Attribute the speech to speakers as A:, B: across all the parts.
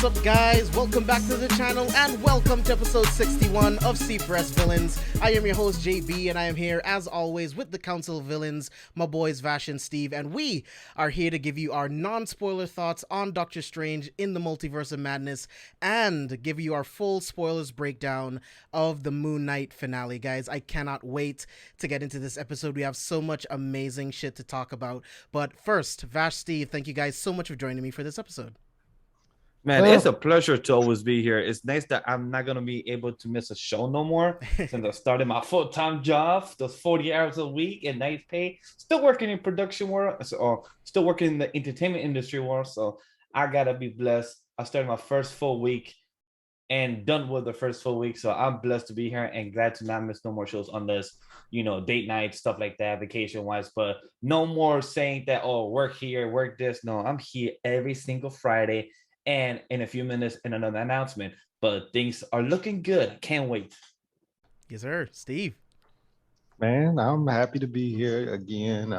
A: What's up, guys? Welcome back to the channel and welcome to episode 61 of C4SVillains. I am your host JB and I am here as always with the Council of Villains, my boys Vash and Steve, and we are here to give you our non-spoiler thoughts on Doctor Strange in the Multiverse of Madness and give you our full spoilers breakdown of the Moon Knight finale. Guys, I cannot wait to get into this episode. We have so much amazing shit to talk about. But first, Vash, Steve, thank you guys so much for joining me for this episode.
B: Man, it's a pleasure to always be here. It's nice that I'm not going to be able to miss a show no more since I started my full-time job, those 40 hours a week and nice pay. Still working in production world, still working in the entertainment industry world. So I got to be blessed. I started my first full week and done with the first full week. So I'm blessed to be here and glad to not miss no more shows on this, date night, stuff like that, vacation-wise. But no more saying that, oh, work here, work this. No, I'm here every single Friday. And in a few minutes, in another announcement. But things are looking good. Can't wait.
A: Yes, sir. Steve.
C: Man, I'm happy to be here again,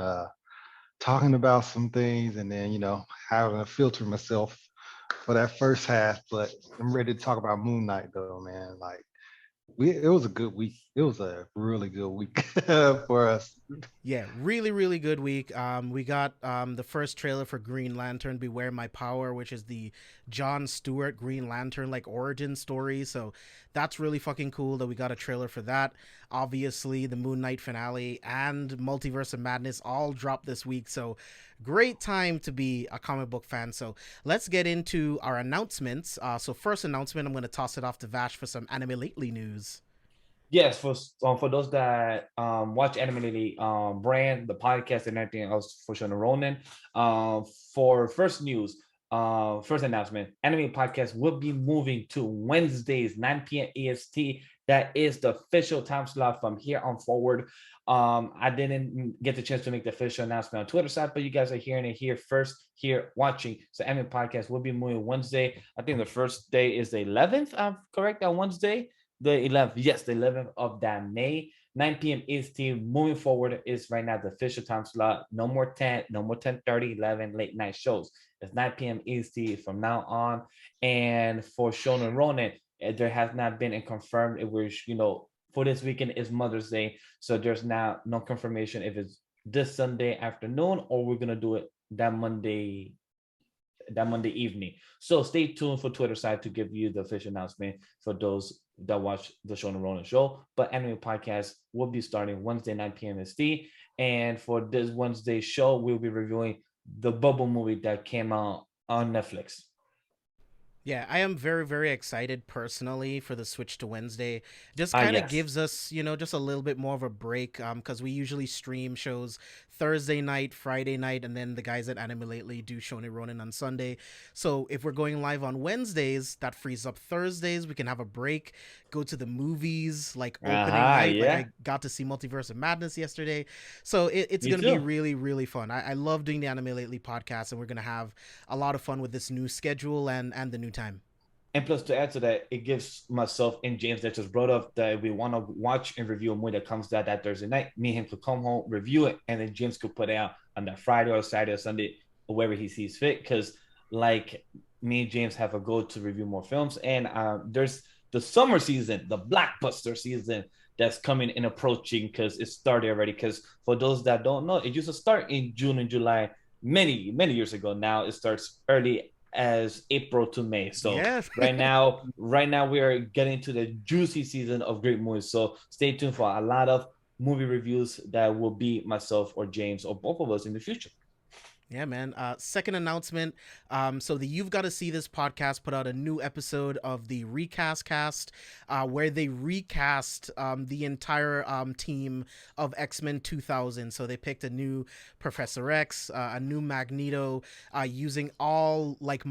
C: talking about some things and then, having to filter myself for that first half. But I'm ready to talk about Moon Knight, though, man. It was a good week. It was a really good week for us.
A: Yeah, really good week. We got the first trailer for Green Lantern Beware My Power, which is the John Stewart Green Lantern origin story. So that's really fucking cool that we got a trailer for that. Obviously, the Moon Knight finale and Multiverse of Madness all dropped this week. So great time to be a comic book fan. So let's get into our announcements. So first announcement, I'm going to toss it off to Vash for some Anime Lately news.
B: Yes, for those that watch Anime Lately, brand, the podcast, and everything else for Shona Ronan. For first news, first announcement, Anime Podcast will be moving to Wednesdays, 9 p.m. EST. That is the official time slot from here on forward. I didn't get the chance to make the official announcement on Twitter side, but you guys are hearing it here first, here watching. So Anime Podcast will be moving Wednesday. I think the first day is the 11th. I'm correct, on Wednesday. The 11th, yes, the 11th of that May, 9 p.m. EST. Moving forward is right now the official time slot. No more 10, no more 10:30, 11 late night shows. It's 9 p.m. EST from now on. And for Shonen Ronin, there has not been a confirmed. It was, for this weekend is Mother's Day, so there's now no confirmation if it's this Sunday afternoon or we're gonna do it that Monday evening. So stay tuned for Twitter side to give you the official announcement for those that watch the Shonen Ronin show. But Anime Podcast will be starting Wednesday 9 p.m. ST. And for this Wednesday show, we'll be reviewing the Bubble movie that came out on Netflix.
A: Yeah, I am very excited personally for the switch to Wednesday. Just kind of gives us, just a little bit more of a break because we usually stream shows Thursday night, Friday night, and then the guys at Anime Lately do Shonen Ronin on Sunday. So if we're going live on Wednesdays, that frees up Thursdays. We can have a break, go to the movies, opening night.
B: Yeah.
A: I got to see Multiverse of Madness yesterday. So it's going to be really fun. I love doing the Anime Lately podcast, and we're going to have a lot of fun with this new schedule and the new time.
B: And plus, to add to that, it gives myself and James that just brought up that we want to watch and review a movie that comes out that Thursday night. Me and him could come home, review it, and then James could put it out on that Friday or Saturday or Sunday, or wherever he sees fit. Because, me and James have a goal to review more films. And there's the summer season, the blockbuster season that's coming and approaching because it started already. Because for those that don't know, it used to start in June and July many years ago. Now it starts early as April to May. So
A: yes.
B: right now we are getting to the juicy season of great movies. So stay tuned for a lot of movie reviews that will be myself or James or both of us in the future.
A: Yeah, man. Second announcement. So the You've Got to See This podcast put out a new episode of the Recast Cast, where they recast the entire team of X-Men 2000. So they picked a new Professor X, a new Magneto, using all like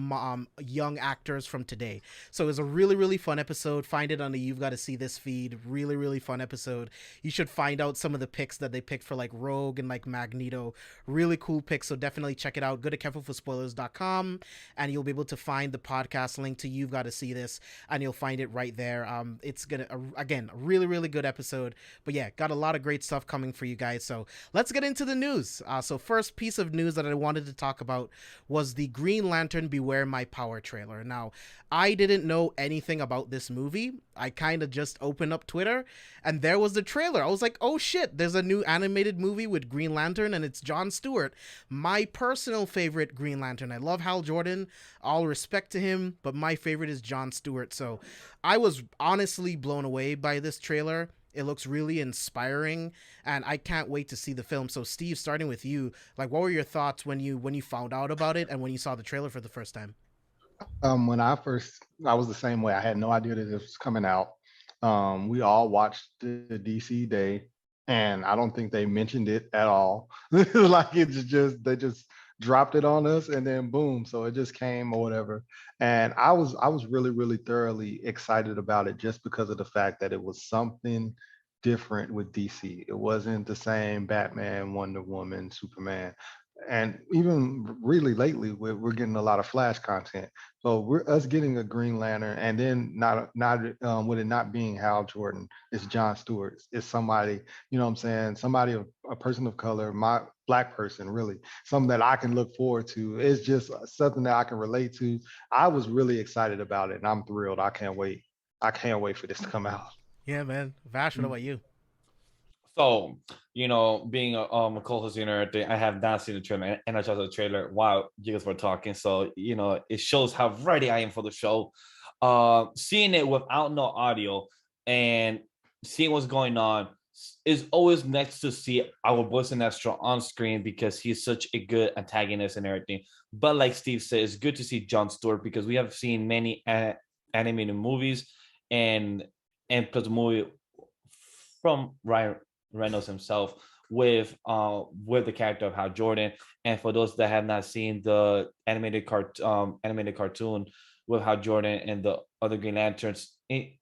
A: young actors from today. So it was a really, really fun episode. Find it on the You've Got to See This feed. Really, really fun episode. You should find out some of the picks that they picked for like Rogue and like Magneto. Really cool picks. So definitely check it out. Go to carefulforspoilers.com and you'll be able to find the podcast link to You've Got to See This, and you'll find it right there. It's gonna again, a really, really good episode. But yeah, got a lot of great stuff coming for you guys. So let's get into the news. So first piece of news that I wanted to talk about was the Green Lantern Beware My Power trailer. Now, I didn't know anything about this movie. I kind of just opened up Twitter and there was the trailer. I was like, oh shit, there's a new animated movie with Green Lantern and it's Jon Stewart, my personal favorite Green Lantern. I love Hal Jordan, all respect to him, but my favorite is Jon Stewart. So I was honestly blown away by this trailer. It looks really inspiring and I can't wait to see the film. So Steve, starting with you, like what were your thoughts when you found out about it and when you saw the trailer for the first time?
C: When I was the same way. I had no idea that it was coming out. We all watched the DC Day, and I don't think they mentioned it at all. Like it's just they just dropped it on us, and then boom, so it just came or whatever. And I was really really thoroughly excited about it just because of the fact that it was something different with DC. It wasn't the same Batman, Wonder Woman, Superman, and even really lately we're getting a lot of Flash content. So we're us getting a Green Lantern, and then not with it not being Hal Jordan, it's Jon Stewart. It's somebody, you know what I'm saying, somebody, a person of color, my black person, really, something that I can look forward to. It's just something that I can relate to. I was really excited about it, and I'm thrilled. I can't wait. I can't wait for this to come out.
A: Yeah, man. Vash, what about you?
B: So, being a co-host and everything, I have not seen the trailer, and I saw the trailer while you guys were talking. So, it shows how ready I am for the show. Seeing it without no audio and seeing what's going on is always next to see our boy Sinestro on screen because he's such a good antagonist and everything. But like Steve said, it's good to see Jon Stewart because we have seen many animated movies and plus the movie from Ryan Reynolds himself with the character of Hal Jordan. And for those that have not seen the animated cartoon with Hal Jordan and the other Green Lanterns,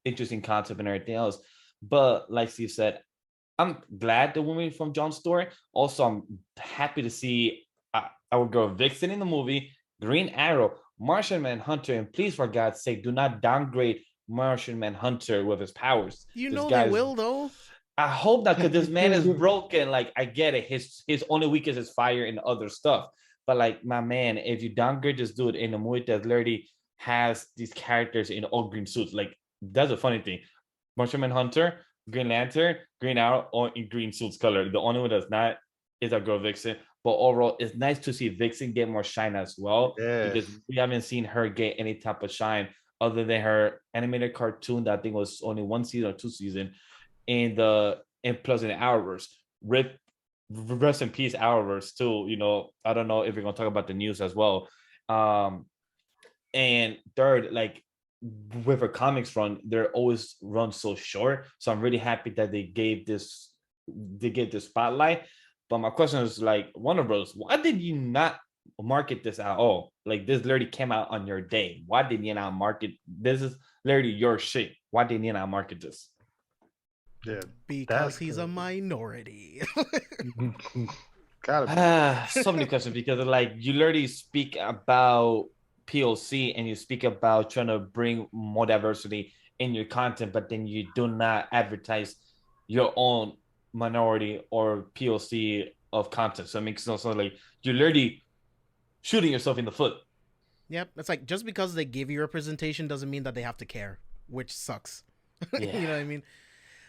B: interesting concept and everything else. But like Steve said, I'm glad the movie from Jon Stewart. Also, I'm happy to see our girl Vixen in the movie, Green Arrow, Martian Manhunter, and please, for God's sake, do not downgrade Martian Manhunter with his powers.
A: They will though.
B: I hope not, because this man is broken. Like, I get it. His only weakness is fire and other stuff. But like, my man, if you downgrade this dude in a movie that literally has these characters in all green suits, like that's a funny thing. Martian Manhunter, Green Lantern, Green Arrow, all in green suits color. The only one that's not is our girl Vixen. But overall, it's nice to see Vixen get more shine as well. Yes. Because we haven't seen her get any type of shine other than her animated cartoon that I think was only 1 season or 2 seasons. And plus in the Arrowverse. Rest in peace, Arrowverse too. I don't know if we're gonna talk about the news as well. And third, like with her comics run, they're always run so short. So I'm really happy that they gave this spotlight. But my question is, like, Warner Bros., why did you not market this at all? Like, this literally came out on your day. Why did you not market? This is literally your shit. Why didn't you not market this?
C: Yeah,
A: because he's a minority.
B: Gotta be. So many questions because like you literally speak about POC and you speak about trying to bring more diversity in your content, but then you do not advertise your own minority or POC of content. So it makes no sense. Like you're literally shooting yourself in the foot.
A: Yep, it's like just because they give you representation doesn't mean that they have to care, which sucks.
B: Yeah.
A: You know what I mean?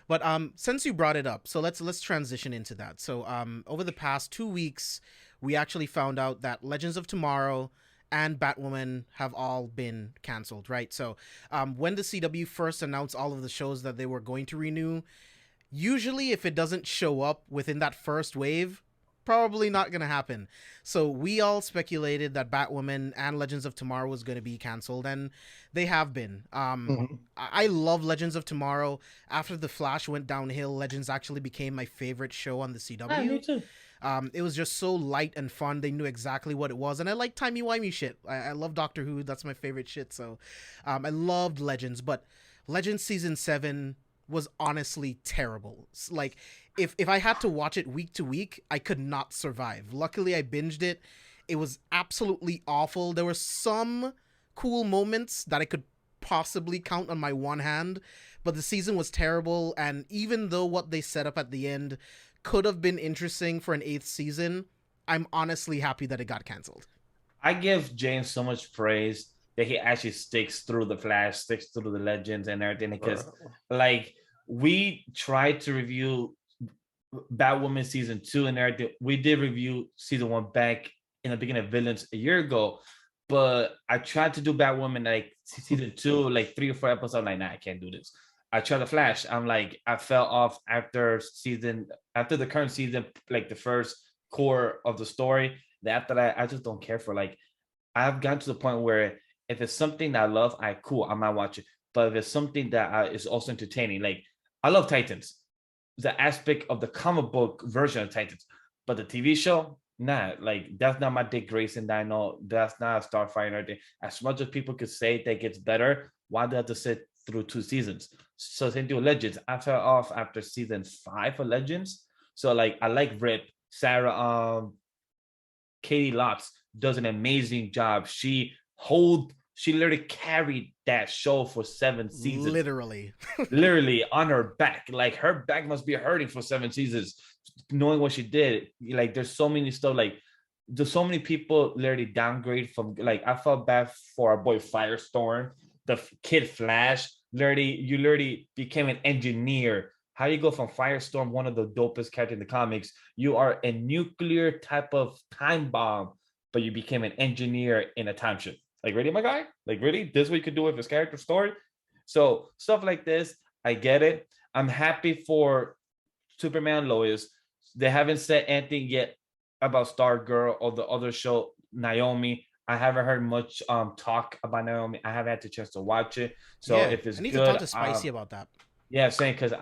A: But since you brought it up, so let's transition into that. So over the past 2 weeks, we actually found out that Legends of Tomorrow and Batwoman have all been canceled, right? So when the CW first announced all of the shows that they were going to renew, usually if it doesn't show up within that first wave, 2 weeks later, they'll announce the next wave. So like, probably not gonna happen. So we all speculated that Batwoman and Legends of Tomorrow was gonna be canceled, and they have been.
C: Mhm.
A: I love Legends of Tomorrow. After the Flash went downhill, Legends actually became my favorite show on the
B: Ah, me
A: CW.
B: too.
A: It was just so light and fun. They knew exactly what it was, and I like timey-wimey shit. I love Doctor Who. That's my favorite shit. So, I loved Legends, but Legends season 7 was honestly terrible. Like, if I had to watch it week to week, I could not survive. Luckily, I binged it. It was absolutely awful. There were some cool moments that I could possibly count on my one hand, but the season was terrible. And even though what they set up at the end could have been interesting for an 8th season, I'm honestly happy that it got canceled.
B: I give James so much praise that he actually sticks through the Flash, sticks through the Legends and everything. Because, like, we tried to review Batwoman season 2 and everything. We did review season 1 back in the beginning of Villains a year ago, but I tried to do Batwoman like season 2, like 3 or 4 episodes. I'm like, nah, I can't do this. I tried the Flash. I'm like, I fell off after the current season, like the first core of the story. After that, I just don't care for, like, I've gotten to the point where if it's something that I love, I might watch it. But if it's something that is also entertaining, like, I love Titans, the aspect of the comic book version of Titans, but the TV show, nah, like, that's not my Dick Grayson. That I know that's not a Starfire or anything. As much as people could say that gets better, why do I have to sit through 2 seasons? So same thing with Legends. I fell off after season 5 of Legends. So, like, I like Rip, Sarah, Katie Lotz does an amazing job. She literally carried that show for 7 seasons. Literally on her back. Like, her back must be hurting for 7 seasons, knowing what she did. Like, there's so many stuff, like, there's so many people literally downgrade from, like, I felt bad for our boy Firestorm, the kid Flash. You literally became an engineer. How do you go from Firestorm, one of the dopest characters in the comics? You are a nuclear type of time bomb, but you became an engineer in a time ship. Like, really, my guy? Like, really? This is what you could do with his character story? So stuff like this, I get it. I'm happy for Superman and Lois. They haven't said anything yet about Stargirl or the other show, Naomi. I haven't heard much talk about Naomi. I haven't had the chance to watch it. So
A: Yeah,
B: if it's
A: I need
B: good,
A: to talk to Spicy about that.
B: yeah, saying because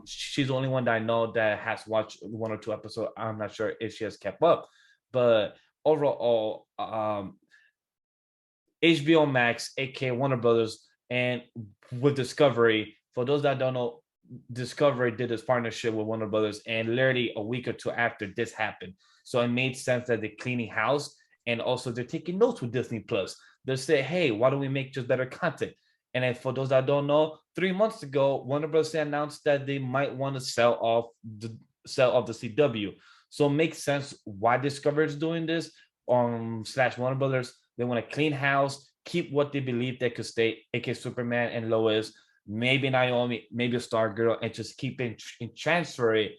B: she's the only one that I know that has watched 1 or 2 episodes. I'm not sure if she has kept up, but overall, HBO Max, aka Warner Brothers, and with Discovery. For those that don't know, Discovery did this partnership with Warner Brothers, and literally a week or 2 after this happened. So it made sense that they're cleaning house, and also they're taking notes with Disney Plus. They say, hey, why don't we make just better content? And then for those that don't know, 3 months ago, Warner Brothers announced that they might want to sell off the CW. So it makes sense why Discovery is doing this. Slash Warner Brothers, they want to clean house, keep what they believe they could stay, aka Superman and Lois, maybe Naomi, maybe a Stargirl, and just keep it and transfer it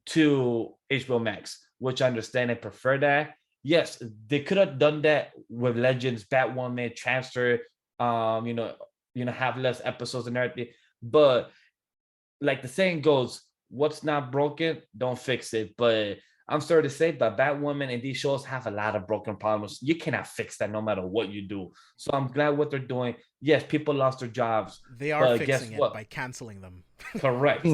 B: to HBO Max, which I understand and prefer that. Yes, they could have done that with Legends, Batwoman, transfer, have less episodes and everything. But like the saying goes, what's not broken, don't fix it. But I'm sorry to say, but Batwoman and these shows have a lot of broken problems. You cannot fix that no matter what you do. So I'm glad what they're doing. Yes, people lost their jobs.
A: They are fixing it by canceling them.
B: Correct.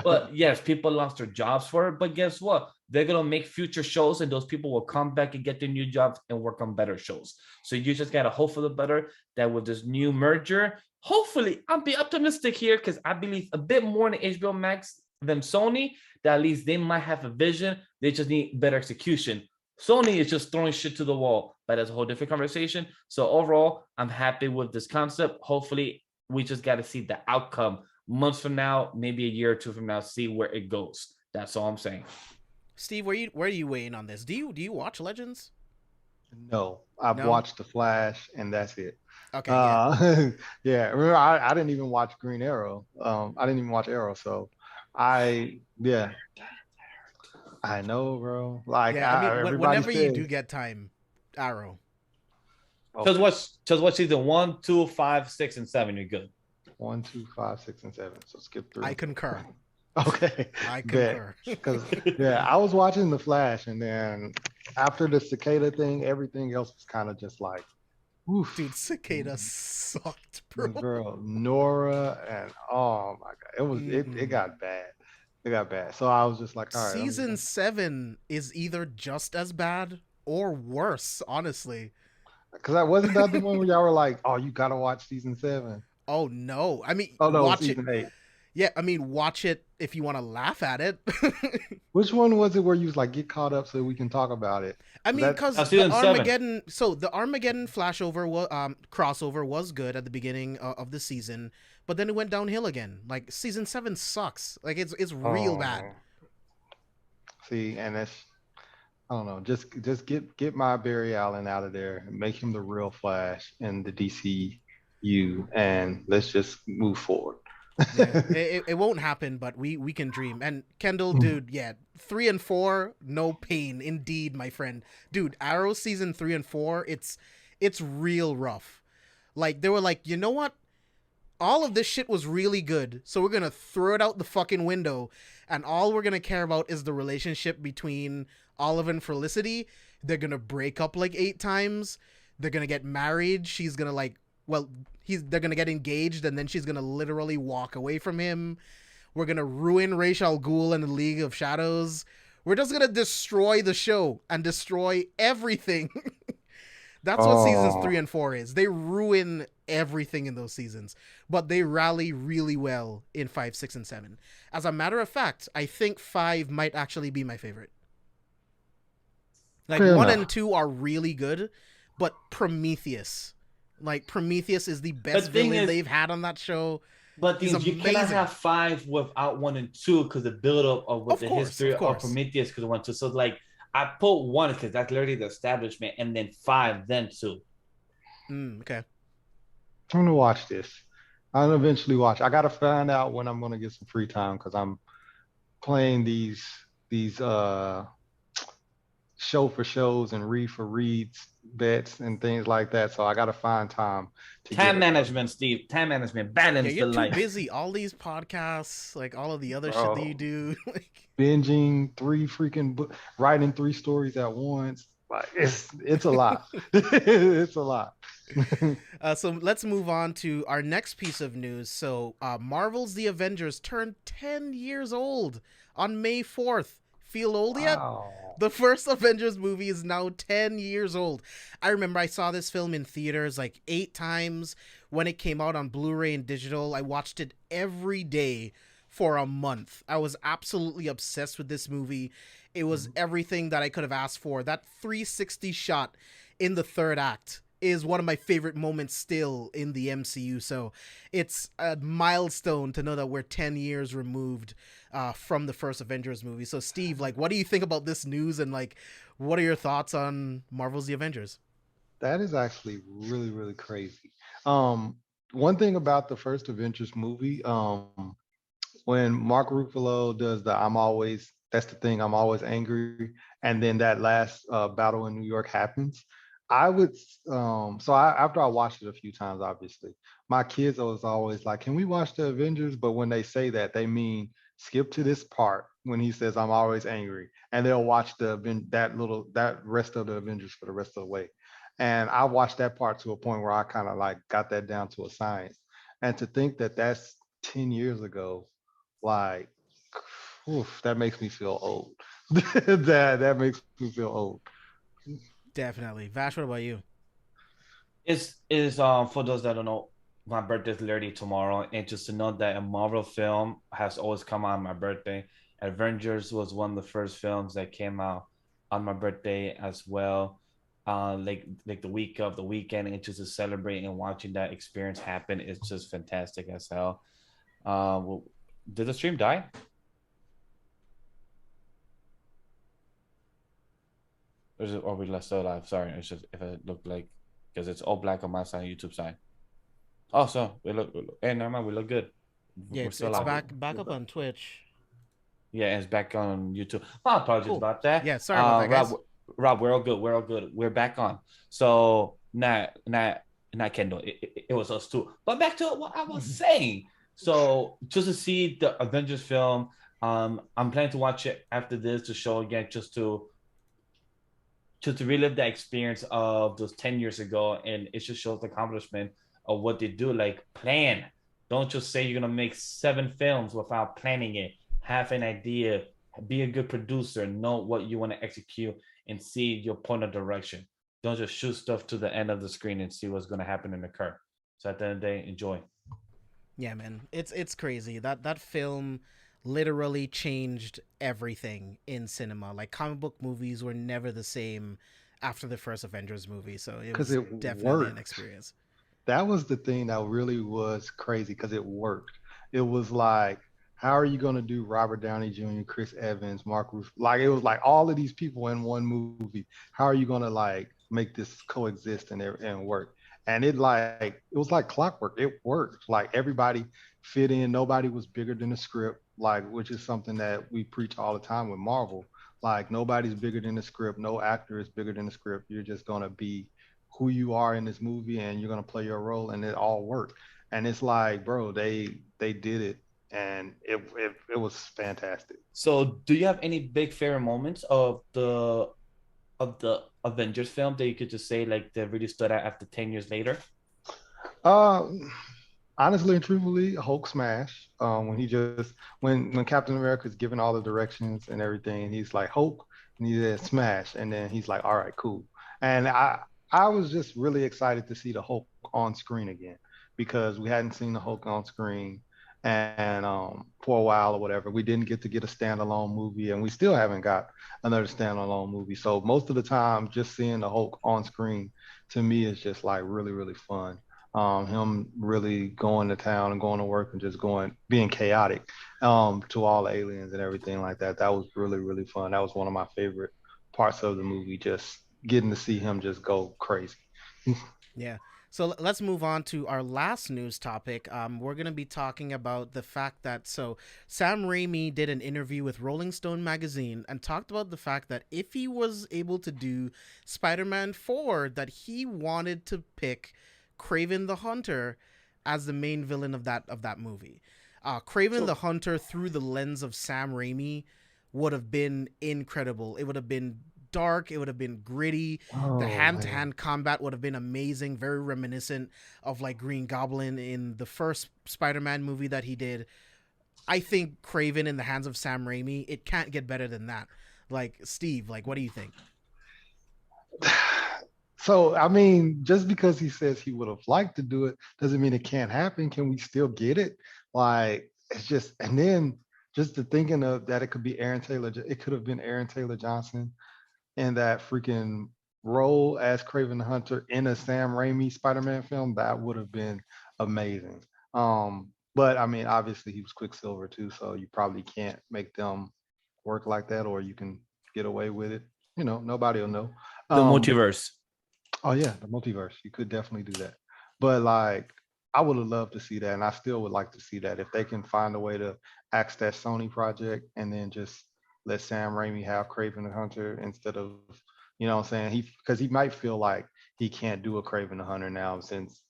B: But yes, people lost their jobs for it. But guess what? They're going to make future shows, and those people will come back and get their new jobs and work on better shows. So you just got to hope for the better that with this new merger, hopefully, I'll be optimistic here because I believe a bit more in HBO Max than Sony, that at least they might have a vision. They just need better execution. Sony is just throwing shit to the wall, but that's a whole different conversation. So overall, I'm happy with this concept. Hopefully, we just got to see the outcome months from now, maybe a year or 2 from now, see where it goes. That's all I'm saying.
A: Steve, where are you weighing on this? Do you watch Legends?
C: No, I've watched The Flash, and that's it.
A: Okay. Yeah.
C: Yeah. Remember, I didn't even watch Green Arrow. I didn't even watch Arrow, so I know, bro. Like,
A: yeah, I mean, whenever you do get time, Arrow.
B: Okay. Just watch season 1, 2, 5, 6, and 7. You're good.
C: 1, 2, 5, 6, and 7. So skip through.
A: I concur.
C: Okay,
A: I
C: bet.
A: concur.
C: Because yeah, I was watching The Flash, and then after the cicada thing, everything else was kind of just like,
A: Dude,
C: oof.
A: Cicada sucked, bro.
C: Girl, Nora, and oh my God, it
A: Mm-mm.
C: got bad. It got bad. So I was just like, all right,
A: Season 7 is either just as bad or worse, honestly.
C: because I wasn't that the one where y'all were like, oh, you gotta watch season 7.
A: Oh no. I mean,
C: Oh no,
A: watch it.
C: season 8.
A: Yeah, I mean, watch it if you want to laugh at it.
C: Which one was it where you was like, get caught up so we can talk about it?
A: I
C: Was
A: mean,
C: that
A: because the
B: Season 7.
A: Armageddon, so the Armageddon crossover was good at the beginning of the season, but then it went downhill again. Like season 7 sucks. Like it's real bad.
C: oh, see, and that's I don't know. Just get my Barry Allen out of there and make him the real Flash in the DCU, and let's just move forward.
A: Yeah, it won't happen, but we can dream. And Kendall, dude, yeah, 3 and 4, no pain, indeed, my friend. Dude, Arrow season 3 and 4, it's real rough. Like they were like, you know what? All of this shit was really good, so we're gonna throw it out the fucking window, and all we're gonna care about is the relationship between Olive and Felicity. They're gonna break up like 8 times. They're gonna get married. She's gonna like, well, they're gonna get engaged, and then she's gonna literally walk away from him. We're gonna ruin Ra's al Ghul and the League of Shadows. We're just gonna destroy the show and destroy everything. That's what seasons
C: Oh,
A: 3 and 4 is. They ruin everything in those seasons, but they rally really well in 5, 6, and 7. As a matter of fact, I think 5 might actually be my favorite. Like
C: fair
A: 1
C: enough.
A: and 2 are really good, but Prometheus is the
B: The
A: best
B: thing
A: villain
B: is,
A: they've had on that show.
B: but
A: He's
B: things you cannot
A: amazing.
B: have 5 without 1 and 2 because the build up of with
A: Of
B: the
A: course,
B: history
A: of
B: of
A: course.
B: Prometheus because 1 2. So like I put 1 because that's literally the establishment, and then 5, then 2.
A: Okay.
C: I'm gonna watch this. I'll eventually watch. I gotta find out when I'm gonna get some free time because I'm playing these show for shows and read for reads bets and things like that. So I gotta find time to get
B: Time
C: it.
B: management, Steve. Time management.
A: Yeah,
B: Balance the
A: you're too
B: life.
A: busy. All these podcasts, like all of the other shit that you
C: Bro,
A: do. Like,
C: binging writing 3 stories at once. Like it's a lot. It's a lot.
A: so let's move on to our next piece of news. So Marvel's The Avengers turned 10 years old on May 4th. Feel old yet?
C: Wow.
A: The first Avengers movie is now 10 years old. I remember I saw this film in theaters like 8 times when it came out on Blu-ray and digital. I watched it every day for a month. I was absolutely obsessed with this movie. It was everything that I could have asked for. That 360 shot in the third act is one of my favorite moments still in the MCU. So it's a milestone to know that we're 10 years removed from the first Avengers movie. So Steve, like, what do you think about this news, and like, what are your thoughts on Marvel's The Avengers?
C: That is actually really, really crazy. Um, One thing about the first Avengers movie, when Mark Ruffalo does that's the thing, I'm always angry, and then that last battle in New York happens. I would, after I watched it a few times, obviously, my kids was always like, "Can we watch the Avengers?" But when they say that, they mean skip to this part when he says, "I'm always angry," and they'll watch that rest of the Avengers for the rest of the way. And I watched that part to a point where I kind of like got that down to a science. And to think that that's 10 years ago, like, oof, that makes me feel old. That makes me feel old.
A: Definitely. Vash, what about you?
B: Is for those that don't know, my birthday is literally tomorrow, and just to know that a Marvel film has always come out on my birthday. Avengers was one of the first films that came out on my birthday as well. Like the week of the weekend, and just to celebrate and watching that experience happen is just fantastic as hell. Well, did the stream die? Or is it, or we still alive? Sorry, it's just if it looked like because it's all black on my side, YouTube side. Oh, so hey, never mind, we look good.
A: Yeah,
B: We're
A: it's
B: still
A: it's
B: alive.
A: back up on Twitch.
B: Yeah, and it's back on YouTube. My apologies
A: Cool.
B: about that.
A: Yeah, sorry about that, guys.
B: Rob, we're all good. We're all good. We're back on. So not Kendall. It was us too. But back to what I was saying. So just to see the Avengers film, I'm planning to watch it after this to show again, just to relive that experience of those 10 years ago, and it just shows the accomplishment of what they do. Like, plan. Don't just say you're gonna make 7 films without planning it. Have an idea, be a good producer, know what you want to execute, and see your point of direction. Don't just shoot stuff to the end of the screen and see what's gonna happen and occur. So at the end of the day, enjoy.
A: Yeah, man, it's crazy that film literally changed everything in cinema. Like comic book movies were never the same after the first Avengers movie, so it
C: Because
A: was
C: it
A: definitely an
C: worked.
A: experience.
C: That was the thing that really was crazy because it worked. It was like, how are you going to do Robert Downey Jr., Chris Evans, Mark Ruffalo? Like it was like all of these people in one movie. How are you going to like make this coexist and work? And it was like clockwork. It worked. Like everybody fit in. Nobody was bigger than the script. Like which is something that we preach all the time with Marvel. Like nobody's bigger than the script. No actor is bigger than the script. You're just going to be who you are in this movie and you're gonna play your role and it all worked. And it's like, bro, they did it and it was fantastic.
B: So, do you have any big favorite moments of the Avengers film that you could just say like that really stood out after 10 years later?
C: Uh honestly and truthfully, Hulk smash. When he just when Captain America's giving all the directions and everything, and he's like Hulk, and he said smash, and then he's like, all right, cool. And I was just really excited to see the Hulk on screen again because we hadn't seen the Hulk on screen and for a while or whatever. We didn't get a standalone movie, and we still haven't got another standalone movie. So most of the time, just seeing the Hulk on screen to me is just like really really fun. Him really going to town and going to work and just going being chaotic to all the aliens and everything like that. That was really really fun. That was one of my favorite parts of the movie. Just getting to see him just go crazy.
A: Yeah. So let's move on to our last news topic. We're going to be talking about the fact that Sam Raimi did an interview with Rolling Stone magazine and talked about the fact that if he was able to do Spider-Man 4, that he wanted to pick Kraven the Hunter as the main villain of that movie. Kraven the
B: So,
A: Hunter through the lens of Sam Raimi would have been incredible. It would have been dark. It would have been gritty. The
C: Oh
A: hand to
C: man.
A: hand combat would have been amazing. Very reminiscent of like Green Goblin in the first Spider Man movie that he did. I think Kraven in the hands of Sam Raimi, it can't get better than that. Like Steve, like what do you think?
C: So I mean, just because he says he would have liked to do it doesn't mean it can't happen. Can we still get it? Like it's just and then just the thinking of that it could be Aaron Taylor, it could have been Aaron Taylor Johnson in that freaking role as Craven the Hunter in a Sam Raimi Spider-Man film, that would have been amazing. But I mean, obviously he was Quicksilver too, so you probably can't make them work like that, or you can get away with it. You know, nobody will know.
B: the
C: Um,
B: multiverse.
C: oh yeah, the multiverse. You could definitely do that. But like, I would have loved to see that, and I still would like to see that if they can find a way to axe that Sony project and then just let Sam Raimi have Craven the Hunter instead of, what I'm saying? Because he might feel like he can't do a Craven the Hunter now since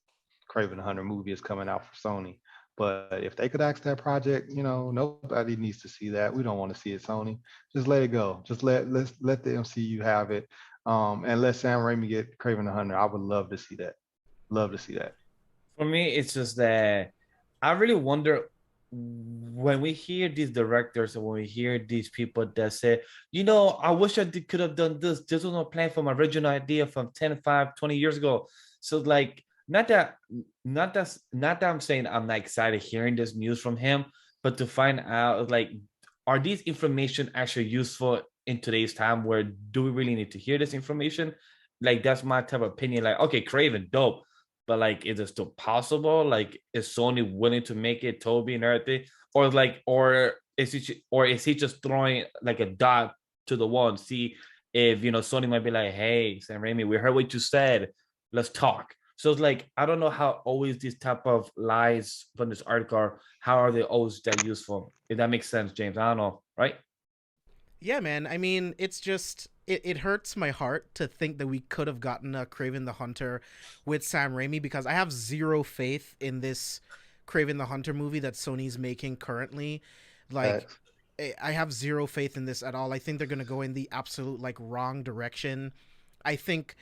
C: Craven the Hunter movie is coming out for Sony. But if they could axe that project, nobody needs to see that. We don't want to see it, Sony. Just let it go. Just let the MCU have it, and let Sam Raimi get Craven the Hunter. I would love to see that. Love to see that.
B: For me, it's just that I really wonder when we hear these directors and when we hear these people that say, I wish could have done this. This was not planned from my original idea from 10, 5, 20 years ago. So like not that I'm saying I'm not excited hearing this news from him, but to find out like are these information actually useful in today's time where do we really need to hear this information? Like that's my type of opinion. Like, okay, Craven, dope. But like, is it still possible? Like, is Sony willing to make it Toby and everything, or like, or is he just throwing like a dot to the wall and see if Sony might be like, hey, Sam Raimi, we heard what you said, let's talk. So it's like I don't know how always these type of lies from this article, how are they always that useful? If that makes sense, James, I don't know, right?
A: Yeah, man. I mean, it's just it hurts my heart to think that we could have gotten a Craven the Hunter with Sam Raimi because I have zero faith in this Kraven the Hunter movie that Sony's making currently, like, I have zero faith in this at all. I think they're gonna go in the absolute like wrong direction. I think,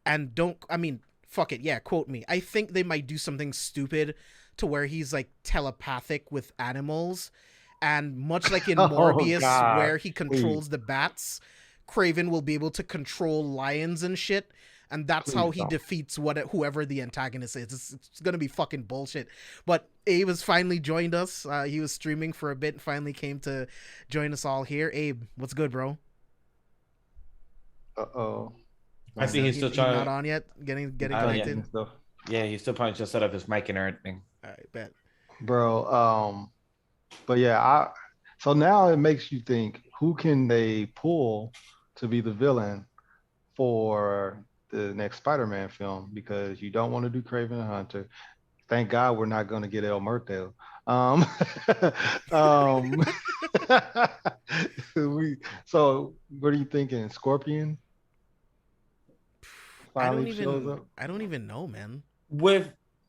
A: and don't, I mean, fuck it, yeah, quote me. I think they might do something stupid to where he's like telepathic with animals, and much like in Morbius, where he controls the bats, Kraven will be able to control lions and shit. And that's how he defeats whoever the antagonist is. It's gonna be fucking bullshit. But Abe has finally joined us. He was streaming for a bit and finally came to join us all here. Abe, what's good, bro?
B: I think he's still trying.
A: Not on yet. Getting connected.
B: Yeah, he's still probably just set up his mic and everything.
A: All right, bet.
C: Bro, but yeah, so now it makes you think, who can they pull to be the villain for the next Spider-Man film? Because you don't want to do Kraven the Hunter. Thank God we're not going to get El Muerto. So what are you thinking? Scorpion?
A: I don't even know, man.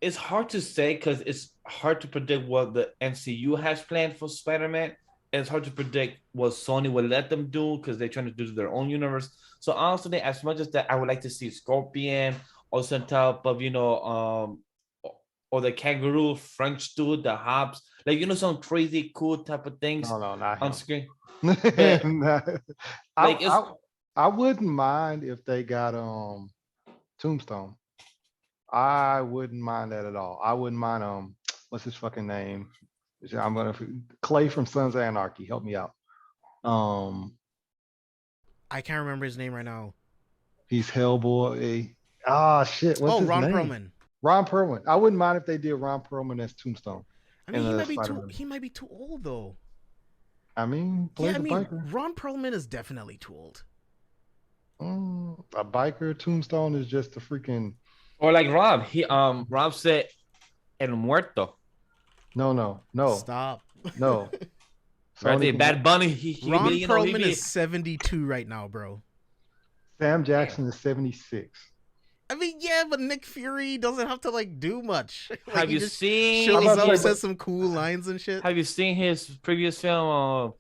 B: It's hard to say because it's hard to predict what the MCU has planned for Spider-Man. And it's hard to predict what Sony will let them do because they're trying to do their own universe. So honestly, as much as that, I would like to see Scorpion or some type of, or the kangaroo French dude, the Hobbs, like, some crazy cool type of things on screen.
C: I wouldn't mind if they got Tombstone. I wouldn't mind that at all. I wouldn't mind what's his fucking name? I'm gonna Clay from Sons of Anarchy. Help me out.
A: I can't remember his name right now.
C: He's Hellboy. Shit. What's his
A: Ron
C: name?
A: Perlman.
C: Ron Perlman. I wouldn't mind if they did Ron Perlman as Tombstone.
A: I mean, he might be too old though.
C: I mean, biker.
A: Ron Perlman is definitely too old.
C: A biker Tombstone is just a freaking.
B: Or like Rob. Rob said El Muerto.
C: No.
A: Stop.
C: No.
B: Right, Bad Bunny.
A: Ron Perlman is 72 right now, bro.
C: Sam Jackson is 76.
A: I mean, yeah, but Nick Fury doesn't have to like do much. Like,
B: have you seen?
A: Shows up, says some cool lines and shit.
B: Have you seen his previous film,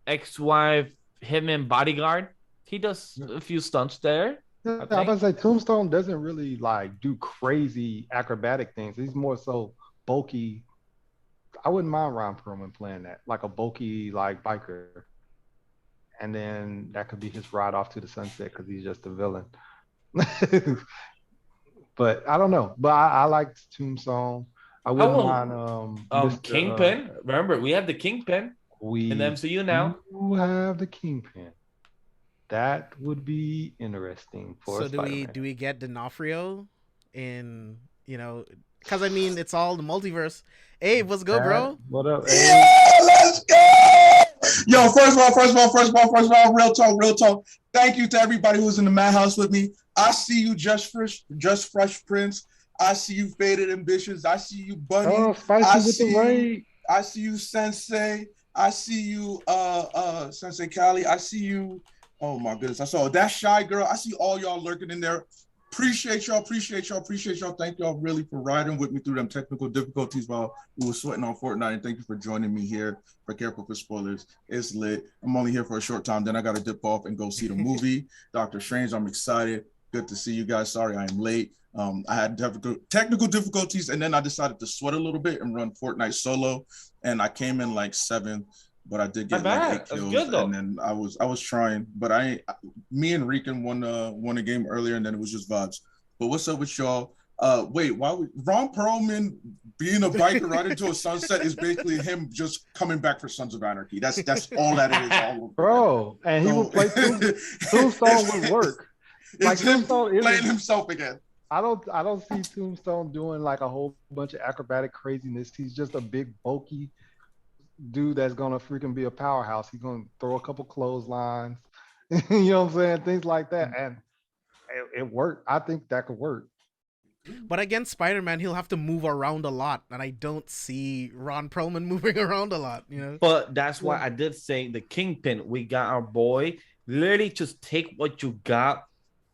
B: Ex-Wife Hitman Bodyguard? He does a few stunts there.
C: Yeah, I was about to say Tombstone doesn't really like do crazy acrobatic things. He's more so bulky. I wouldn't mind Ron Perlman playing that, like a bulky like biker, and then that could be his ride off to the sunset because he's just a villain. But I don't know. But I liked Tombstone. I wouldn't mind
B: Kingpin. Remember, we have the Kingpin in the MCU now.
C: We have the Kingpin. That would be interesting for
A: So do we get D'Onofrio in, because I mean it's all the multiverse. Hey, what's good, bro?
C: What up?
D: Yeah, let's go. Yo, first of all, real talk. Thank you to everybody who's in the madhouse with me. I see you, Just Fresh Prince. I see you, Faded Ambitions. I see you, Bunny.
C: Oh, Spicy with the raid.
D: I see you, Sensei. I see you, Sensei Cali. I see you. Oh my goodness, I saw that Shy Girl. I see all y'all lurking in there. Appreciate y'all. Thank y'all really for riding with me through them technical difficulties while we were sweating on Fortnite. And thank you for joining me here for Careful for Spoilers. It's lit. I'm only here for a short time. Then I got to dip off and go see the movie, Doctor Strange. I'm excited. Good to see you guys. Sorry I am late. I had technical difficulties, and then I decided to sweat a little bit and run Fortnite solo. And I came in like 7th. But I did get like 8 kills, good, and then I was trying. But me and Rican won a game earlier, and then it was just vibes. But what's up with y'all? Wait, Ron Perlman being a biker right into a sunset is basically him just coming back for Sons of Anarchy. That's all that it is. All
C: bro, and he would play Tombstone would work.
D: Like him playing himself again.
C: I don't see Tombstone doing like a whole bunch of acrobatic craziness. He's just a big bulky dude that's gonna freaking be a powerhouse. He's gonna throw a couple clotheslines, you know what I'm saying, things like that, and it worked. I think that could work.
A: But against Spider-Man, he'll have to move around a lot, and I don't see Ron Perlman moving around a lot.
B: But that's why I did say the Kingpin. We got our boy. Literally, just take what you got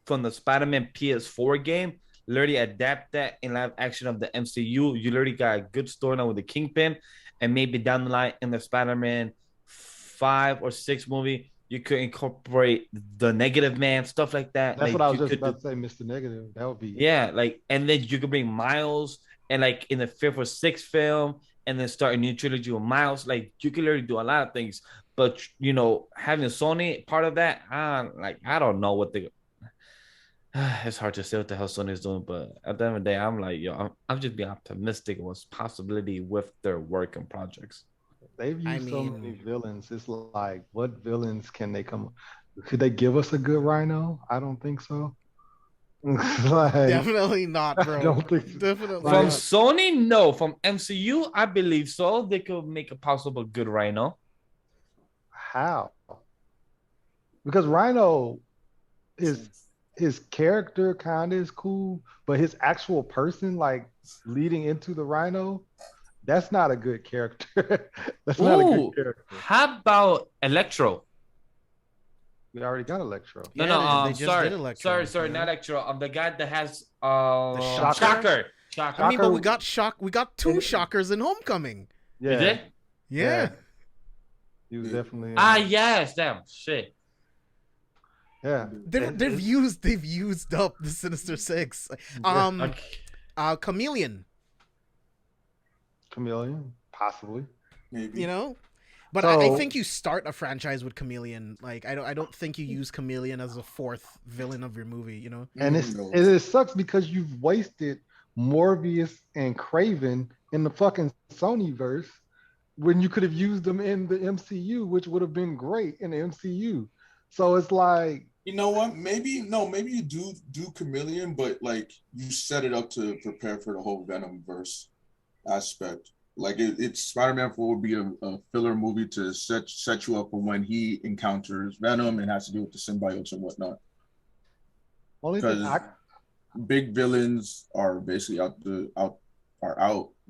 B: from the Spider-Man PS4 game. literally adapt that in live action of the MCU, you literally got a good storyline with the Kingpin, and maybe down the line in the Spider-Man 5 or 6 movie, you could incorporate the Negative Man, stuff like that.
C: That's
B: like
C: what I was
B: you
C: just
B: could
C: about to say, Mr. Negative. That would be
B: yeah, like, and then you could bring Miles, and like in the 5th or 6th film, and then start a new trilogy with Miles. Like you can literally do a lot of things, but you know, having Sony part of that, I don't know what the. It's hard to say what the hell Sony is doing, but at the end of the day, I'm like, yo, I'm just being optimistic of what's possibility with their work and projects.
C: they've
A: I
C: used so many
A: mean,
C: villains. It's like, what villains can they come? Could they give us a good Rhino? I don't think so. Like,
A: definitely not,
C: I
A: bro.
C: don't think so.
A: Definitely
B: From
C: Like,
A: not.
B: Sony, no. From MCU, I believe so. They could make a possible good Rhino.
C: how? Because Rhino, his character kind of is cool, but his actual person, like leading into the Rhino, that's not a good character. That's not a good
B: Ooh,
C: character.
B: how about Electro?
C: We already got Electro.
B: No,
A: Yeah,
B: no,
A: they just did Electro.
B: sorry,
A: you know?
B: not Electro. The guy that has
A: Shocker?
B: Shocker.
A: I mean, but we
C: Shocker-
A: got two Shockers in Homecoming.
B: You
C: Yeah,
B: did?
A: Yeah.
C: he was definitely.
B: Yes, damn shit.
C: Yeah,
A: They've used up the Sinister Six.
B: Okay.
A: Chameleon,
C: Chameleon, possibly.
D: Maybe.
A: you know? But I
C: So-
A: think you start a franchise with Chameleon. Like I don't think you use Chameleon as a fourth villain of your movie, you know?
C: And it sucks because you've wasted Morbius and Craven in the fucking Sonyverse when you could have used them in the MCU, which would have been great in the MCU. So it's like,
D: You know what? Maybe you do Chameleon, but like you set it up to prepare for the whole Venom verse aspect. Like it's Spider-Man 4 would be a filler movie to set you up for when he encounters Venom and has to deal with the symbiotes and whatnot.
C: only thing
D: Because big villains are basically out.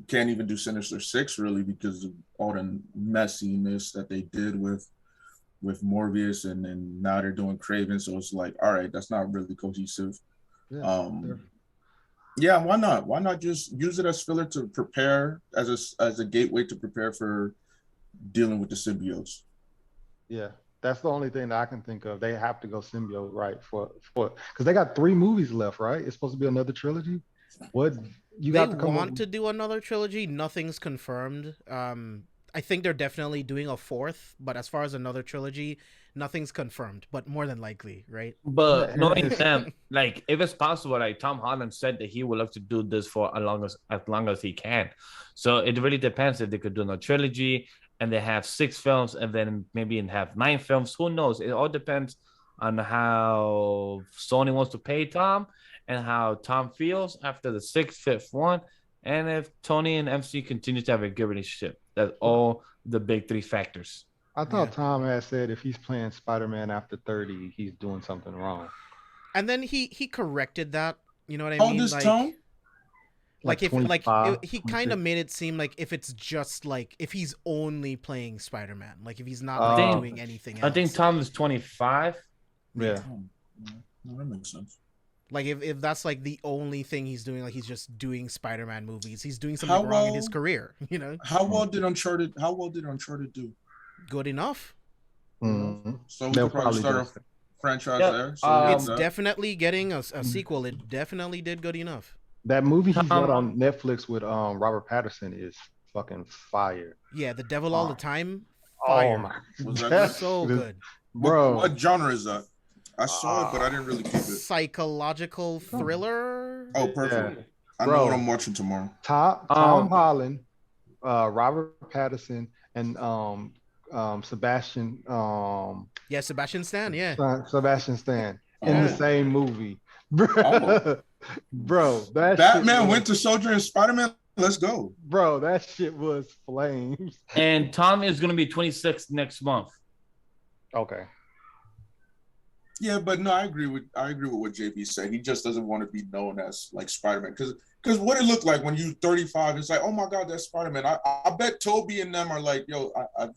D: Can't even do Sinister Six really because of all the messiness that they did with Morbius, and then now they're doing Craven. So it's like, all right, that's not really cohesive. Yeah, why not? Why not just use it as filler to prepare as a gateway to prepare for dealing with the symbiotes?
C: yeah, that's the only thing that I can think of. They have to go symbiote, right? For because they got 3 movies left, right? It's supposed to be another trilogy. What you
A: They
C: got to come
A: want
C: up
A: to do another trilogy. Nothing's confirmed. I think they're definitely doing a fourth, but as far as another trilogy, nothing's confirmed. But more than likely, right?
B: But
C: Yeah,
B: knowing
C: it's-
B: them, like if it's possible, like Tom Holland said that he would love to do this for as long as he can. So it really depends if they could do a trilogy and they have 6 films and then maybe have 9 films. Who knows? It all depends on how Sony wants to pay Tom and how Tom feels after the 6th, 5th one. And if Tony and MC continue to have a good relationship. That's all the big 3 factors.
C: I thought
A: Yeah.
C: Tom had said if he's playing Spider-Man after 30, he's doing something wrong.
A: And then he corrected that. You know what I
D: Hold
A: mean?
D: this
A: Like,
D: tone.
A: like if
C: 25,
A: he kind of made it seem like if it's just like if he's only playing Spider-Man, like if he's not like,
C: Oh.
A: doing anything else.
B: I think Tom is 25.
C: Yeah.
D: No, that makes sense.
A: Like if that's like the only thing he's doing, like he's just doing Spider-Man movies, he's doing something
D: How
A: wrong in his
D: well-
A: career. You know,
D: How well did Uncharted do?
A: good enough.
C: Mhm.
D: So we
C: They'll
D: could probably start
C: just-
D: a franchise
B: Yeah,
D: there. So
A: It's
D: that.
A: definitely getting a sequel. It definitely did good enough.
C: That movie he's got
B: Tom-
C: on Netflix with Robert Patterson is fucking fire.
A: Yeah, The Devil All the Time.
C: Oh
A: Fire.
C: my,
D: Was that
C: that's-
A: So good.
C: bro.
D: What genre is that? I saw it, but I didn't really keep it.
A: Psychological thriller.
D: Oh, perfect.
C: Yeah.
D: I know
C: Bro.
D: what I'm watching tomorrow.
C: Tom Holland, Robert Patterson, and Sebastian
A: Yeah, Sebastian Stan. Yeah.
C: Sebastian Stan in the
D: Oh.
C: same movie. Bro,
D: Oh.
C: bro, that
D: Batman,
C: shit was,
D: Winter Soldier, and Spider-Man. Let's go.
C: bro, that shit was flames.
B: And Tom is going to be 26 next month.
C: Okay.
D: Yeah, but no, I agree with what JB said. He just doesn't want to be known as like Spider-Man because what it looked like when you 35, it's like, oh my God, that's Spider-Man. I bet Toby and them are like, yo, I've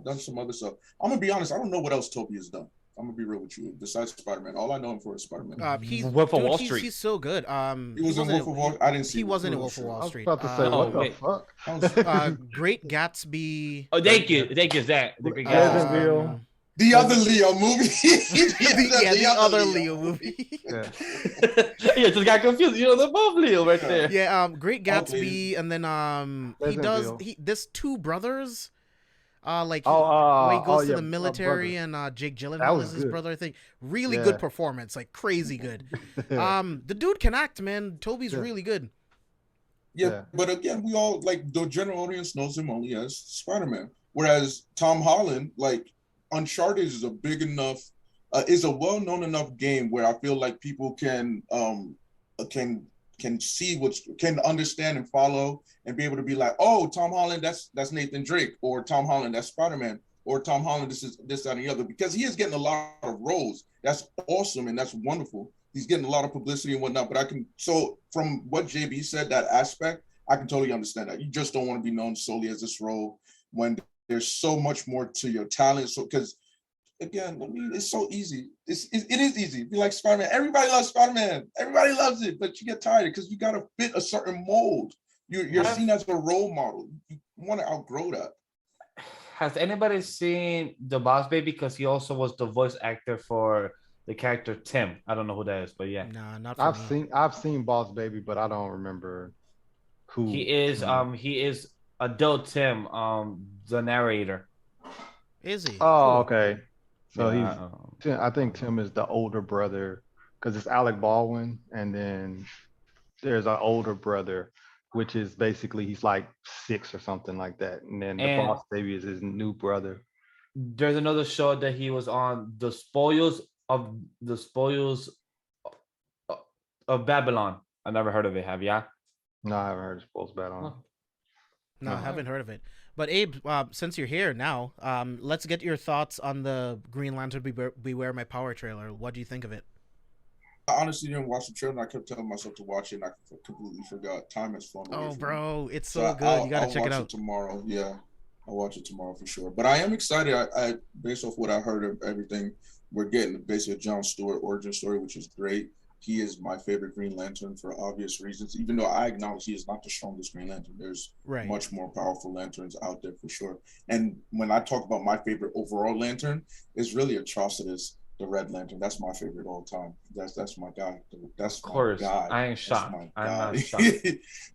D: done some other stuff. I'm gonna be honest, I don't know what else Toby has done. I'm gonna be real with you. Besides Spider-Man, all I know him for is Spider-Man.
B: Wolf of Wall Street.
A: He's so good.
D: He was in Wolf of Wall. I didn't see.
A: He wasn't in
D: Wolf
A: Wolf of Wall
C: I was
A: Street.
C: about to say, what the fuck?
A: Great Gatsby.
B: Oh, thank you, Zach. The Great
C: Pleasantville.
D: The other Leo movie.
A: the other Leo movie.
C: Yeah.
B: Yeah, just got confused. You know, they're both Leo right there.
A: Yeah, Great Gatsby, and then
C: Pleasantville.
A: this Two Brothers. Where he
C: Oh,
A: goes to
C: yeah,
A: the military, and Jake Gyllenhaal is his
C: good.
A: brother. I think really
C: Yeah.
A: good performance, like crazy good. The dude can act, man. Toby's
C: Yeah.
A: really good.
D: Yeah, but again, we all like the general audience knows him only as Spider-Man. Whereas Tom Holland, like Uncharted, is a big enough, is a well-known enough game where I feel like people can see can understand and follow and be able to be like, oh, Tom Holland, that's Nathan Drake, or Tom Holland, that's Spider-Man, or Tom Holland, this, that, and the other, because he is getting a lot of roles. That's awesome and that's wonderful. He's getting a lot of publicity and whatnot, but so from what JB said, that aspect, I can totally understand that. You just don't want to be known solely as this role when there's so much more to your talent. So, because again, I mean, it's so easy. It is easy. Be like Spider-Man. Everybody loves Spider-Man. Everybody loves it, but you get tired because you got to fit a certain mold. You're seen as a role model. You want to outgrow that.
B: Has anybody seen The Boss Baby? Because he also was the voice actor for the character Tim. I don't know who that is, but yeah.
A: Nah, not for me.
C: I've seen Boss Baby, but I don't remember who
B: He is adult Tim, the narrator.
A: Is he?
C: Oh, okay. So
B: Yeah,
C: I think Tim is the older brother because it's Alec Baldwin, and then there's an older brother, which is basically he's like 6 or something like that, and then the Boss Baby is his new brother.
B: There's another show that he was on, The Spoils of Babylon. I never heard of it. Have ya?
C: No, I haven't heard of Spoils Babylon.
A: No, I haven't heard of it. But Abe, since you're here now, let's get your thoughts on the Green Lantern Beware My Power trailer. What do you think of it?
D: I honestly didn't watch the trailer, and I kept telling myself to watch it, and I completely forgot. Time has flown away.
A: Oh, bro, it's so good.
D: I'll
A: You gotta check it
D: watch
A: out
D: tomorrow. Yeah, I'll watch it tomorrow for sure. But I am excited. I based off what I heard of everything, we're getting basically a John Stewart origin story, which is great. He is my favorite Green Lantern for obvious reasons, even though I acknowledge he is not the strongest Green Lantern. There's much more powerful lanterns out there for sure. And when I talk about my favorite overall lantern, it's really Atrocitus, the Red Lantern. That's my favorite all time. That's my guy. That's
B: of course.
D: my guy.
B: I ain't shocked. I'm not shocked.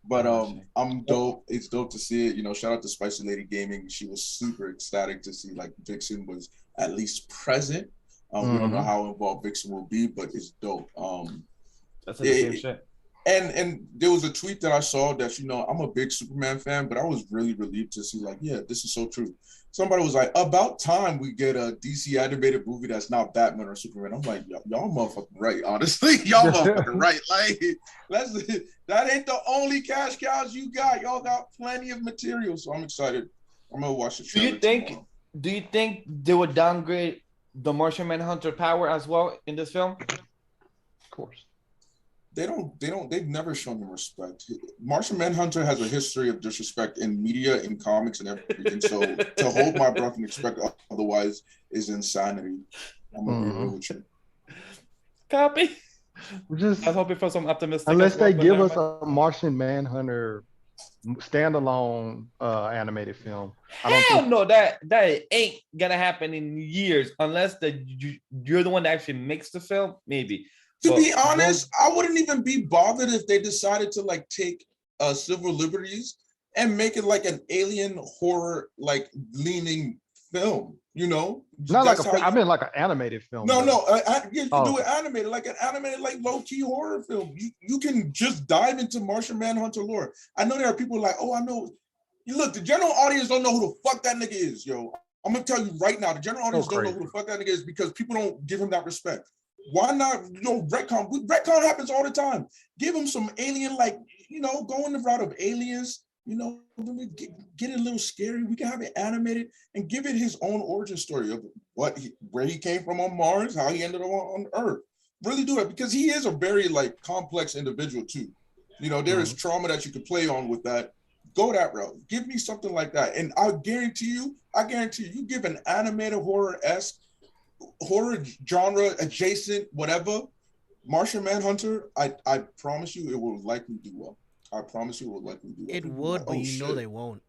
D: But I'm dope. It's dope to see it. You know, shout out to Spicy Lady Gaming. She was super ecstatic to see like Vixen was at least present. We don't know how involved Vixen will be, but it's dope.
B: That's the same shit.
D: And there was a tweet that I saw that, you know, I'm a big Superman fan, but I was really relieved to see like, yeah, this is so true. Somebody was like, about time we get a DC animated movie that's not Batman or Superman. I'm like, y'all motherfucking right, honestly. Y'all motherfucking right. Like, that ain't the only cash cows you got. Y'all got plenty of material, so I'm excited. I'm gonna watch the trailer tomorrow.
B: Do you think they would downgrade the Martian Manhunter power as well in this film?
C: Of course.
D: They've never shown him respect. Martian Manhunter has a history of disrespect in media, in comics, and everything. So to hold my breath and expect otherwise is insanity. I'm gonna be real with you.
B: Copy. I was hoping for some optimistic.
C: Unless they give us a Martian Manhunter standalone animated film.
B: Hell no, that ain't gonna happen in years unless you're the one that actually makes the film. Maybe.
D: To be honest, I wouldn't even be bothered if they decided to like take Civil Liberties and make it like an alien horror like leaning film. You know,
C: not like I mean like an animated film.
D: No, you do it animated, like an animated, like low key horror film. You can just dive into Martian Manhunter lore. I know there are people like, oh, I know. You look, the general audience don't know who the fuck that nigga is, yo. I'm gonna tell you right now, the general audience don't know who the fuck that nigga is because people don't give him that respect. Why not, you know, retcon? Retcon happens all the time. Give him some alien, like, you know, go in the route of aliens, you know, get it a little scary. We can have it animated and give it his own origin story of where he came from on Mars, how he ended up on Earth. Really do that because he is a very like complex individual too. You know, there is trauma that you can play on with that. Go that route. Give me something like that. And I guarantee you, you give an animated horror-esque horror genre adjacent, whatever. Martian Manhunter, I promise you, it will likely do well. I promise you, it will likely do well.
A: It
D: People
A: would,
D: like,
A: but
D: oh,
A: you know
D: shit.
A: they won't.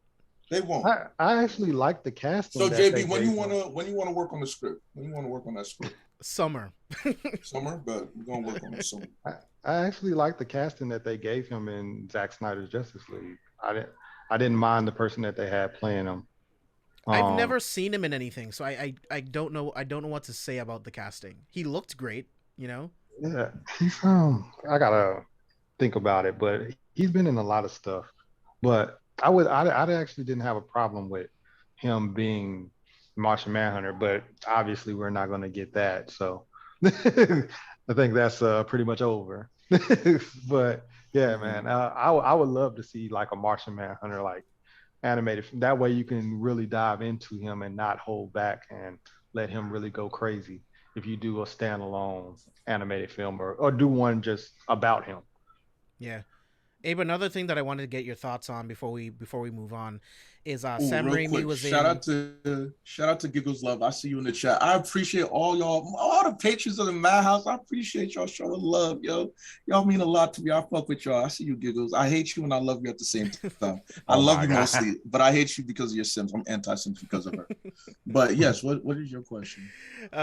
D: They won't.
C: I actually like the casting.
D: So
C: that
D: JB,
C: they
D: when you
C: gave him.
D: wanna work on the script? When you wanna work on that script?
A: Summer.
D: Summer, but we're gonna work on it summer.
C: I actually like the casting that they gave him in Zack Snyder's Justice League. I didn't mind the person that they had playing him.
A: I've never seen him in anything, so I don't know what to say about the casting. He looked great, you know?
C: Yeah, he's I gotta think about it, but he's been in a lot of stuff. But I actually didn't have a problem with him being Martian Manhunter, but obviously we're not gonna get that. So I think that's pretty much over. But yeah, man, I would love to see like a Martian Manhunter like animated. That way you can really dive into him and not hold back and let him really go crazy. If you do a standalone animated film or do one just about him.
A: Yeah. Abe, another thing that I wanted to get your thoughts on before we move on is
D: Ooh,
A: Sam
D: real
A: Raimi
D: quick,
A: was
D: shout out to Giggles Love. I see you in the chat. I appreciate all the patrons of the Madhouse. I appreciate y'all showing love, yo. Y'all mean a lot to me. I fuck with y'all. I see you, Giggles. I hate you and I love you at the same time. I love you mostly, but I hate you because of your Sims. I'm anti-Sims because of her. But yes, what is your question?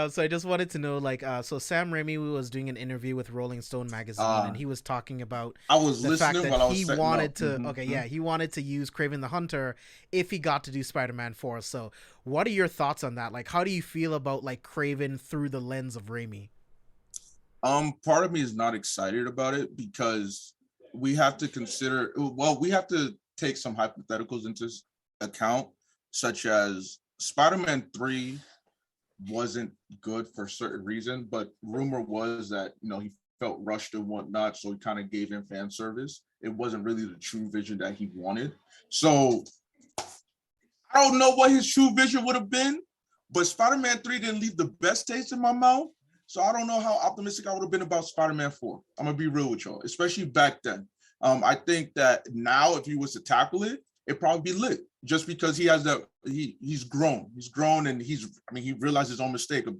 A: So I just wanted to know, like, so Sam Raimi was doing an interview with Rolling Stone magazine, and he was talking about
D: I was
A: the
D: listening
A: fact that
D: while I was
A: he
D: setting
A: wanted
D: up.
A: to he wanted to use Kraven the Hunter if he got to do Spider-Man 4. So what are your thoughts on that? Like, how do you feel about like Kraven through the lens of Raimi?
D: Part of me is not excited about it because we have to consider, we have to take some hypotheticals into account, such as Spider-Man 3 wasn't good for certain reason, but rumor was that, he felt rushed and whatnot, so he kind of gave him fan service. It wasn't really the true vision that he wanted. So I don't know what his true vision would have been, but Spider-Man 3 didn't leave the best taste in my mouth. So I don't know how optimistic I would have been about Spider-Man 4. I'm gonna be real with y'all, especially back then. I think that now if he was to tackle it, it'd probably be lit, just because he has that, he's grown and he realized his own mistake of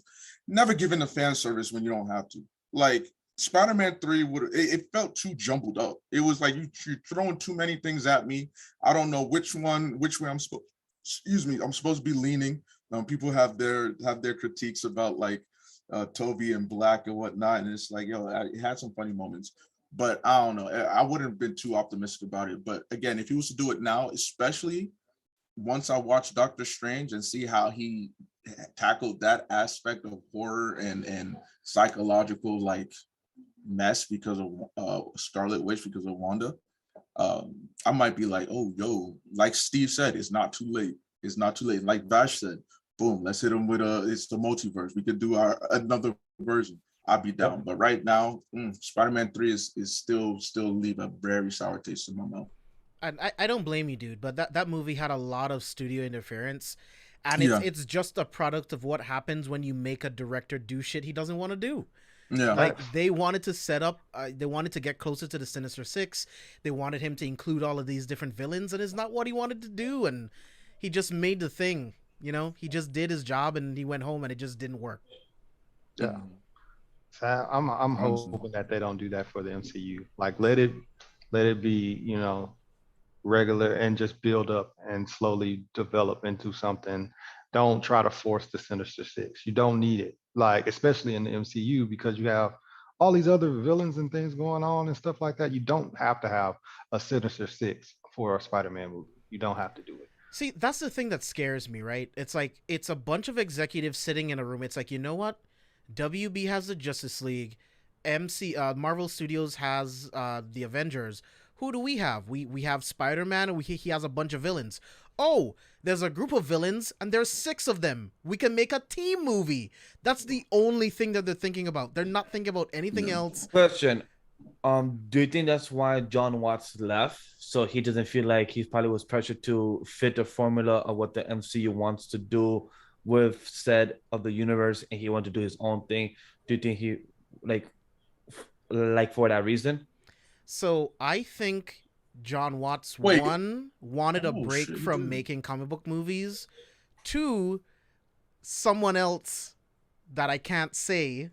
D: never giving the fan service when you don't have to. Like Spider-Man 3 it felt too jumbled up. It was like you're throwing too many things at me. I don't know which way I'm supposed to be leaning. People have their critiques about like Toby and Black and whatnot, and it's like, it had some funny moments, but I don't know. I wouldn't have been too optimistic about it. But again, if he was to do it now, especially once I watch Doctor Strange and see how he tackled that aspect of horror and psychological like mess because of Scarlet Witch, because of Wanda, I might be like, like Steve said, it's not too late. It's not too late. Like Vash said, boom, let's hit him with it's the multiverse. We could do another version. I'd be down. But right now, Spider-Man 3 is still leave a very sour taste in my mouth.
A: And I don't blame you, dude, but that movie had a lot of studio interference, and it's just a product of what happens when you make a director do shit he doesn't want to do.
D: Yeah,
A: like they wanted to set up, they wanted to get closer to the Sinister Six. They wanted him to include all of these different villains, and it's not what he wanted to do. And he just made the thing, he just did his job, and he went home, and it just didn't work.
C: Yeah, so I'm hoping that they don't do that for the MCU. Like let it be, regular and just build up and slowly develop into something. Don't try to force the Sinister Six. You don't need it. Like, especially in the MCU, because you have all these other villains and things going on and stuff like that. You don't have to have a Sinister Six for a Spider-Man movie. You don't have to do it.
A: See, that's the thing that scares me, right? It's like, it's a bunch of executives sitting in a room. It's like, you know what? WB has the Justice League. Marvel Studios has the Avengers. Who do we have? We have Spider-Man, and he has a bunch of villains. Oh, there's a group of villains, and there's 6 of them. We can make a team movie. That's the only thing that they're thinking about. They're not thinking about anything else.
B: Question. Do you think that's why John Watts left? So he doesn't feel like he probably was pressured to fit the formula of what the MCU wants to do with said of the universe, and he wanted to do his own thing. Do you think he like for that reason?
A: So I think John Watts, one, wanted a break from making comic book movies. 2, someone else that I can't say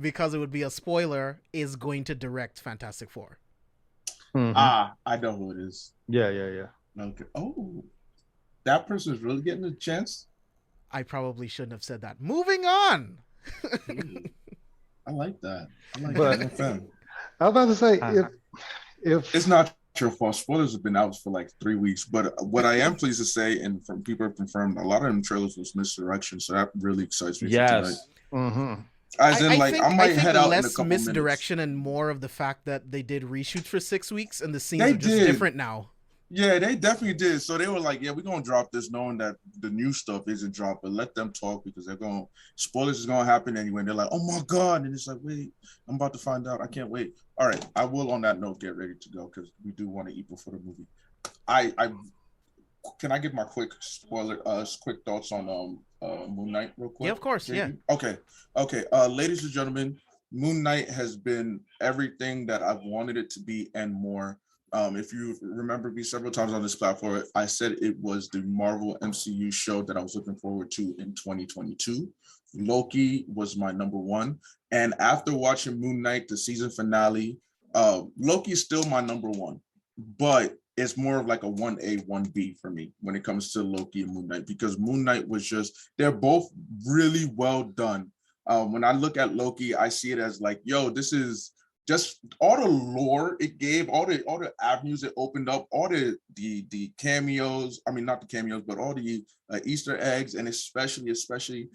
A: because it would be a spoiler is going to direct Fantastic Four.
D: I know who it is.
C: Yeah.
D: Okay. Oh, that person is really getting a chance.
A: I probably shouldn't have said that. Moving on.
D: I like that. I like
C: But-
D: that.
C: I was about to say if
D: It's not your fault. Spoilers have been out for like 3 weeks, but what I am pleased to say, and from people have confirmed, a lot of them trailers was misdirection, so that really excites me.
B: Yes.
D: As in,
A: I
D: might
A: think
D: head
A: the
D: out in a
A: less
D: couple
A: misdirection
D: minutes.
A: and more of the fact that they did reshoots for 6 weeks and the scenes
D: They
A: are just
D: did.
A: different now.
D: Yeah, they definitely did. So they were like, "Yeah, we're gonna drop this, knowing that the new stuff isn't dropped, but let them talk because they're going spoilers is gonna happen anyway." And they're like, "Oh my god!" And it's like, "Wait, I'm about to find out. I can't wait." All right, I will. On that note, get ready to go because we do want to eat before the movie. I can I give my quick quick thoughts on Moon Knight real quick?
A: Yeah, of course. Yeah.
D: Okay. Ladies and gentlemen, Moon Knight has been everything that I've wanted it to be and more. If you remember me several times on this platform, I said it was the Marvel MCU show that I was looking forward to in 2022. Loki was my number one. And after watching Moon Knight, the season finale, Loki is still my number one. But it's more of like a 1A, 1B for me when it comes to Loki and Moon Knight, because Moon Knight was just, they're both really well done. When I look at Loki, I see it as like, yo, this is just all the lore it gave, all the avenues it opened up, all the cameos. I mean, not the cameos, but all the Easter eggs, and especially,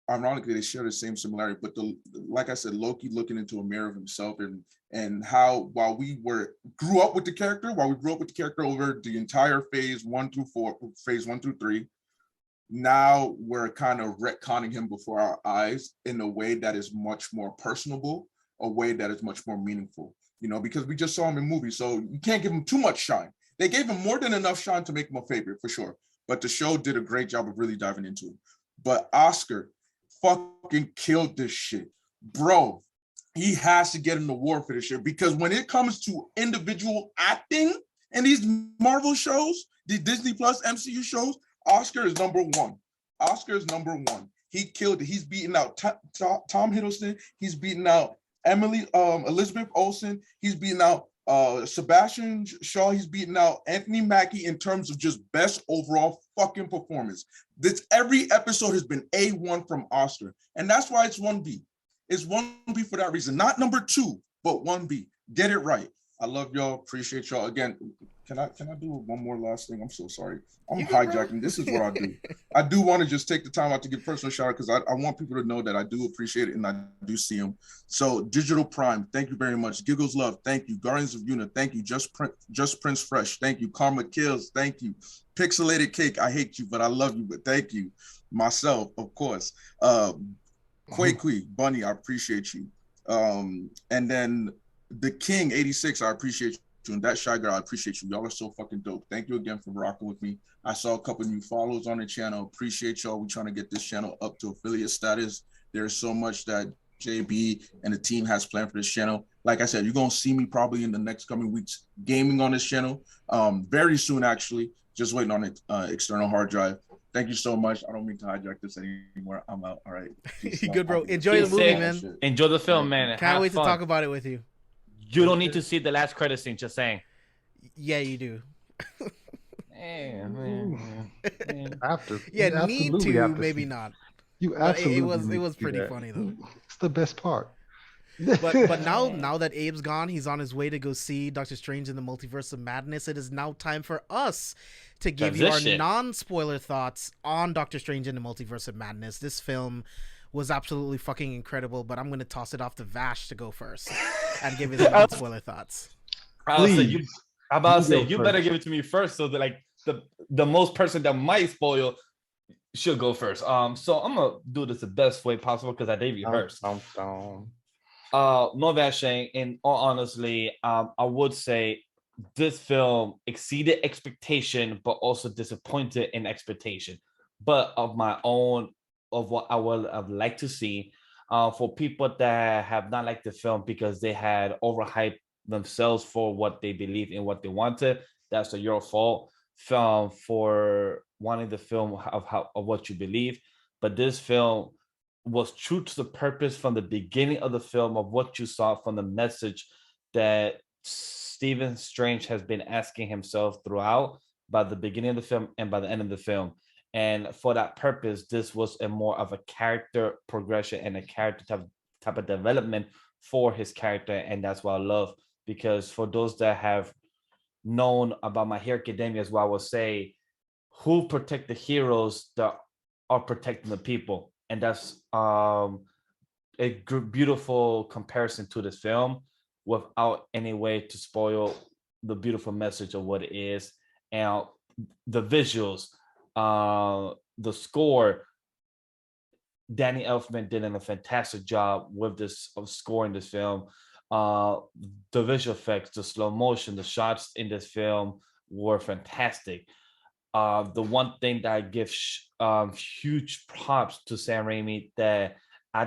D: ironically, they share the same similarity. But like I said, Loki looking into a mirror of himself, and how while we grew up with the character over the entire phase 1 through 3. Now we're kind of retconning him before our eyes in a way that is much more personable, a way that is much more meaningful, because we just saw him in movies, so you can't give him too much shine. They gave him more than enough shine to make him a favorite for sure, but the show did a great job of really diving into him. But Oscar fucking killed this shit, bro. He has to get an award for this shit, because when it comes to individual acting in these Marvel shows, the Disney Plus MCU shows, Oscar is number one. He killed it. He's beating out Tom Hiddleston. He's beating out Elizabeth Olsen. He's beating out Sebastian Shaw. He's beating out Anthony Mackie in terms of just best overall fucking performance. Every episode has been A1 from Oscar, and that's why it's 1B. It's 1B for that reason, not number 2, but 1B. Get it right. I love y'all. Appreciate y'all. Again, can I do one more last thing? I'm so sorry. I'm hijacking. This is what I do. I do want to just take the time out to give personal shout out, because I want people to know that I do appreciate it and I do see them. So Digital Prime, thank you very much. Giggles Love, thank you. Guardians of Una, thank you. Just Prince Fresh, thank you. Karma Kills, thank you. Pixelated Cake, I hate you, but I love you, but thank you. Myself, of course. Quakey, Bunny, I appreciate you. And then the King 86, I appreciate you. And that Shy Girl, I appreciate you. Y'all are so fucking dope. Thank you again for rocking with me. I saw a couple new follows on the channel. Appreciate y'all. We're trying to get this channel up to affiliate status. There's so much that JB and the team has planned for this channel. Like I said, you're going to see me probably in the next coming weeks gaming on this channel. Very soon, actually. Just waiting on an external hard drive. Thank you so much. I don't mean to hijack this anymore. I'm out. All right.
A: You good, bro. Enjoy the movie, man.
B: Enjoy the film, man.
A: Can't wait to talk about it with you.
B: You don't need to see the last credit scene, just saying.
A: Yeah, you do.
C: After.
A: Yeah, need to, maybe not.
C: You absolutely
A: it was pretty funny though.
C: It's the best part.
A: But now that Abe's gone, he's on his way to go see Doctor Strange in the Multiverse of Madness. It is now time for us to give you our non-spoiler thoughts on Doctor Strange in the Multiverse of Madness. This film was absolutely fucking incredible, but I'm going to toss it off to Vash to go first and give his non-spoiler thoughts.
B: I'm about to say, you better give it to me first, so that like the most person that might spoil should go first. So I'm gonna do this the best way possible because I gave you first. No bashing, and honestly, I would say this film exceeded expectation, but also disappointed in expectation. But of my own, of what I would have liked to see, for people that have not liked the film because they had overhyped themselves for what they believe in, what they wanted, that's your fault for wanting the film of what you believe. but this film was true to the purpose from the beginning of the film of what you saw from the message that Stephen Strange has been asking himself throughout by the beginning of the film and by the end of the film. And for that purpose, this was a more of a character progression and a character type of development for his character. And that's what I love, because for those that have known about My Hero Academia as well, I will say, who protect the heroes that are protecting the people. And that's a beautiful comparison to this film without any way to spoil the beautiful message of what it is. And the visuals, the score, Danny Elfman did a fantastic job with this of scoring this film. The visual effects, the slow motion, the shots in this film were fantastic. The one thing that I give huge props to Sam Raimi that I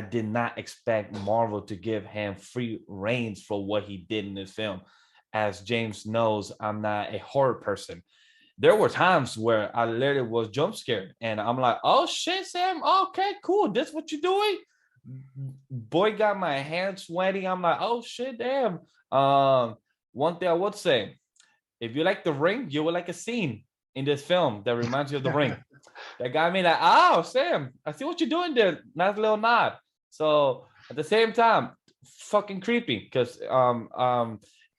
B: did not expect Marvel to give him free reins for what he did in this film. As James knows, I'm not a horror person. There were times where I literally was jump scared, and I'm like, "Oh shit, Sam! Okay, cool. This what you doing?" Boy, got my hands sweaty. I'm like, "Oh shit, damn." One thing I would say, if you like The Ring, you will like a scene in this film that reminds you of The Ring. That got me like, "Oh, Sam, I see what you're doing there." Nice little nod. So at the same time, fucking creepy, because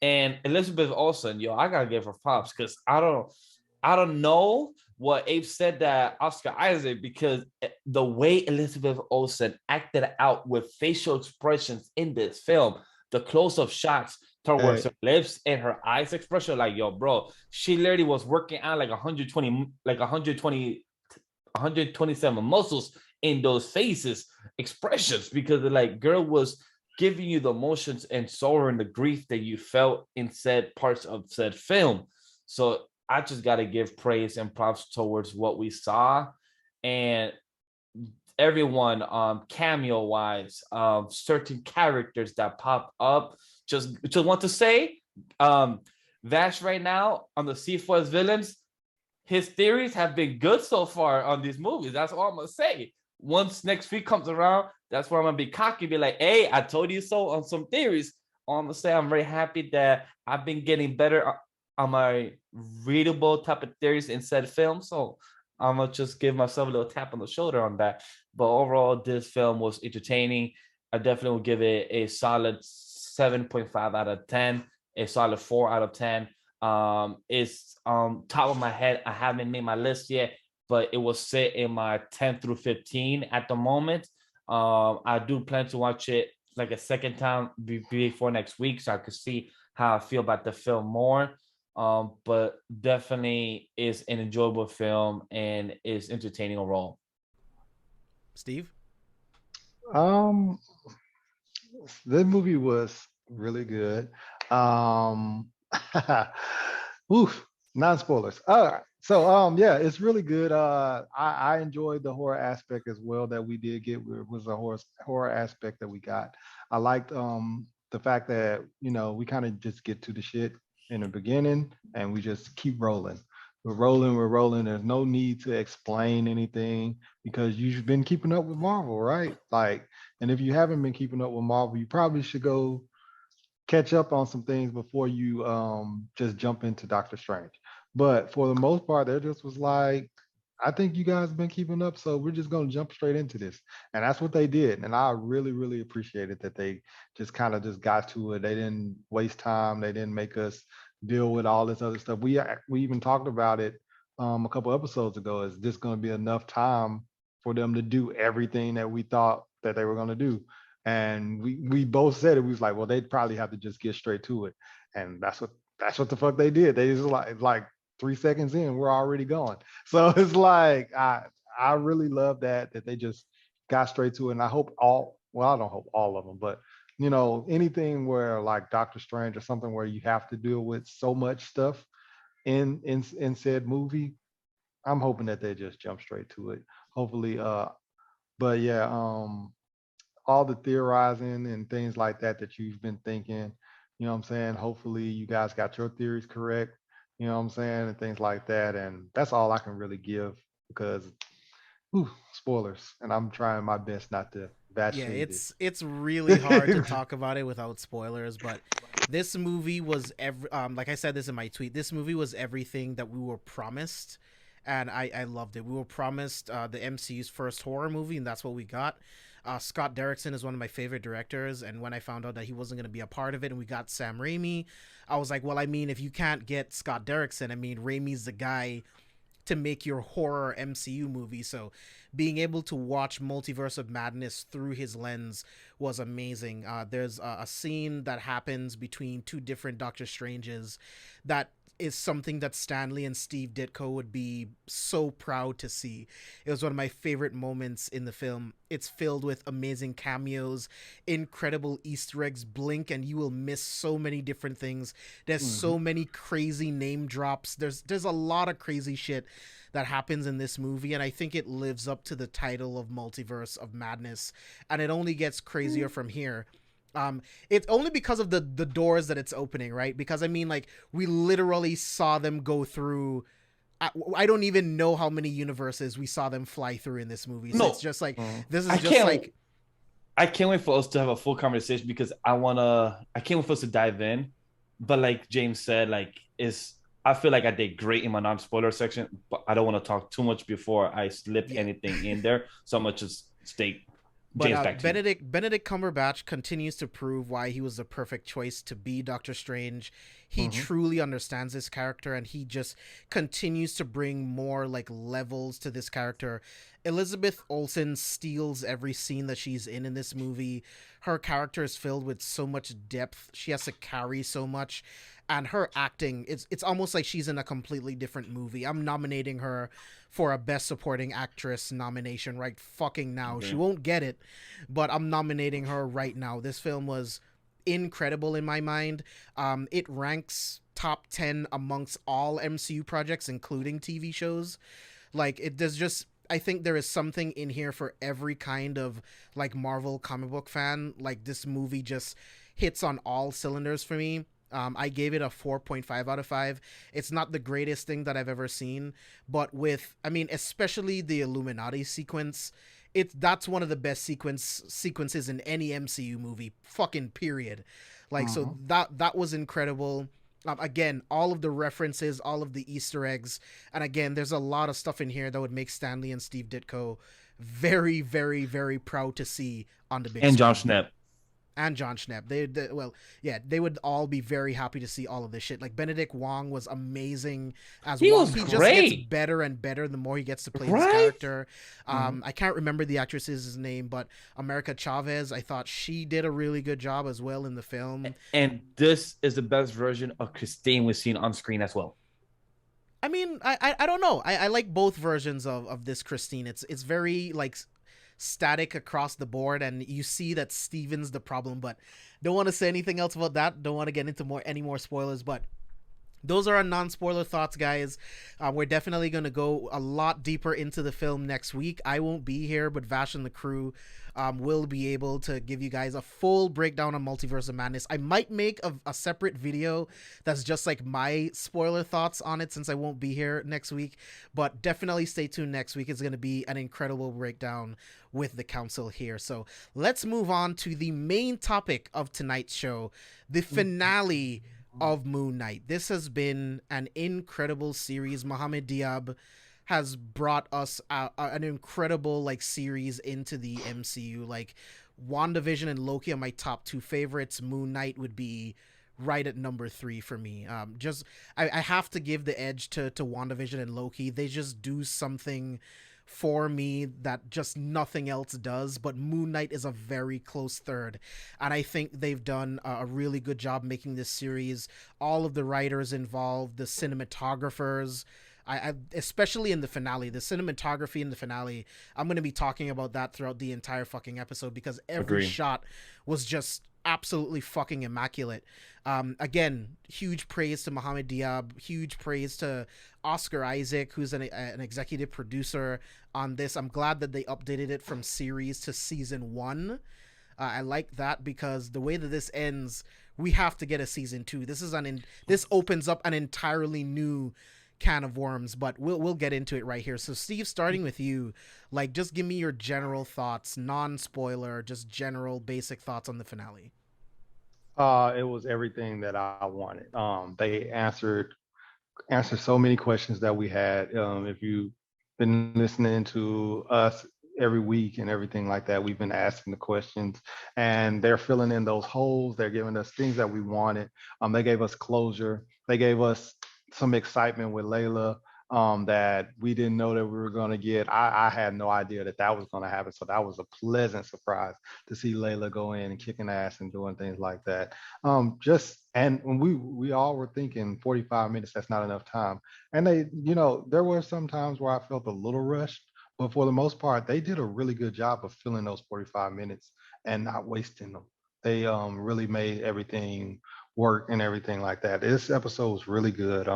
B: and Elizabeth Olsen, yo, I gotta give her props, because I don't know what Abe said that Oscar Isaac, because the way Elizabeth Olsen acted out with facial expressions in this film, the close-up shots towards her lips and her eyes expression, like, yo, bro, she literally was working out like 127 muscles in those faces expressions, because like girl was giving you the emotions and sorrow and the grief that you felt in said parts of said film. So I just got to give praise and props towards what we saw, and everyone cameo wise, certain characters that pop up. Just want to say, Vash right now on the C4SVillains, his theories have been good so far on these movies. That's all I'm gonna say. Once next week comes around, that's where I'm gonna be cocky, be like, "Hey, I told you so" on some theories. All I'm gonna say, I'm very happy that I've been getting better on my readable type of theories in said film. So I'm gonna just give myself a little tap on the shoulder on that. But overall, this film was entertaining. I definitely will give it a solid 7.5 out of 10, a solid 4 out of 10. It's top of my head. I haven't made my list yet, but it will sit in my 10 through 15 at the moment. I do plan to watch it like a second time before next week, so I could see how I feel about the film more. But definitely is an enjoyable film and is entertaining overall.
A: Steve?
C: This movie was really good. Oof, non-spoilers. All right. So yeah, it's really good. I enjoyed the horror aspect as well that we did get. It was a horror aspect that we got. I liked the fact that, you know, we kind of just get to the shit in the beginning and we just keep rolling. We're rolling. There's no need to explain anything because you've been keeping up with Marvel, right? Like, and if you haven't been keeping up with Marvel, you probably should go catch up on some things before you just jump into Doctor Strange. But for the most part, there just was like, I think you guys have been keeping up, so we're just gonna jump straight into this. And that's what they did. And I really, really appreciated that they just kind of just got to it. They didn't waste time, they didn't make us deal with all this other stuff. We even talked about it a couple episodes ago. Is this gonna be enough time for them to do everything that we thought that they were gonna do? And we both said it. We was like, well, they'd probably have to just get straight to it. And that's what the fuck they did. They just like 3 seconds in, we're already going. So it's like I really love that they just got straight to it. And I hope I don't hope all of them, but you know, anything where like Doctor Strange or something where you have to deal with so much stuff in said movie, I'm hoping that they just jump straight to it. Hopefully, but yeah, all the theorizing and things like that you've been thinking, you know what I'm saying? Hopefully you guys got your theories correct, you know what I'm saying? And things like that. And that's all I can really give because spoilers, and I'm trying my best not to bash
A: Yeah,
C: shade it.
A: it's really hard to talk about it without spoilers, but this movie was like I said this in my tweet, this movie was everything that we were promised, and I loved it. We were promised the MCU's first horror movie, and that's what we got. Scott Derrickson is one of my favorite directors, and when I found out that he wasn't going to be a part of it and we got Sam Raimi, I was like, well, I mean, if you can't get Scott Derrickson, I mean, Raimi's the guy to make your horror MCU movie. So being able to watch Multiverse of Madness through his lens was amazing. There's a scene that happens between two different Doctor Stranges that is something that Stanley and Steve Ditko would be so proud to see. It was one of my favorite moments in the film. It's filled with amazing cameos, incredible Easter eggs. Blink and you will miss so many different things. There's so many crazy name drops. There's a lot of crazy shit that happens in this movie, and I think it lives up to the title of Multiverse of Madness, and it only gets crazier from here. It's only because of the doors that it's opening, right? Because I mean, like, we literally saw them go through. I don't even know how many universes we saw them fly through in this movie. So
B: No.
A: It's just like this is
B: I
A: just
B: can't-
A: like
B: I can't wait for us to have a full conversation because I can't wait for us to dive in. But like James said, like I feel like I did great in my non-spoiler section, but I don't want to talk too much before I slip anything in there. So I'm gonna just stay.
A: But
B: James, back to you.
A: Benedict Cumberbatch continues to prove why he was the perfect choice to be Doctor Strange. He truly understands this character, and he just continues to bring more like levels to this character. Elizabeth Olsen steals every scene that she's in this movie. Her character is filled with so much depth. She has to carry so much. And her acting, it's almost like she's in a completely different movie. I'm nominating her for a Best Supporting Actress nomination right fucking now.
B: Okay.
A: She won't get it, but I'm nominating her right now. This film was incredible in my mind. It ranks top 10 amongst all MCU projects, including TV shows. Like, I think there is something in here for every kind of like Marvel comic book fan. Like, this movie just hits on all cylinders for me. I gave it a 4.5 out of 5. It's not the greatest thing that I've ever seen, but especially the Illuminati sequence, that's one of the best sequences in any MCU movie, fucking period. Like, so that was incredible. Again, all of the references, all of the Easter eggs, and again, there's a lot of stuff in here that would make Stanley and Steve Ditko very, very, very proud to see on the big
B: And John
A: screen.
B: Schnepp.
A: And John Schnepp. They would all be very happy to see all of this shit. Like, Benedict Wong was amazing as
B: He
A: Wong.
B: was
A: He just
B: great.
A: gets better and better the more he gets to play this
B: Right?
A: character. I can't remember the actress's name, but America Chavez, I thought she did a really good job as well in the film.
B: And this is the best version of Christine we've seen on screen as well.
A: I mean, I don't know. I like both versions of this Christine. It's very like static across the board, and you see that Steven's the problem, but don't want to say anything else about that. Don't want to get into any more spoilers, but those are our non-spoiler thoughts, guys. We're definitely going to go a lot deeper into the film next week. I won't be here, but Vash and the crew will be able to give you guys a full breakdown on Multiverse of Madness. I might make a separate video that's just like my spoiler thoughts on it, since I won't be here next week. But definitely stay tuned next week. It's going to be an incredible breakdown with the council here. So let's move on to the main topic of tonight's show, the finale of Moon Knight. This has been an incredible series. Mohamed Diab has brought us an incredible like series into the MCU. Like, WandaVision and Loki are my top 2 favorites. Moon Knight would be right at number 3 for me. I have to give the edge to WandaVision and Loki. They just do something for me that just nothing else does, but Moon Knight is a very close third, and I think they've done a really good job making this series. All of the writers involved, the cinematographers, I especially in the finale, the cinematography in the finale, I'm going to be talking about that throughout the entire fucking episode, because every
B: Agree.
A: shot was just absolutely fucking immaculate. Again, huge praise to Mohamed Diab, huge praise to Oscar Isaac, who's an executive producer on this. I'm glad that they updated it from series to season 1. I like that, because the way that this ends, we have to get a season 2. This opens up an entirely new can of worms, but we'll get into it right here. So Steve, starting with you, like, just give me your general thoughts, non-spoiler, just general basic thoughts on the finale.
C: It was everything that I wanted. They answered so many questions that we had. If you've been listening to us every week and everything like that, we've been asking the questions, and they're filling in those holes. They're giving us things that we wanted. They gave us closure. They gave us some excitement with Layla, that we didn't know that we were going to get. I had no idea that was going to happen. So that was a pleasant surprise to see Layla go in and kicking ass and doing things like that. And when we all were thinking 45 minutes, that's not enough time. And they, there were some times where I felt a little rushed, but for the most part, they did a really good job of filling those 45 minutes and not wasting them. They really made everything work and everything like that. This episode was really good.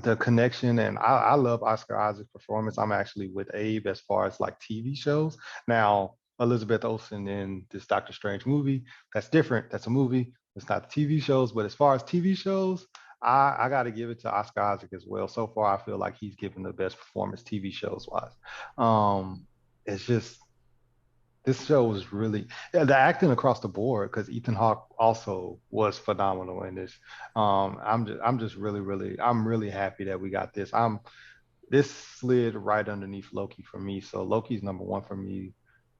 C: The connection, and I love Oscar Isaac's performance. I'm actually with Abe as far as like TV shows. Now, Elizabeth Olsen in this Doctor Strange movie, that's different. That's a movie. It's not TV shows, but as far as TV shows, I got to give it to Oscar Isaac as well. So far, I feel like he's given the best performance TV shows wise. It's just, this show was really, the acting across the board, because Ethan Hawke also was phenomenal in this. I'm just really, I'm really happy that we got this. This slid right underneath Loki for me. So Loki's number one for me.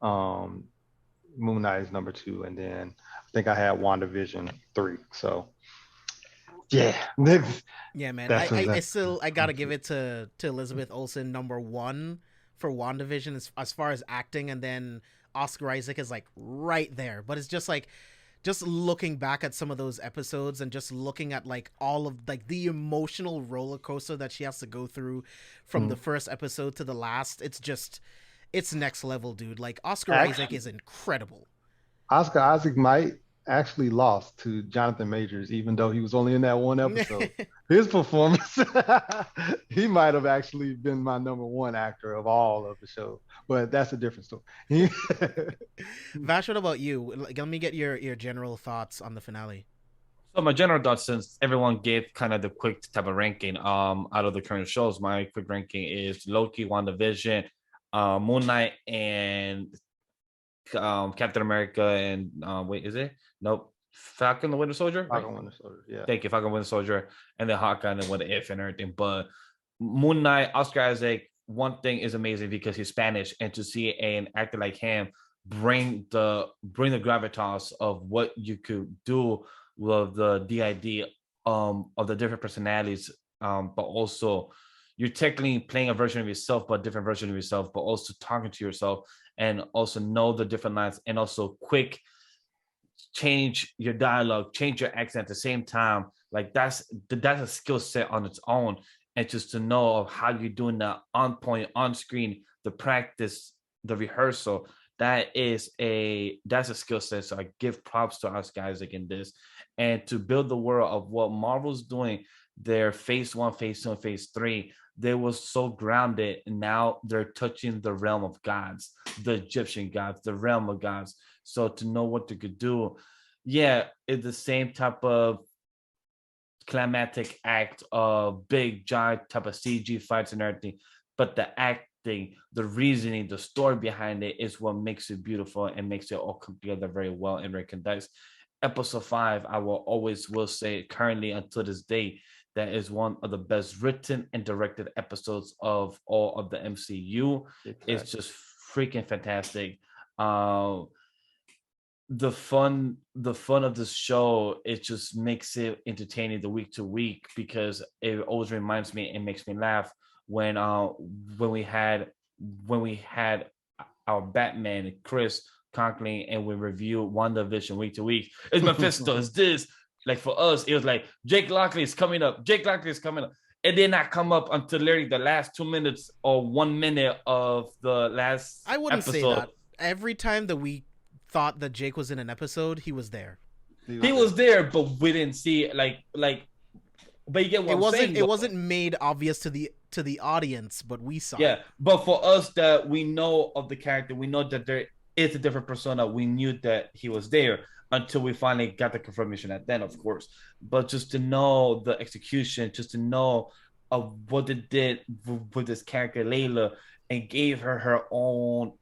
C: Moon Knight is number two, and then I think I had WandaVision 3. So yeah.
A: Yeah, man. I gotta give it to Elizabeth Olsen, number one for WandaVision as far as acting, and then Oscar Isaac is like right there. But it's just like, just looking back at some of those episodes and just looking at like all of like the emotional roller coaster that she has to go through from the first episode to the last, it's next level, dude. Like, Oscar Isaac is incredible.
C: Oscar Isaac might actually lost to Jonathan Majors, even though he was only in that one episode. His performance, he might have actually been my number one actor of all of the show, but that's a different story.
A: Vash, what about you? Let me get your general thoughts on the finale.
B: So my general thoughts, since everyone gave kind of the quick type of ranking out of the current shows, my quick ranking is Loki, WandaVision, Moon Knight, and Captain America, and wait, is it? Nope. Falcon the Winter Soldier?
C: Falcon Winter Soldier, yeah.
B: Thank you, Falcon Winter Soldier, and then Hawkeye and What If and everything. But Moon Knight, Oscar Isaac, one thing is amazing because he's Spanish, and to see an actor like him bring the gravitas of what you could do with the DID of the different personalities, but also you're technically playing a version of yourself, but a different version of yourself, but also talking to yourself, and also know the different lines, and also quick change your dialogue, change your accent at the same time. Like, that's a skill set on its own. And just to know of how you're doing that on point, on screen, the practice, the rehearsal, that's a skill set. So I give props to us guys like in this. And to build the world of what Marvel's doing, their phase 1, phase 2, and phase 3, they was so grounded, and now they're touching the realm of gods, the Egyptian gods, the realm of gods. So to know what they could do, yeah, it's the same type of climatic act of big giant type of CG fights and everything, but the acting, the reasoning, the story behind it is what makes it beautiful and makes it all come together very well and very condensed. Episode 5, I will say currently until this day, that is one of the best written and directed episodes of all of the MCU. Exactly. It's just freaking fantastic. The fun of this show, it just makes it entertaining the week to week, because it always reminds me and makes me laugh when we had our Batman, Chris Conkling, and we review WandaVision week to week. It's Mephisto, it's this. Like, for us, it was like, Jake Lockley is coming up. It did not come up until literally the last 2 minutes or 1 minute of the last
A: I wouldn't
B: episode.
A: say that. Every time that we thought that Jake was in an episode, he was there.
B: He was there, but we didn't see it. Like, but you get what I'm saying.
A: It wasn't made obvious to the audience, but we saw.
B: Yeah,
A: it.
B: But for us that we know of the character, we know that there is a different persona. We knew that he was there until we finally got the confirmation at then, of course. But just to know the execution, just to know of what they did with this character Layla and gave her her own,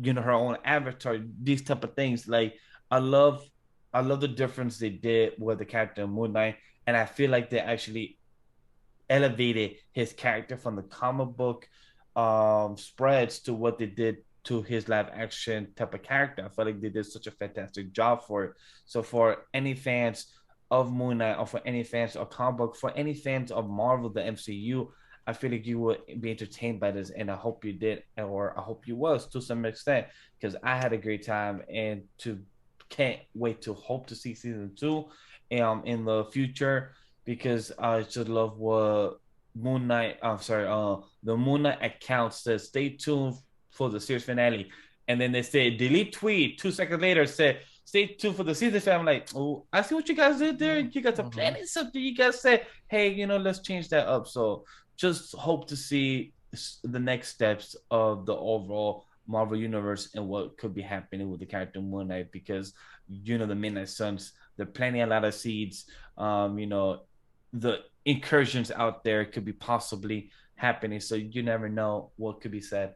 B: her own avatar, these type of things. Like I love I love the difference they did with the character Moon Knight, and I feel like they actually elevated his character from the comic book spreads to what they did to his live action type of character. I feel like they did such a fantastic job for it. So for any fans of Moon Knight, or for any fans of comic book, for any fans of Marvel, the MCU, I feel like you would be entertained by this, and I hope you did, or I hope you was to some extent, because I had a great time, and to can't wait to hope to see season two in the future, because I just love what Moon Knight. I'm sorry, the Moon Knight account says stay tuned for the series finale, and then they say delete tweet. 2 seconds later, said stay tuned for the season finale. I'm like, oh, I see what you guys did there. You guys are planning something. You guys said, hey, let's change that up. So just hope to see the next steps of the overall Marvel universe and what could be happening with the character Moon Knight, because the Midnight Suns, they're planting a lot of seeds. The incursions out there could be possibly happening, so you never know what could be said.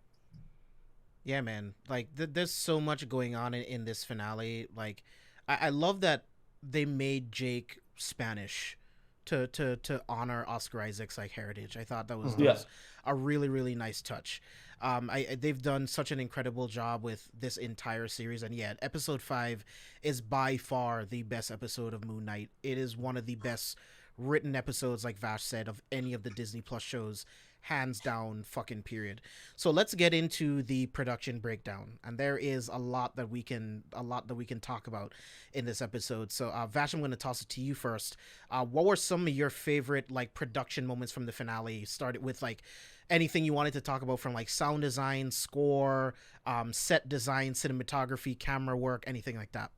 A: Yeah, man. Like, there's so much going on in this finale. Like, I love that they made Jake Spanish to honor Oscar Isaac's like heritage. I thought that
B: Yeah.
A: was a really really nice touch. They've done such an incredible job with this entire series, and yeah, episode 5 is by far the best episode of Moon Knight. It is one of the best written episodes, like Vash said, of any of the Disney Plus shows, hands down, fucking period. So let's get into the production breakdown, and there is a lot that we can talk about in this episode. So Vash, I'm going to toss it to you first. What were some of your favorite like production moments from the finale? Started with like anything you wanted to talk about, from like sound design, score, set design, cinematography, camera work, anything like that.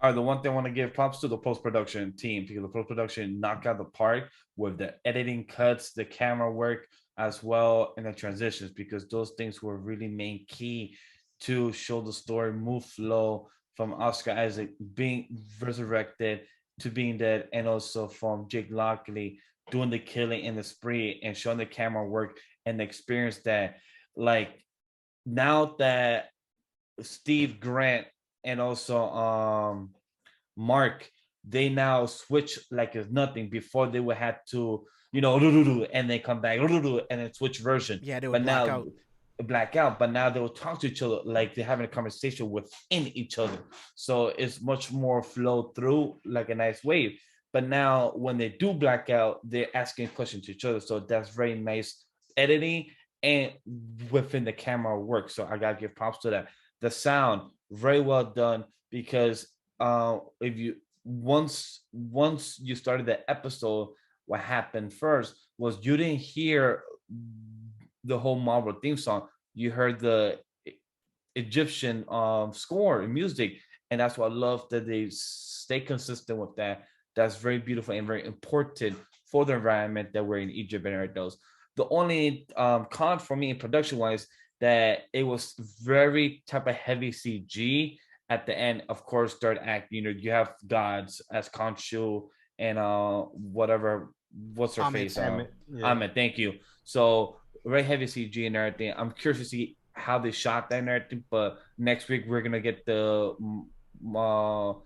B: All right, the one thing I want to give props to the post production team, because the post production knocked out the park with the editing cuts, the camera work, as well, and the transitions, because those things were really main key to show the story move flow from Oscar Isaac being resurrected to being dead, and also from Jake Lockley doing the killing in the spree and showing the camera work and the experience that, like, now that Steve Grant and also Mark, they now switch like it's nothing. Before they would have to, and then come back and then switch version.
A: Yeah, they would
B: But
A: black
B: now
A: out.
B: black out, but now they will talk to each other like they're having a conversation within each other. So it's much more flow through like a nice wave. But now when they do black out, they're asking questions to each other. So that's very nice editing and within the camera work. So I gotta give props to that. The sound, very well done, because if you once you started the episode, what happened first was you didn't hear the whole Marvel theme song. You heard the Egyptian score and music, and that's what I love, that they stay consistent with that. That's very beautiful and very important for the environment that we're in Egypt and everything. The only con for me in production wise, that it was very type of heavy CG at the end. Of course, third act, you have gods as Khonshu and what's her
A: Ahmed.
B: face?
C: Yeah.
B: Ahmed, thank you. So very heavy CG and everything. I'm curious to see how they shot that and everything. But next week we're gonna get the Marvel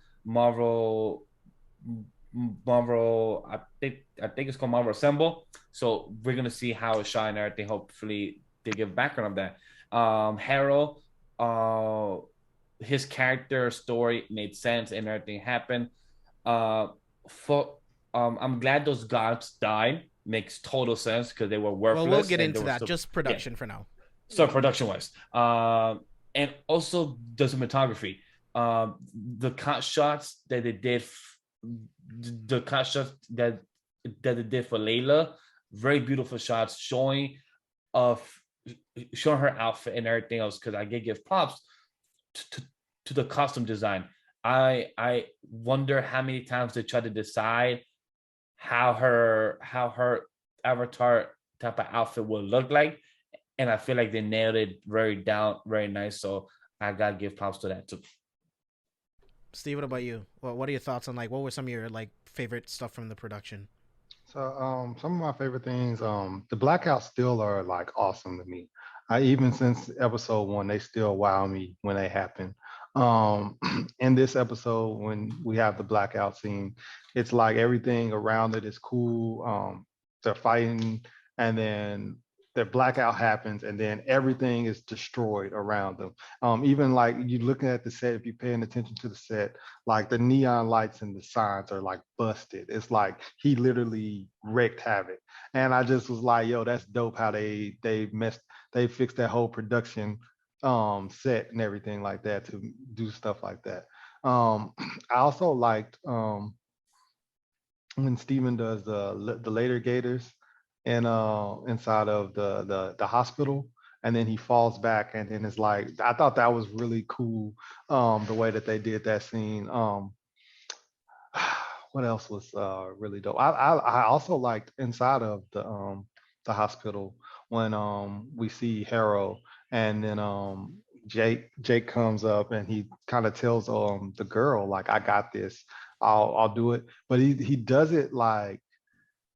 B: Marvel. I think it's called Marvel Assemble. So we're gonna see how it's shot and everything. Hopefully they give background of that. Harold, his character story made sense and everything happened. Uh, for I'm glad those gods died. Makes total sense because they were
A: Well, we'll
B: worthless
A: get
B: and they
A: into
B: were
A: that.
B: still,
A: Just
B: yeah.
A: production for now.
B: So production wise, and also the cinematography, the cut shots that they did, the cut shots that they did for Layla, very beautiful shots showing of showing her outfit and everything else. Because I give props to, to the costume design. I wonder how many times they try to decide how her avatar type of outfit will look like, and I feel like they nailed it very nice. So I gotta give props to that too.
A: Steve, what about you? What are your thoughts on, like, what were some of your like favorite stuff from the production?
C: So some of my favorite things, the blackouts still are like awesome to me. I even since episode one, they still wow me when they happen. Um in this episode, when we have the blackout scene, it's like everything around it is cool. They're fighting, and then the blackout happens, and then everything is destroyed around them. Even like you looking at the set, if you're paying attention to the set, like the neon lights and the signs are like busted. It's like he literally wreaked havoc. And I just was like, yo, that's dope how they fixed that whole production set and everything like that to do stuff like that. I also liked when Steven does the later gators and inside of the hospital, and then he falls back, and then it's like I thought that was really cool, the way that they did that scene. What else was really dope? I also liked inside of the hospital when we see Harrow, and then Jake comes up and he kind of tells the girl like, I got this, I'll do it, but he does it like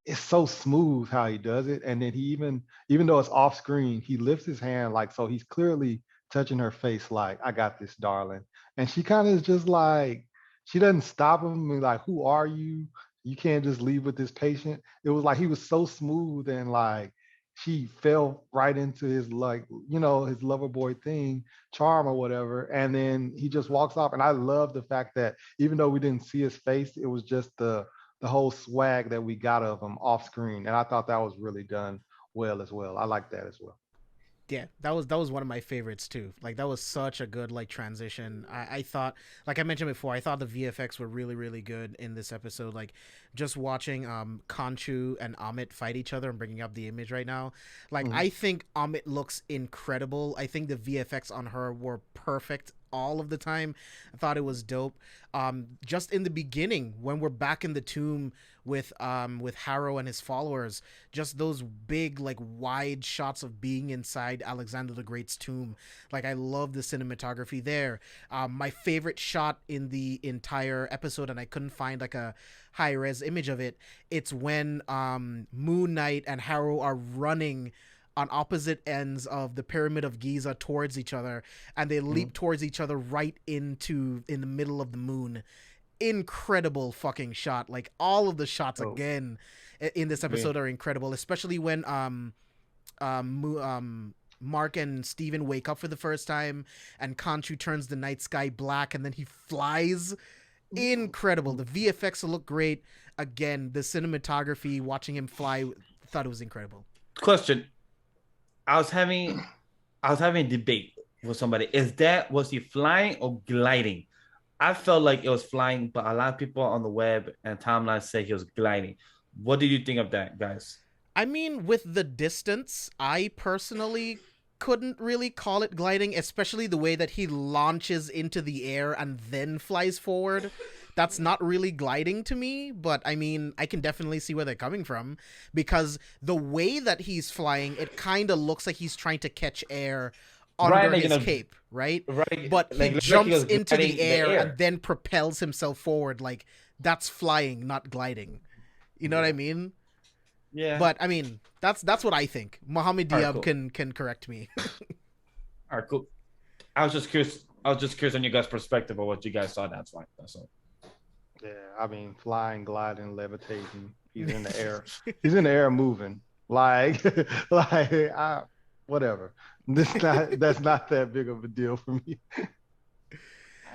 C: it's so smooth how he does it. And then he even though it's off screen, he lifts his hand like, so he's clearly touching her face like, I got this, darling. And she kind of is just like, she doesn't stop him and like, who are you? You can't just leave with this patient. It was like he was so smooth, and like she fell right into his, like, his lover boy thing, charm or whatever. And then he just walks off. And I love the fact that even though we didn't see his face, it was just the whole swag that we got of him off screen. And I thought that was really done well as well. I like that as well.
A: Yeah, that was one of my favorites too. Like that was such a good like transition. I thought, like I mentioned before, I thought the VFX were really really good in this episode. Like just watching Conchu and Amit fight each other. I'm bringing up the image right now. Like I think Amit looks incredible. I think the VFX on her were perfect all of the time. I thought it was dope. Just in the beginning when we're back in the tomb with Harrow and his followers, just those big like wide shots of being inside Alexander the Great's tomb. Like I love the cinematography there. My favorite shot in the entire episode, and I couldn't find like a high res image of it, it's when Moon Knight and Harrow are running on opposite ends of the Pyramid of Giza towards each other, and they leap towards each other right in the middle of the moon. Incredible fucking shot. Like all of the shots again in this episode are incredible, especially when Mark and Steven wake up for the first time and Khonshu turns the night sky black and then he flies. Incredible. The VFX look great. Again, the cinematography, watching him fly, thought it was incredible.
B: Question. I was having a debate with somebody. Was he flying or gliding? I felt like it was flying, but a lot of people on the web and timeline say he was gliding. What did you think of that, guys?
A: I mean, with the distance, I personally couldn't really call it gliding, especially the way that he launches into the air and then flies forward. That's not really gliding to me, but I mean, I can definitely see where they're coming from, because the way that he's flying, it kind of looks like he's trying to catch air under his cape, right?
B: Right.
A: But he jumps into the air and then propels himself forward. Like, that's flying, not gliding. You know what I mean?
B: Yeah.
A: But I mean, that's what I think. Mohammed Diab
B: cool.
A: can correct me.
B: All right, cool. I was just curious on your guys' perspective of what you guys saw. That's fine. That's all.
C: Yeah, I mean, flying, gliding, levitating. He's in the air. He's in the air moving. Like, whatever. That's not that big of a deal for me.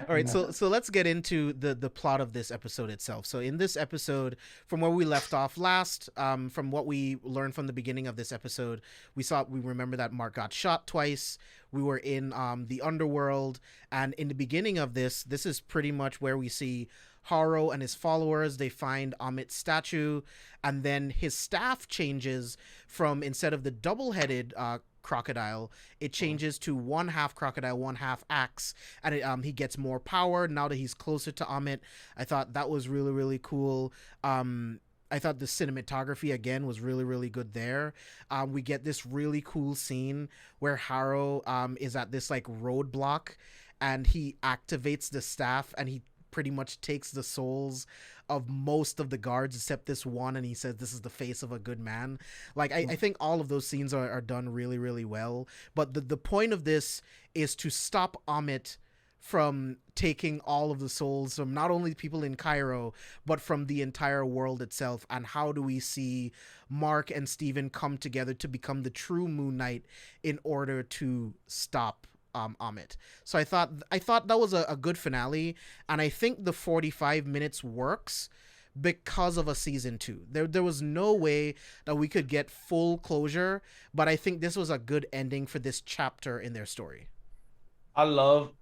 A: All right, so let's get into the plot of this episode itself. So in this episode, from where we left off last, from what we learned from the beginning of this episode, we remember that Mark got shot twice. We were in the underworld, and in the beginning of this is pretty much where we see Harrow and his followers. They find Amit's statue, and then his staff changes from, instead of the double-headed crocodile, it changes to one half crocodile, one half axe, and he gets more power now that he's closer to Amit. I thought that was really really cool. I thought the cinematography again was really really good there. We get this really cool scene where Harrow is at this like roadblock, and he activates the staff and he pretty much takes the souls of most of the guards except this one, and he says this is the face of a good man. Like I think all of those scenes are done really, really well. But the point of this is to stop Amit from taking all of the souls from not only people in Cairo, but from the entire world itself. And how do we see Mark and Steven come together to become the true Moon Knight in order to stop Amit? So I thought that was a good finale, and I think the 45 minutes works because of a season 2. There was no way that we could get full closure, but I think this was a good ending for this chapter in their story.
B: I love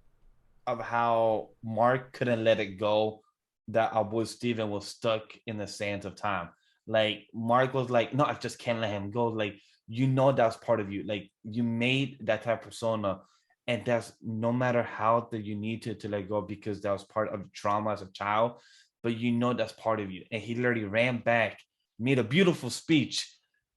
B: of how Mark couldn't let it go, that our boy Steven was stuck in the sands of time. Like Mark was like, no, I just can't let him go. Like, you know, that's part of you. Like, you made that type of persona, and that's no matter how that you need to let go, because that was part of trauma as a child, but you know that's part of you. And he literally ran back, made a beautiful speech,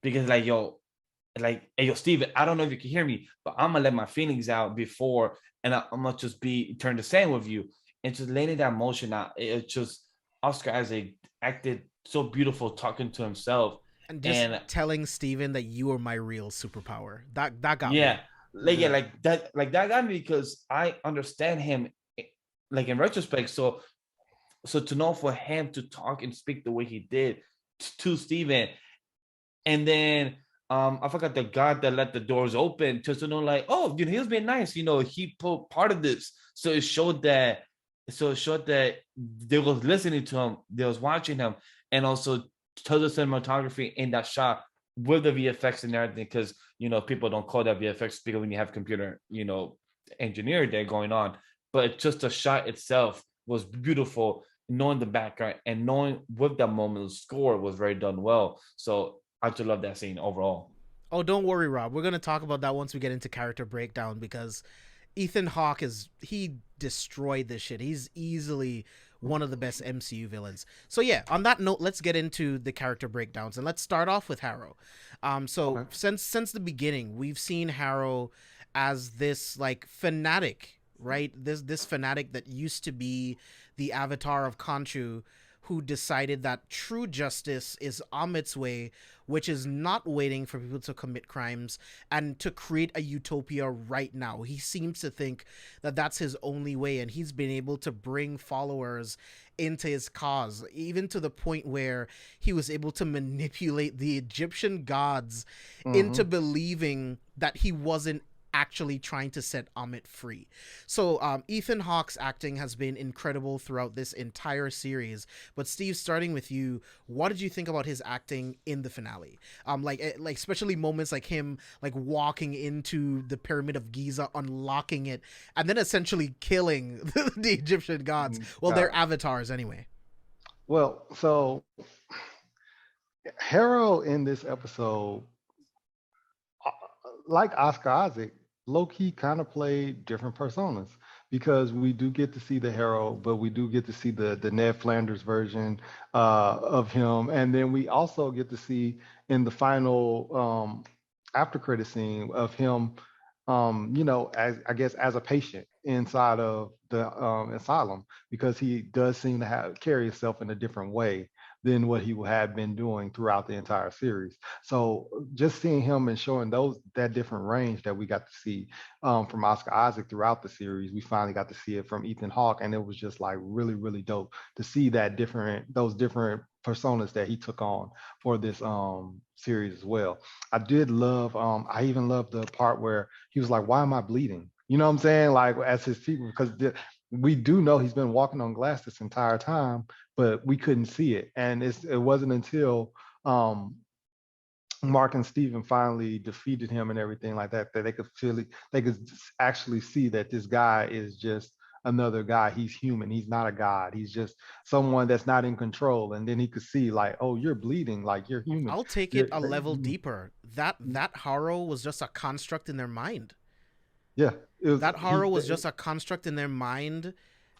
B: because like, hey, yo, Steven, I don't know if you can hear me, but I'm gonna let my feelings out before, and I'm gonna just turn the same with you, and just letting that emotion out. It's just Oscar Isaac acted so beautiful, talking to himself
A: and just telling Steven that you are my real superpower. That got
B: me. Like that got me, because I understand him, like in retrospect. So to know for him to talk and speak the way he did to Steven, and then I forgot the God that let the doors open, just to know like, oh, you know, he was being nice, you know, he put part of this. So it showed that they was listening to him, they was watching him, and also to the cinematography in that shot with the VFX and everything, because, you know, people don't call that VFX because when you have computer, you know, engineer there going on, but just the shot itself was beautiful, knowing the background and knowing with that moment the score was very done well. So I just love that scene overall.
A: Oh, don't worry, Rob. We're going to talk about that once we get into character breakdown, because Ethan Hawke he destroyed this shit. He's easily one of the best MCU villains. So yeah, on that note, let's get into the character breakdowns, and let's start off with Harrow. Okay. Since the beginning, we've seen Harrow as this like fanatic, right? This fanatic that used to be the avatar of Khonshu, who decided that true justice is Amit's way, which is not waiting for people to commit crimes and to create a utopia right now. He seems to think that that's his only way, and he's been able to bring followers into his cause, even to the point where he was able to manipulate the Egyptian gods into believing that he wasn't actually trying to set Amit free. So Ethan Hawke's acting has been incredible throughout this entire series. But Steve, starting with you, what did you think about his acting in the finale? Like especially moments like him like walking into the Pyramid of Giza, unlocking it, and then essentially killing the Egyptian gods. Well, they're avatars anyway.
C: Well, so Harrow in this episode, like Oscar Isaac, low-key kind of played different personas, because we do get to see the Harrow, but we do get to see the Ned Flanders version of him. And then we also get to see in the final after credit scene of him, you know, as I guess as a patient inside of the asylum, because he does seem to carry himself in a different way than what he had been doing throughout the entire series. So just seeing him and showing that different range that we got to see from Oscar Isaac throughout the series, we finally got to see it from Ethan Hawke, and it was just like really, really dope to see those different personas that he took on for this series as well. I did love, I even loved the part where he was like, why am I bleeding? You know what I'm saying? Like, as his people, because we do know he's been walking on glass this entire time, but we couldn't see it. And it wasn't until Mark and Steven finally defeated him and everything like that, that they could actually see that this guy is just another guy. He's human. He's not a god. He's just someone that's not in control. And then he could see like, oh, you're bleeding, like you're human.
A: I'll take it a level deeper. That Harrow was just a construct in their mind.
C: Yeah.
A: That Harrow was just a construct in their mind,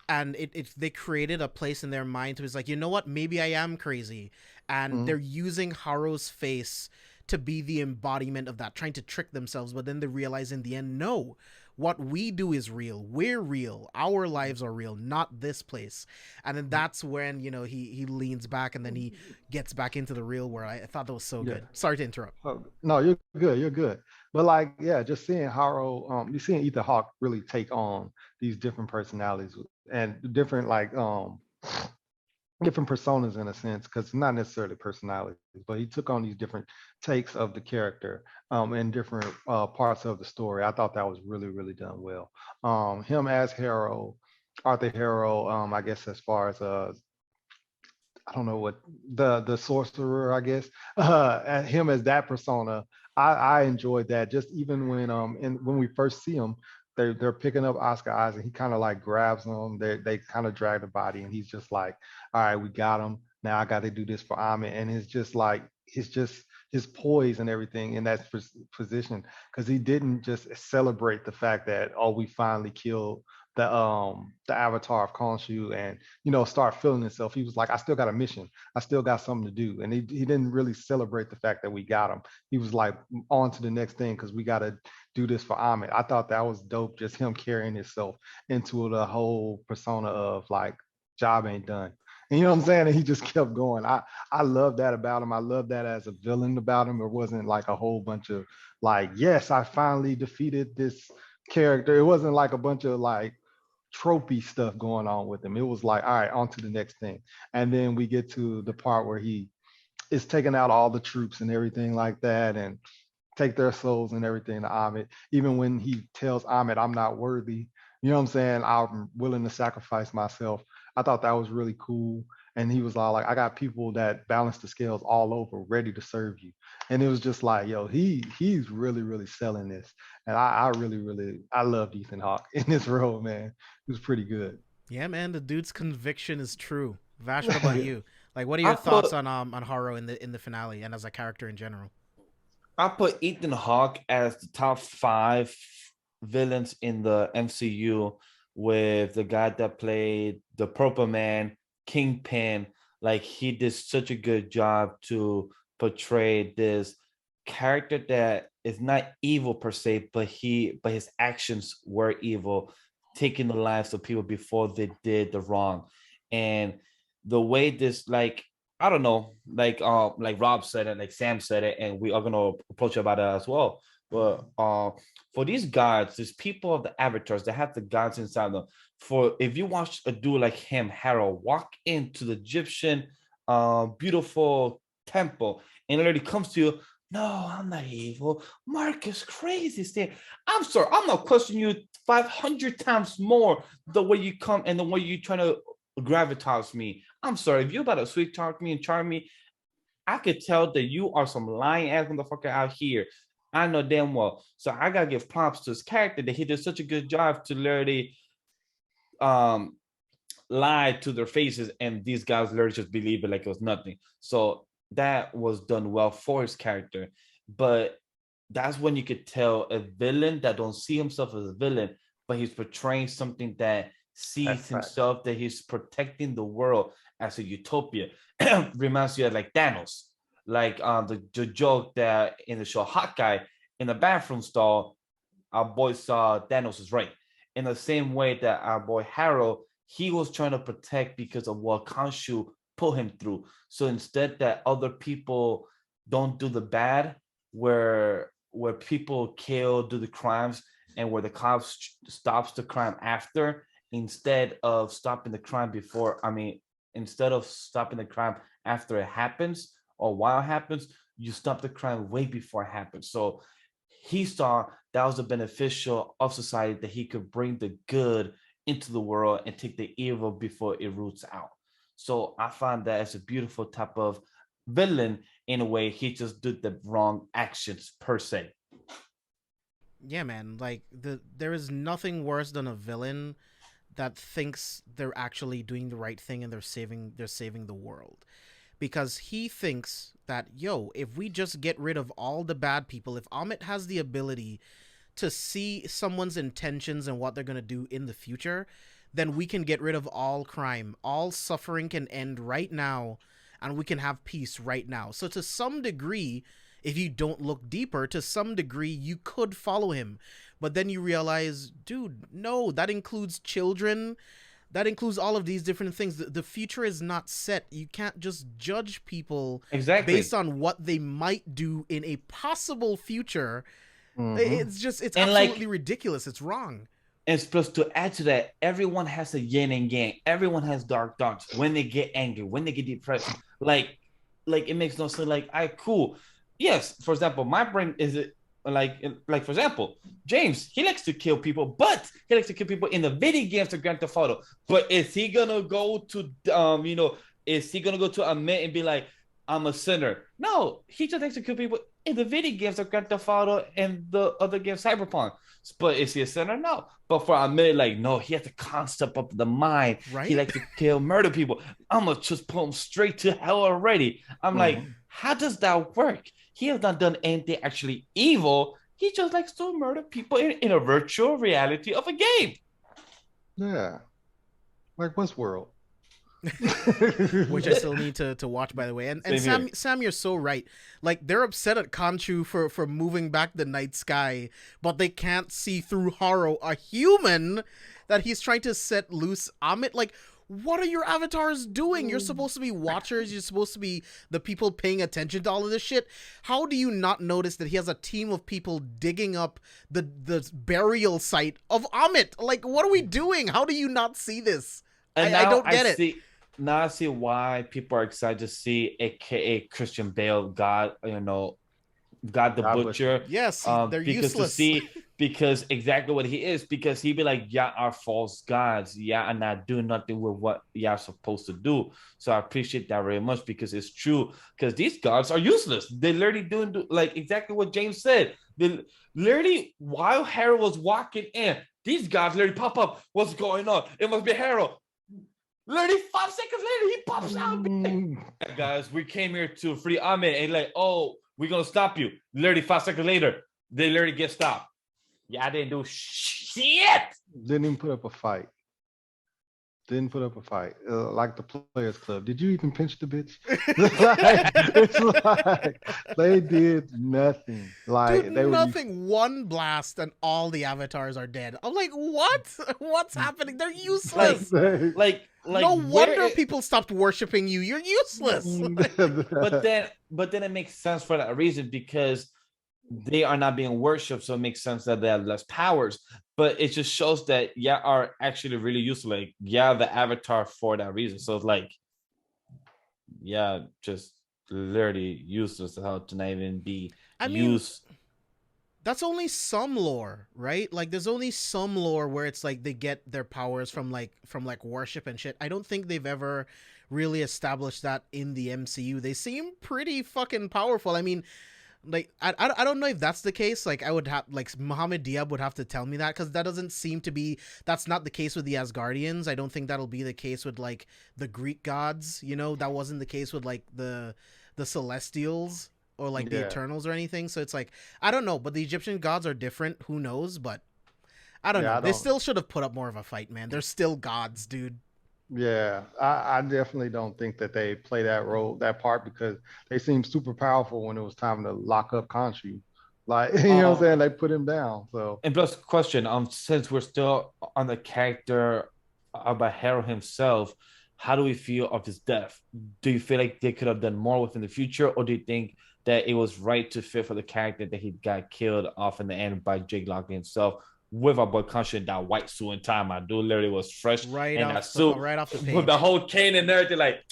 A: and they created a place in their mind to be like, you know what, maybe I am crazy. And they're using Harrow's face to be the embodiment of that, trying to trick themselves, but then they realize in the end, no, what we do is real. We're real. Our lives are real, not this place. And then that's when, you know, he leans back and then he gets back into the real world. I thought that was so good. Sorry to interrupt.
C: Oh, no, you're good. You're good. But like, yeah, just seeing Haro, you're seeing Ethan Hawke really take on these different personalities and different like different personas in a sense, because not necessarily personalities, but he took on these different takes of the character in different parts of the story. I thought that was really, really done well. Him as Harrow, Arthur Harrow, I guess as far as I don't know what the sorcerer, I guess, and him as that persona, I enjoyed that. Just even when we first see him, they're picking up Oscar Isaac. He kind of like grabs him. They kind of drag the body, and he's just like, all right, we got him. Now I got to do this for Amit, and it's just like his poise and everything in that position, because he didn't just celebrate the fact that, oh, we finally killed the avatar of Khonshu and, you know, start feeling himself. He was like, I still got a mission. I still got something to do. And he didn't really celebrate the fact that we got him. He was like, on to the next thing, because we got to do this for Amit. I thought that was dope, just him carrying himself into the whole persona of like, job ain't done. And you know what I'm saying? And he just kept going. I love that about him. I love that as a villain about him. It wasn't like a whole bunch of like, yes, I finally defeated this character. It wasn't like a bunch of like tropey stuff going on with him. It was like, all right, on to the next thing. And then we get to the part where he is taking out all the troops and everything like that, and take their souls and everything to Amit. Even when he tells Amit, I'm not worthy, you know what I'm saying? I'm willing to sacrifice myself. I thought that was really cool. And he was all like, I got people that balance the scales all over, ready to serve you. And it was just like, yo, he's really, really selling this. And I really, I loved Ethan Hawke in this role, man. It was pretty good.
A: Yeah, man, the dude's conviction is true. Vash, what about you? Like, what are your thoughts on Haro in the finale and as a character in general?
B: I put Ethan Hawke as the top 5 villains in the MCU, with the guy that played the Purple Man, Kingpin. Like, he did such a good job to portray this character that is not evil per se, but his actions were evil, taking the lives of people before they did the wrong. And the way this, like, I don't know, like Rob said it, like Sam said it, and we are gonna approach about it as well. But for these gods, there's people of the avatars that have the gods inside them. For if you watch a dude like him, Harold, walk into the Egyptian beautiful temple, and it literally comes to you, no, I'm not evil. Marcus crazy state. I'm sorry, I'm not questioning you 500 times more the way you come and the way you trying to gravitas me. I'm sorry, if you're about to sweet talk me and charm me, I could tell that you are some lying ass motherfucker out here. I know damn well. So I gotta give props to his character that he did such a good job to literally lie to their faces, and these guys literally just believe it like it was nothing. So that was done well for his character. But that's when you could tell a villain that don't see himself as a villain, but he's portraying something that sees himself, that he's protecting the world as a utopia. Reminds you of like Thanos, like the joke that in the show Hawkeye, in the bathroom stall, our boy saw Thanos is right. In the same way that our boy Harold, he was trying to protect because of what Khonshu put him through. So instead that other people don't do the bad, where people kill, do the crimes, and where the cops stops the crime after, instead of stopping the crime instead of stopping the crime after it happens or while it happens, you stop the crime way before it happens. So he saw that was the beneficial of society, that he could bring the good into the world and take the evil before it roots out. So I find that as a beautiful type of villain. In a way, he just did the wrong actions per se.
A: Yeah, man, like there is nothing worse than a villain that thinks they're actually doing the right thing and they're saving the world. Because he thinks that, yo, if we just get rid of all the bad people, if Amit has the ability to see someone's intentions and what they're going to do in the future, then we can get rid of all crime. All suffering can end right now, and we can have peace right now. So to some degree, if you don't look deeper, to some degree, you could follow him. But then you realize, dude, no, that includes children. That includes all of these different things. The future is not set. You can't just judge people based on what they might do in a possible future. It's absolutely ridiculous. It's wrong.
B: And supposed to add to that, everyone has a yin and yang. Everyone has dark thoughts when they get angry, when they get depressed. Like it makes no sense. Like, cool. Yes, for example, my brain is like for example, James, he likes to kill people, but he likes to kill people in the video games to Grand Theft Auto. But is he gonna go to is he gonna go to Amit and be like, I'm a sinner? No, he just likes to kill people in the video games of Grand Theft Auto and the other game Cyberpunk. But is he a sinner? No. But for Amit, like, no, he has the concept of the mind.
A: Right?
B: He likes to kill, murder people. I'm gonna just put him straight to hell already. I'm like, how does that work? He has not done anything actually evil. He just likes to murder people in a virtual reality of a game.
C: Yeah. Like Westworld.
A: Which I still need to watch, by the way. And Sam, you're so right. Like, they're upset at Khonshu for moving back the night sky, but they can't see through Haro, a human that he's trying to set loose Amit. Like, what are your avatars doing? You're supposed to be watchers. You're supposed to be the people paying attention to all of this shit. How do you not notice that he has a team of people digging up the burial site of Amit? Like, what are we doing? How do you not see this?
B: And
A: I don't get it.
B: Now I see why people are excited to see AKA Christian Bale, God the Butcher.
A: Yes, they're useless.
B: Because exactly what he is, because he'd be like, yeah, are false gods, yeah, and not do nothing with what you're supposed to do. So I appreciate that very much, because it's true, because these gods are useless. They literally do like exactly what James said. They literally, while Harold was walking in, these gods literally pop up. What's going on? It must be Harold. Literally 5 seconds later, he pops out. Guys, we came here to free Amit, and like, oh, we're gonna stop you. Literally 5 seconds later, they literally get stopped. Yeah, I didn't do shit.
C: Didn't even put up a fight. Like the Players Club. Did you even pinch the bitch? it's like they did nothing. Like,
A: dude,
C: they
A: nothing. One blast and all the avatars are dead. I'm like, what? What's happening? They're useless.
B: Like
A: no wonder people stopped worshiping you. You're useless.
B: but then it makes sense for that reason, because they are not being worshipped, so it makes sense that they have less powers. But it just shows that are actually really useful. Like, the avatar for that reason. So it's like, just literally useless how to not even be used.
A: That's only some lore, right? Like, there's only some lore where it's like they get their powers from worship and shit. I don't think they've ever really established that in the MCU. They seem pretty fucking powerful. I mean, like, I don't know if that's the case. Like, I would have, like, Mohammed Diab would have to tell me that, because that doesn't seem to be, that's not the case with the Asgardians. I don't think that'll be the case with, like, the Greek gods, that wasn't the case with, like, the Celestials or, like, the Eternals or anything. So it's like, I don't know, but the Egyptian gods are different. Who knows? But I don't know. They still should have put up more of a fight, man. They're still gods, dude.
C: Yeah, I definitely don't think that they play that part, because they seem super powerful when it was time to lock up Khonshu. Like, you know what I'm saying? They put him down. So,
B: and plus, question, since we're still on the character about Harold himself, how do we feel of his death? Do you feel like they could have done more within the future, or do you think that it was right to fit for the character that he got killed off in the end by Jake Lockley himself? With our boy Khonshu in that white suit and tie, my dude literally was fresh
A: right
B: in
A: off
B: that suit,
A: right off the page,
B: with the whole cane and everything. Like,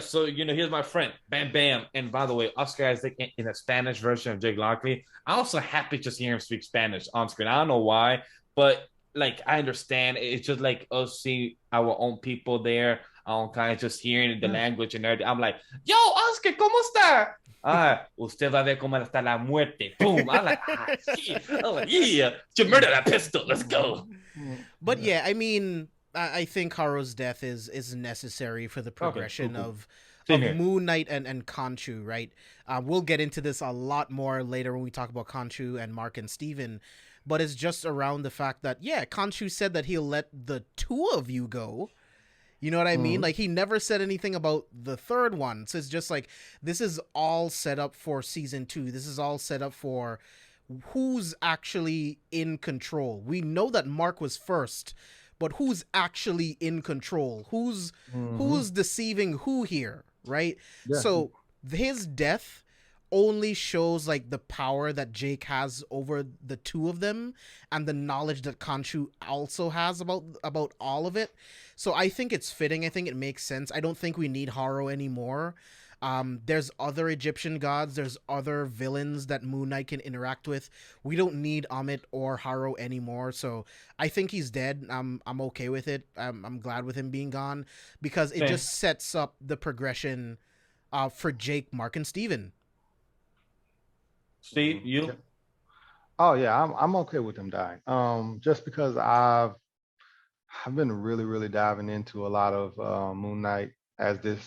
B: so here's my friend, bam, bam. And by the way, Oscar Isaac in a Spanish version of Jake Lockley. I'm also happy just hearing him speak Spanish on screen. I don't know why, but like, I understand. It's just like us seeing our own people there. I'm kind of just hearing the language and everything. I'm like, yo, Oscar, ¿cómo está? Usted va a ver cómo está la muerte. Boom. I'm like, yeah, you murdered that pistol. Let's go.
A: But yeah, I mean, I think Haro's death is necessary for the progression of Moon Knight and Khonshu, right? We'll get into this a lot more later when we talk about Khonshu and Mark and Steven. But it's just around the fact that, Khonshu said that he'll let the two of you go. You know what I mean? Like, he never said anything about the third one. So it's just like, this is all set up for season 2. This is all set up for who's actually in control. We know that Mark was first, but who's actually in control? Who's deceiving who here, right?
C: Yeah.
A: So his death only shows like the power that Jake has over the two of them and the knowledge that Khonshu also has about all of it. So I think it's fitting. I think it makes sense. I don't think we need Harrow anymore. There's other Egyptian gods. There's other villains that Moon Knight can interact with. We don't need Amit or Harrow anymore. So I think he's dead. I'm okay with it. I'm glad with him being gone because it just sets up the progression for Jake, Mark, and Steven.
B: Steve, you?
C: Oh yeah, I'm okay with them dying. Just because I've been really diving into a lot of Moon Knight as this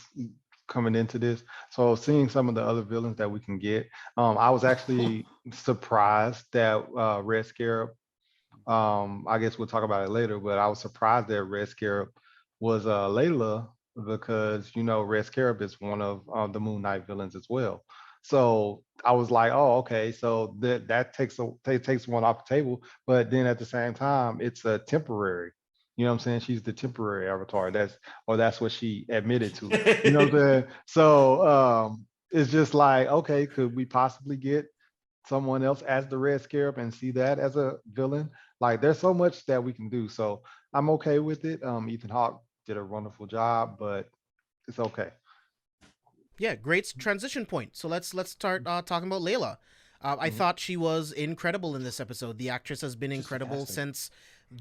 C: coming into this. So seeing some of the other villains that we can get, I was actually surprised that Red Scarab. I guess we'll talk about it later, but I was surprised that Red Scarab was Layla because Red Scarab is one of the Moon Knight villains as well. So I was like, oh, okay. So that takes one off the table, but then at the same time, it's a temporary. You know what I'm saying? She's the temporary avatar. That's what she admitted to. You know what I'm saying? So it's just like, okay, could we possibly get someone else as the Red Scarab and see that as a villain? Like, there's so much that we can do. So I'm okay with it. Ethan Hawke did a wonderful job, but it's okay.
A: Yeah, great transition point. So let's start talking about Layla. I thought she was incredible in this episode. The actress has been incredible since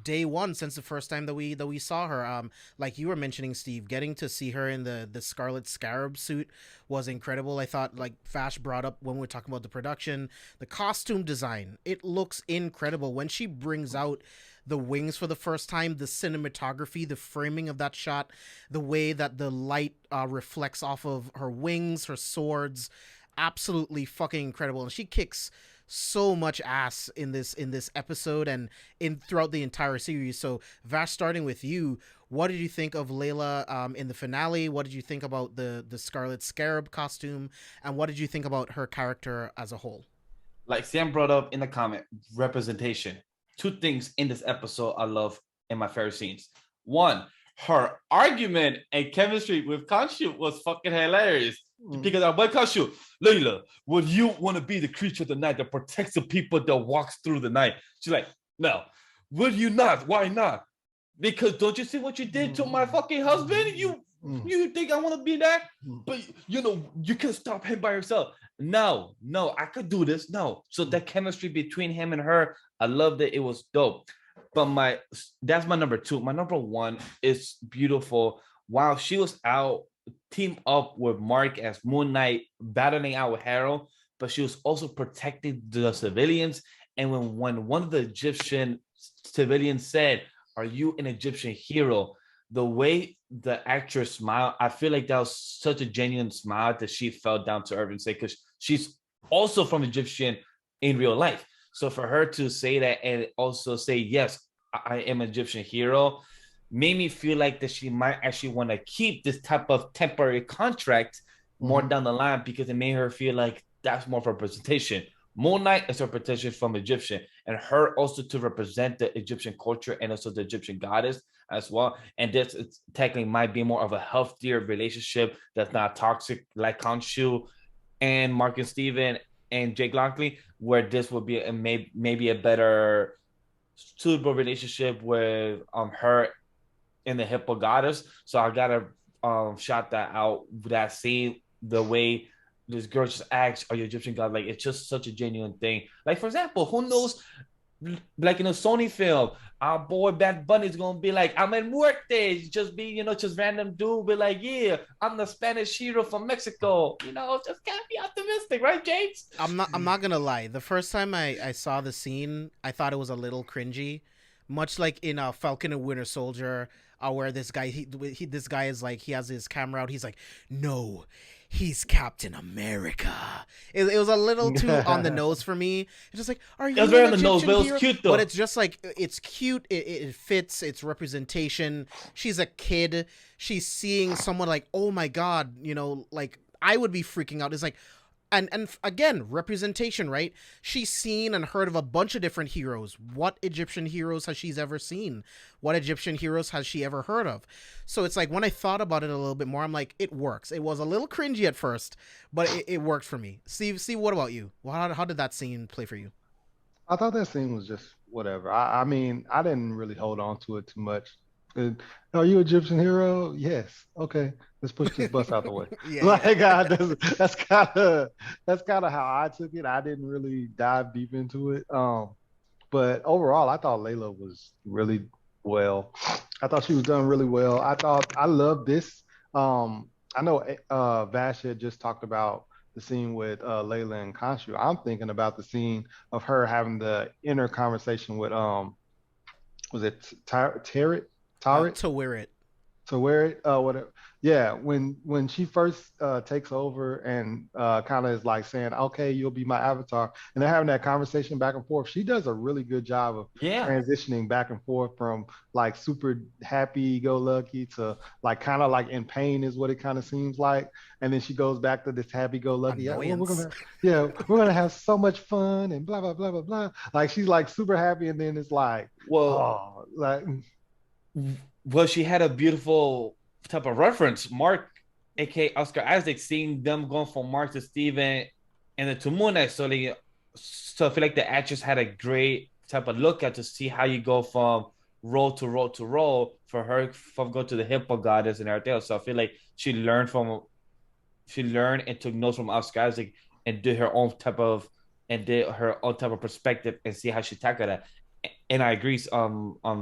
A: day one, since the first time that we saw her. Like you were mentioning, Steve, getting to see her in the Scarlet Scarab suit was incredible. I thought, like Vash brought up when we were talking about the production, the costume design, it looks incredible. When she brings out the wings for the first time, the cinematography, the framing of that shot, the way that the light reflects off of her wings, her swords, absolutely fucking incredible. And she kicks so much ass in this episode and throughout the entire series. So Vash, starting with you, what did you think of Layla in the finale? What did you think about the Scarlet Scarab costume? And what did you think about her character as a whole?
B: Like Sam brought up in the comment, representation. Two things in this episode I love in my favorite scenes. One, her argument and chemistry with Khonshu was fucking hilarious. Because our boy Khonshu, Layla, would you want to be the creature of the night that protects the people that walks through the night? She's like, no. Would you not? Why not? Because don't you see what you did to my fucking husband? You think I want to be that? But you can stop him by yourself. No, I could do this. No. So that chemistry between him and her, I loved it. It was dope. But that's my number 2. My number 1 is beautiful. While she was out, teamed up with Mark as Moon Knight, battling out with Harrow, but she was also protecting the civilians. And when one of the Egyptian civilians said, "Are you an Egyptian hero?" the way the actress smiled, I feel like that was such a genuine smile that she fell down to earth and say, because she's also from Egyptian in real life. So for her to say that and also say, yes, I am an Egyptian hero, made me feel like that she might actually want to keep this type of temporary contract more down the line, because it made her feel like that's more of a representation. Moon Knight is a representation from Egyptian, and her also to represent the Egyptian culture and also the Egyptian goddess as well. And this technically might be more of a healthier relationship that's not toxic like Khonshu and Mark and Steven and Jake Lockley, where this would be maybe a better suitable relationship with her and the Hippo goddess. So I gotta shout that out. That scene, the way this girl just acts, "Are you Egyptian god?" Like, it's just such a genuine thing. Like, for example, who knows, like in a Sony film, our boy Bad Bunny is gonna be like, "I'm in muerte," just be, just random dude, be like, "Yeah, I'm the Spanish hero from Mexico." Just gotta be optimistic, right, James?
A: I'm not gonna lie. The first time I saw the scene, I thought it was a little cringy, much like in Falcon and Winter Soldier, where this guy, this guy is like, he has his camera out. He's like, "No, he's Captain America. It was a little too on the nose for me. It's just like, are you?
B: It was very
A: an
B: on the nose,
A: Egyptian
B: but it was
A: hero?
B: cute though.
A: But it's just like it's cute. It fits. It's representation. She's a kid. She's seeing someone like, oh my god, like I would be freaking out. It's like. And again, representation, right? She's seen and heard of a bunch of different heroes. What Egyptian heroes has she ever seen? What Egyptian heroes has she ever heard of? So it's like when I thought about it a little bit more, I'm like, it works. It was a little cringy at first, but it worked for me. Steve, what about you? How did that scene play for you?
C: I thought that scene was just whatever. I mean, I didn't really hold on to it too much. Are you Egyptian hero? Yes. Okay, let's push this bus out the way. That's kind of how I took it. I didn't really dive deep into it. But overall, I thought Layla was really well. I thought she was done really well. I loved this. I know Vash had just talked about the scene with Layla and Khonshu. I'm thinking about the scene of her having the inner conversation with was it Tarot?
A: To wear it.
C: To wear it, whatever. Yeah, when she first takes over and kind of is like saying, "Okay, you'll be my avatar," and they're having that conversation back and forth. She does a really good job of transitioning back and forth from like super happy-go-lucky to like kind of like in pain is what it kind of seems like, and then she goes back to this happy-go-lucky. Yeah, we're gonna have so much fun and blah blah blah blah blah. Like she's like super happy, and then it's like,
B: well, she had a beautiful type of reference. Mark, aka Oscar Isaac, seeing them going from Mark to Steven and then to Moon Knight. So I feel like the actress had a great type of look at to see how you go from role to role to role for her from go to the Hippo goddess and everything else. So I feel like she learned and took notes from Oscar Isaac and did her own type of perspective and see how she tackled that. And I agree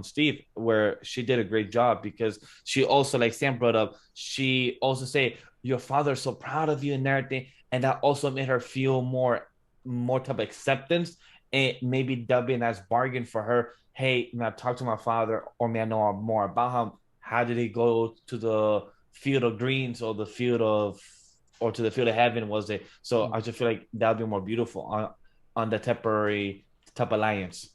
B: Steve, where she did a great job because she also, like Sam brought up, she also say your father's so proud of you and everything, and that also made her feel more type of acceptance, and maybe that'll be a nice bargain for her. Hey, I talked to my father, or may I know more about him. How did he go to the field of dreams or to the field of heaven, was it? So I just feel like that'll be more beautiful on the temporary type alliance.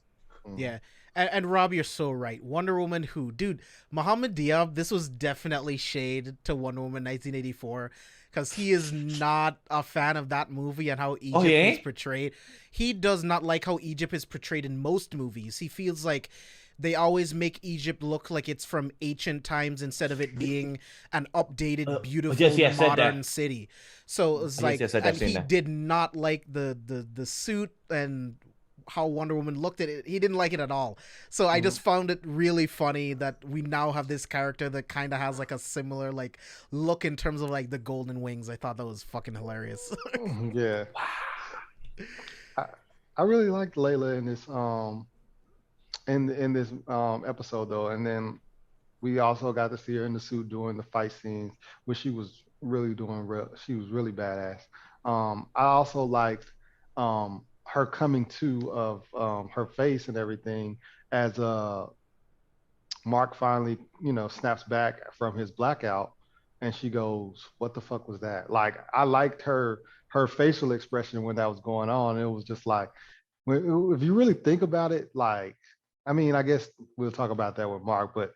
A: Yeah. And Rob, you're so right. Wonder Woman who? Dude, Mohammed Diab, this was definitely shade to Wonder Woman 1984 because he is not a fan of that movie and how Egypt is portrayed. He does not like how Egypt is portrayed in most movies. He feels like they always make Egypt look like it's from ancient times instead of it being an updated, beautiful, modern city. So it's like, and he did not like the suit and how Wonder Woman looked at it. He didn't like it at all. So I just found it really funny that we now have this character that kind of has like a similar like look in terms of like the golden wings. I thought that was fucking hilarious.
C: Yeah. I really liked Layla in this in this episode though, and then we also got to see her in the suit doing the fight scenes, which she was really doing she was really badass. I also liked her coming to of her face and everything as Mark finally, snaps back from his blackout and she goes, "What the fuck was that?" Like I liked her facial expression when that was going on. It was just like, if you really think about it, like, I mean, I guess we'll talk about that with Mark, but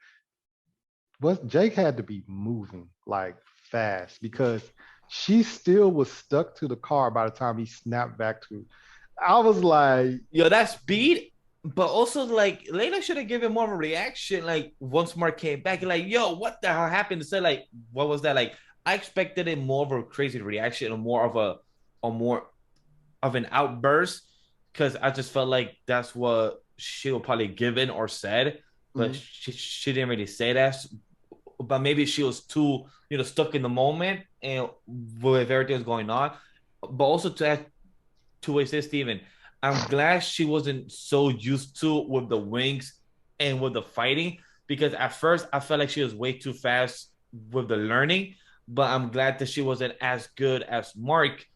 C: Jake had to be moving like fast because she still was stuck to the car by the time he snapped back to. I was like,
B: yo, that's speed, but also like Layla should have given more of a reaction. Like once Mark came back, like, yo, what the hell happened? To say like, what was that? Like, I expected it more of a crazy reaction or more of an outburst because I just felt like that's what she would probably given or said, but she didn't really say that. But maybe she was too, stuck in the moment and with everything was going on. But also to add to what said Steven, I'm glad she wasn't so used to with the wings and with the fighting because at first I felt like she was way too fast with the learning, but I'm glad that she wasn't as good as Mark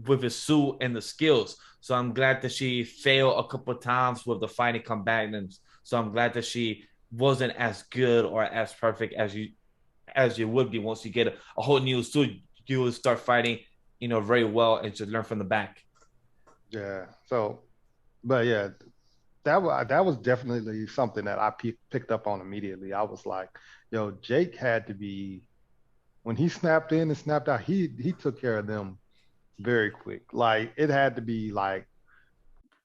B: with his suit and the skills. So I'm glad that she failed a couple of times with the fighting combatants. So I'm glad that she wasn't as good or as perfect as you would be once you get a whole new suit. you will start fighting, very well and just learn from the back.
C: Yeah. So, but yeah, that was definitely something that I picked up on immediately. I was like, yo, Jake had to be, when he snapped in and snapped out, he took care of them very quick. Like it had to be like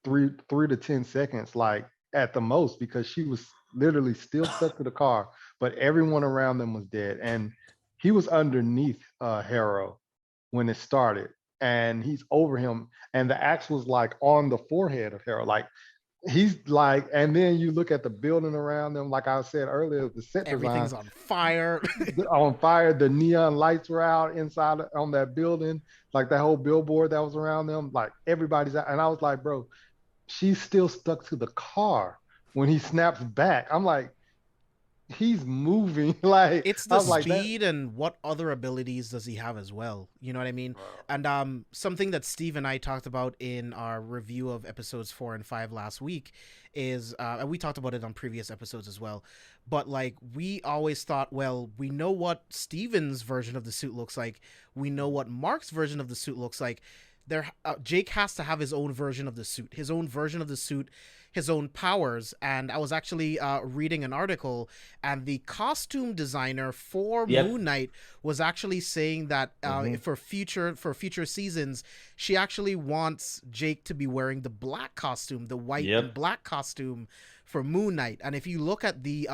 C: three to 10 seconds, like at the most, because she was literally still stuck to the car, but everyone around them was dead. And he was underneath Harrow when it started, and he's over him, and the axe was like on the forehead of Harrow. Like he's like, and then you look at the building around them, like I said earlier, the set
A: Everything's
C: design
A: on fire.
C: on fire. The neon lights were out inside on that building, like that whole billboard that was around them, like everybody's out. And I was like, bro, she's still stuck to the car when he snaps back. I'm like, he's moving. Like
A: It's the speed and what other abilities does he have as well? You know what I mean? And something that Steve and I talked about in our review of episodes 4 and 5 last week is, and we talked about it on previous episodes as well, but like we always thought, well, we know what Steven's version of the suit looks like. We know what Mark's version of the suit looks like. Jake has to have his own version of the suit, his own powers. And I was actually reading an article, and the costume designer for Moon Knight was actually saying that for future seasons, she actually wants Jake to be wearing the black costume, the white and black costume for Moon Knight. And if you look at the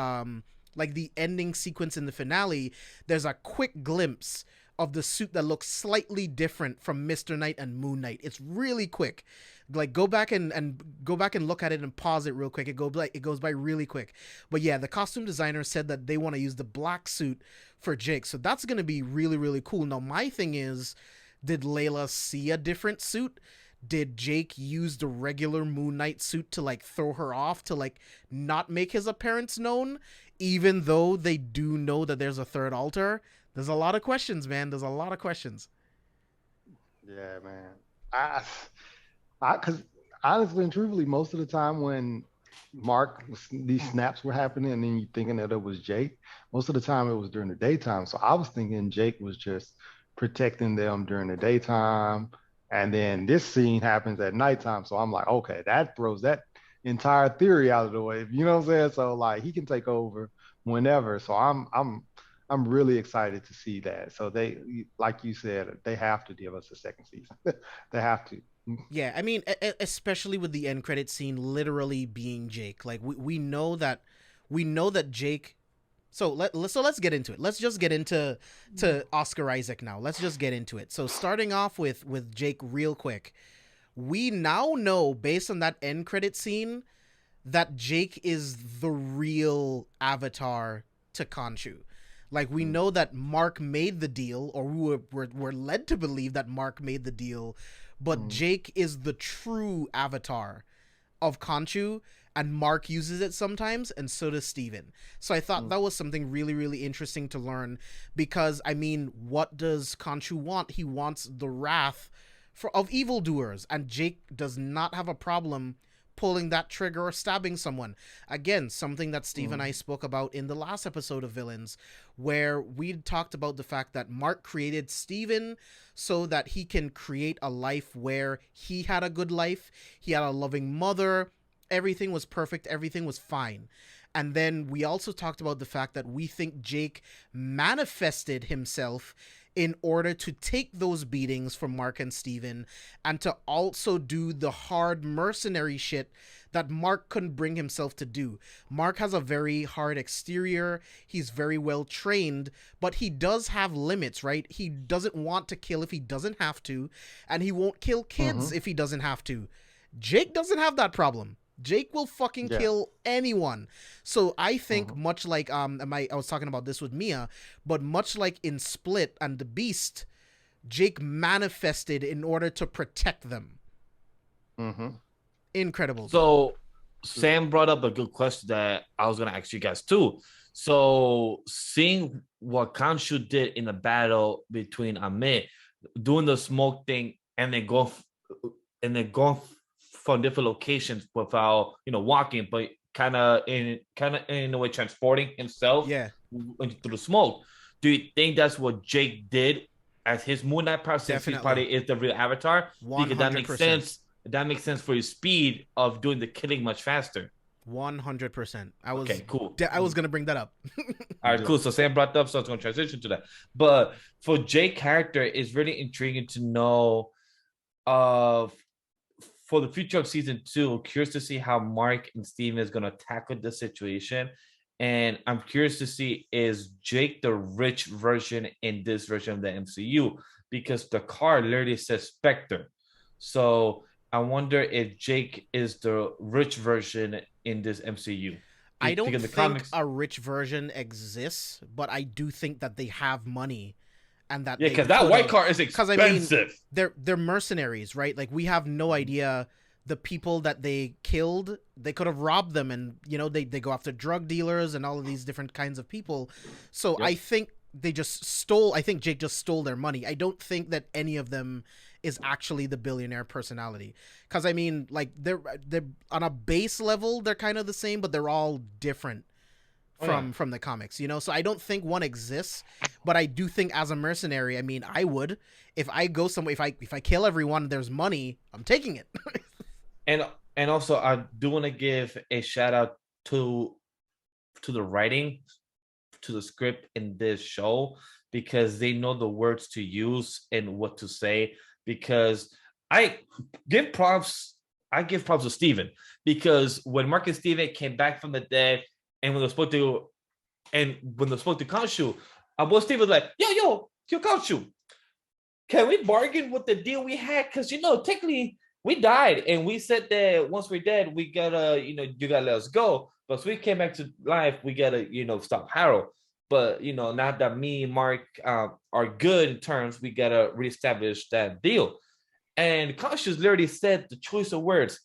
A: like the ending sequence in the finale, there's a quick glimpse of the suit that looks slightly different from Mr. Knight and Moon Knight. It's really quick. Like go back and look at it and pause it real quick. It goes by really quick. But yeah, the costume designer said that they want to use the black suit for Jake. So that's going to be really, really cool. Now, my thing is, did Layla see a different suit? Did Jake use the regular Moon Knight suit to like throw her off, to like not make his appearance known, even though they do know that there's a third altar? There's a lot of questions, man. There's a lot of questions.
C: Yeah, man. Because honestly and truthfully, most of the time when these snaps were happening and then you thinking that it was Jake, most of the time it was during the daytime. So I was thinking Jake was just protecting them during the daytime. And then this scene happens at nighttime. So I'm like, okay, that throws that entire theory out of the way. You know what I'm saying? So like he can take over whenever. So I'm really excited to see that. So they, like you said, they have to give us a second season. They have to.
A: Yeah, I mean, especially with the end credit scene literally being Jake. Like we know that Jake. So let's get into it. Let's just get into Oscar Isaac now. Let's just get into it. So starting off with Jake real quick, we now know based on that end credit scene that Jake is the real avatar to Khonshu. Like we know that Mark made the deal, or we're led to believe that Mark made the deal, but Jake is the true avatar of Khonshu, and Mark uses it sometimes, and so does Steven. So I thought that was something really, really interesting to learn, because I mean, what does Khonshu want? He wants the wrath of evildoers, and Jake does not have a problem pulling that trigger or stabbing someone. Again, something that Steve and I spoke about in the last episode of Villains, where we talked about the fact that Mark created Steven so that he can create a life where he had a good life, he had a loving mother, everything was perfect, everything was fine. And then we also talked about the fact that we think Jake manifested himself in order to take those beatings from Mark and Steven, and to also do the hard mercenary shit that Mark couldn't bring himself to do. Mark has a very hard exterior, he's very well trained, but he does have limits, right? He doesn't want to kill if he doesn't have to, and he won't kill kids if he doesn't have to. Jake doesn't have that problem. Jake will fucking kill anyone. So I think much like I was talking about this with Mia, but much like in Split and The Beast, Jake manifested in order to protect them. Incredible.
B: So Sam brought up a good question that I was gonna ask you guys too. So seeing what Khonshu did in the battle between Amit, doing the smoke thing, and then going from different locations without walking, but kind of in a way transporting himself through the smoke. Do you think that's what Jake did as his Moon Knight power, since he
A: Definitely.
B: probably is the real Avatar, because that makes
A: 100%.
B: sense. That makes sense for his speed of doing the killing much faster.
A: 100%.
B: Okay, cool.
A: I was gonna bring that up.
B: All right, cool. So Sam brought that up, so I was going to transition to that. But for Jake character, it's really intriguing to know of for the future of season 2. Curious to see how Mark and Steven is going to tackle the situation. And I'm curious to see, is Jake the rich version in this version of the MCU? Because the card literally says Spectre. So I wonder if Jake is the rich version in this MCU.
A: I don't
B: Because the
A: think
B: comics,
A: a rich version exists, but I do think that they have money, and that
B: yeah,
A: they
B: because that white
A: could've-
B: card is
A: 'cause, I mean,
B: expensive.
A: they're mercenaries, right? Like, we have no idea the people that they killed. They could have robbed them, and they go after drug dealers and all of these different kinds of people. So
B: Yep.
A: I think they just stole. I think Jake just stole their money. I don't think that any of them is actually the billionaire personality. Because I mean, like, they're on a base level, they're kind of the same, but they're all different from the comics, So I don't think one exists, but I do think as a mercenary, I mean, I would, if I go somewhere, if I kill everyone, there's money, I'm taking it.
B: And also, I do want to give a shout out to the writing, to the script in this show, because they know the words to use and what to say. Because I give props to Steven, because when Mark and Steven came back from the dead, and when they spoke to Khonshu, Steve was like, yo, Khonshu, can we bargain with the deal we had? Because technically we died, and we said that once we're dead, we gotta, you gotta let us go. But so we came back to life, we gotta, stop Harold. But now that me and Mark are good in terms, we gotta reestablish that deal. And Khonshu literally said the choice of words.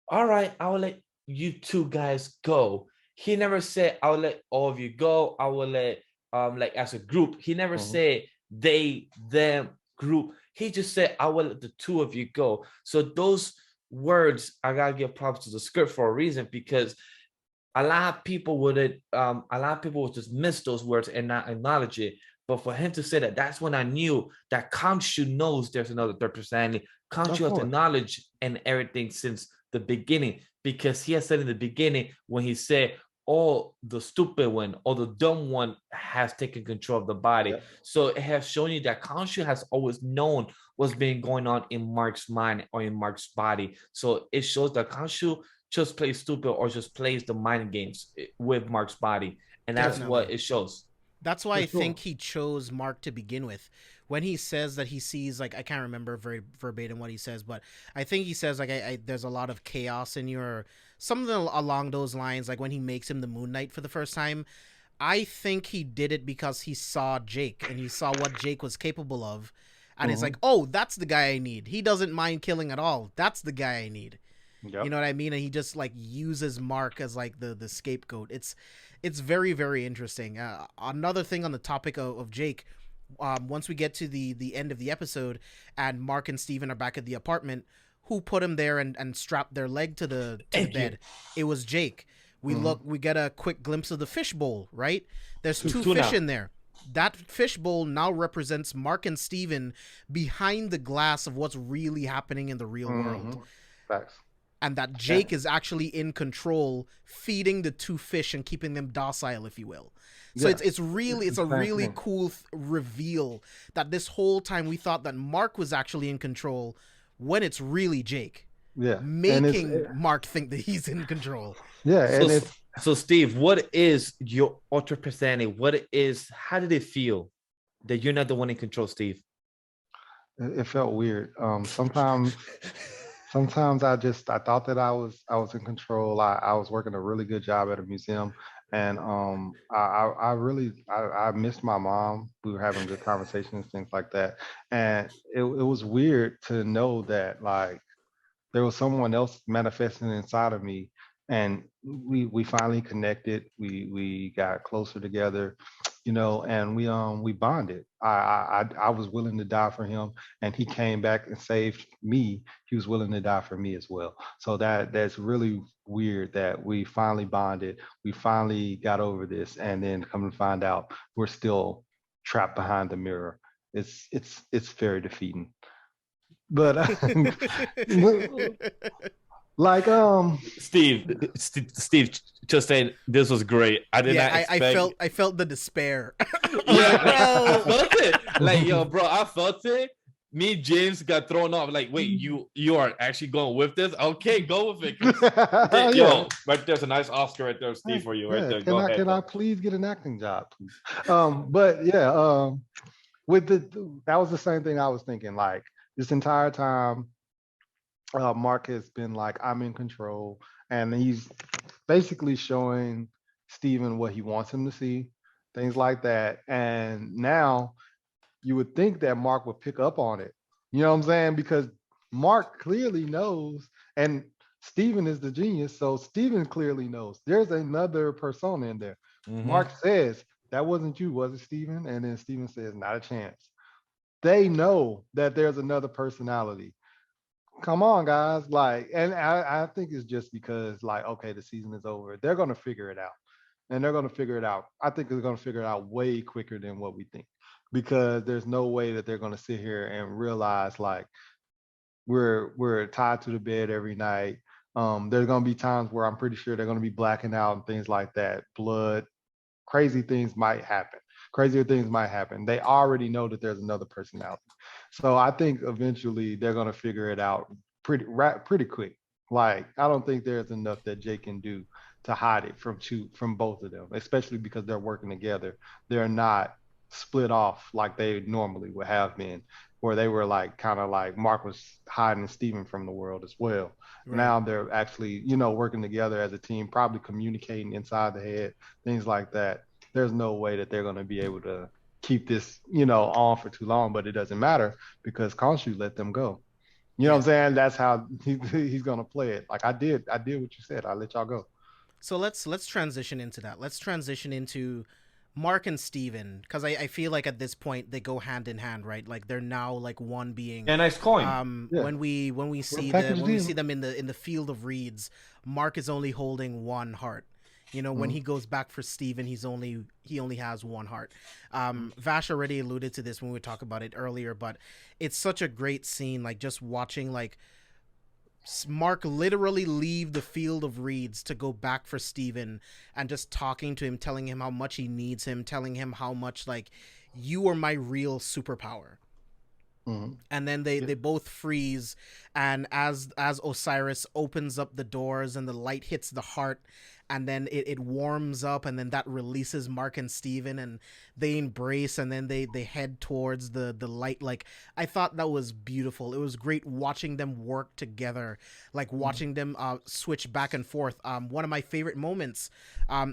B: All right, I will let you two guys go. He never said I'll let all of you go. I will let like as a group. He never said they, them, group. He just said I will let the two of you go. So those words, I gotta give props to the script for a reason, because a lot of people would just miss those words and not acknowledge it. But for him to say that, that's when I knew that Khonshu knows there's another third personality. Khonshu has the knowledge and everything since the beginning, because he has said in the beginning when he said, "Oh, the stupid one or the dumb one has taken control of the body." Yeah. So it has shown you that Khonshu has always known what's been going on in Mark's mind or in Mark's body. So it shows that Khonshu just plays stupid or just plays the mind games with Mark's body. And that's what it shows.
A: That's why I think he chose Mark to begin with. When he says that he sees, like, I can't remember very verbatim what he says, but I think he says, like, there's a lot of chaos in your, something along those lines, like when he makes him the Moon Knight for the first time. I think he did it because he saw Jake and he saw what Jake was capable of. And it's like, oh, that's the guy I need. He doesn't mind killing at all. That's the guy I need. Yep. You know what I mean? And he just like uses Mark as like the scapegoat. It's very, very interesting. Another thing on the topic of Jake, once we get to the end of the episode and Mark and Steven are back at the apartment, who put him there and strapped their leg to the bed? It was Jake. We get a quick glimpse of the fishbowl, right? There's two fish in there. That fishbowl now represents Mark and Steven behind the glass of what's really happening in the real world.
C: Facts.
A: And that Jake is actually in control, feeding the two fish and keeping them docile, if you will. So it's a really cool reveal that this whole time we thought that Mark was actually in control, when it's really Jake.
C: Yeah,
A: making Mark think that he's in control.
C: Yeah,
B: so Steve, what is your ultra personality? How did it feel that you're not the one in control, Steve?
C: It felt weird. Sometimes I thought that I was in control. I was working a really good job at a museum, and I missed my mom. We were having good conversations, things like that, and it was weird to know that like there was someone else manifesting inside of me, and we finally connected. We got closer together, and we bonded. I was willing to die for him, and he came back and saved me. He was willing to die for me as well. So that's really weird that we finally bonded. We finally got over this, and then come to find out we're still trapped behind the mirror. it's very defeating. But like
B: Steve just saying this was great. I did not expect.
A: I felt the despair.
B: Yeah, I felt it. Like, yo, bro, I felt it. Me, James got thrown off. Like, wait, you are actually going with this? Okay, go with it. Yo, right there's a nice Oscar right there, Steve, for you. Right there.
C: Can I please get an acting job, please? But yeah, with that was the same thing I was thinking. Like this entire time, Mark has been like, I'm in control, and he's basically showing Steven what he wants him to see, things like that. And now you would think that Mark would pick up on it. You know what I'm saying? Because Mark clearly knows, and Steven is the genius, so Steven clearly knows there's another persona in there. Mm-hmm. Mark says, that wasn't you, was it, Steven? And then Steven says, not a chance. They know that there's another personality. Come on, guys. Like, and I think it's just because, like, okay, the season is over. They're going to figure it out. And they're going to figure it out. I think they're going to figure it out way quicker than what we think. Because there's no way that they're going to sit here and realize, like, we're tied to the bed every night. There's going to be times where I'm pretty sure they're going to be blacking out and things like that. Blood, crazy things might happen. Crazier things might happen. They already know that there's another personality. So I think eventually they're going to figure it out pretty quick. Like, I don't think there's enough that Jake can do to hide it from both of them, especially because they're working together. They're not split off like they normally would have been, where they were like kind of like Mark was hiding Steven from the world as well. Right. Now they're actually, working together as a team, probably communicating inside the head, things like that. There's no way that they're going to be able to keep this, on for too long, but it doesn't matter because Khonshu let them go. You know what I'm saying? That's how he's going to play it. Like I did what you said. I let y'all go.
A: So let's transition into that. Let's transition into Mark and Steven, because I feel like at this point they go hand in hand, right? Like they're now like one being.
B: Yeah, nice coin.
A: When we see them in the field of reeds, Mark is only holding one heart. When he goes back for Steven, he only has one heart. Vash already alluded to this when we talked about it earlier, but it's such a great scene, like just watching like Mark literally leave the field of reeds to go back for Steven and just talking to him, telling him how much he needs him, telling him how much like you are my real superpower. Mm-hmm. And then they both freeze, and as Osiris opens up the doors and the light hits the heart, and then it warms up, and then that releases Mark and Steven, and they embrace, and then they head towards the light. Like, I thought that was beautiful. It was great watching them work together, like watching them switch back and forth. One of my favorite moments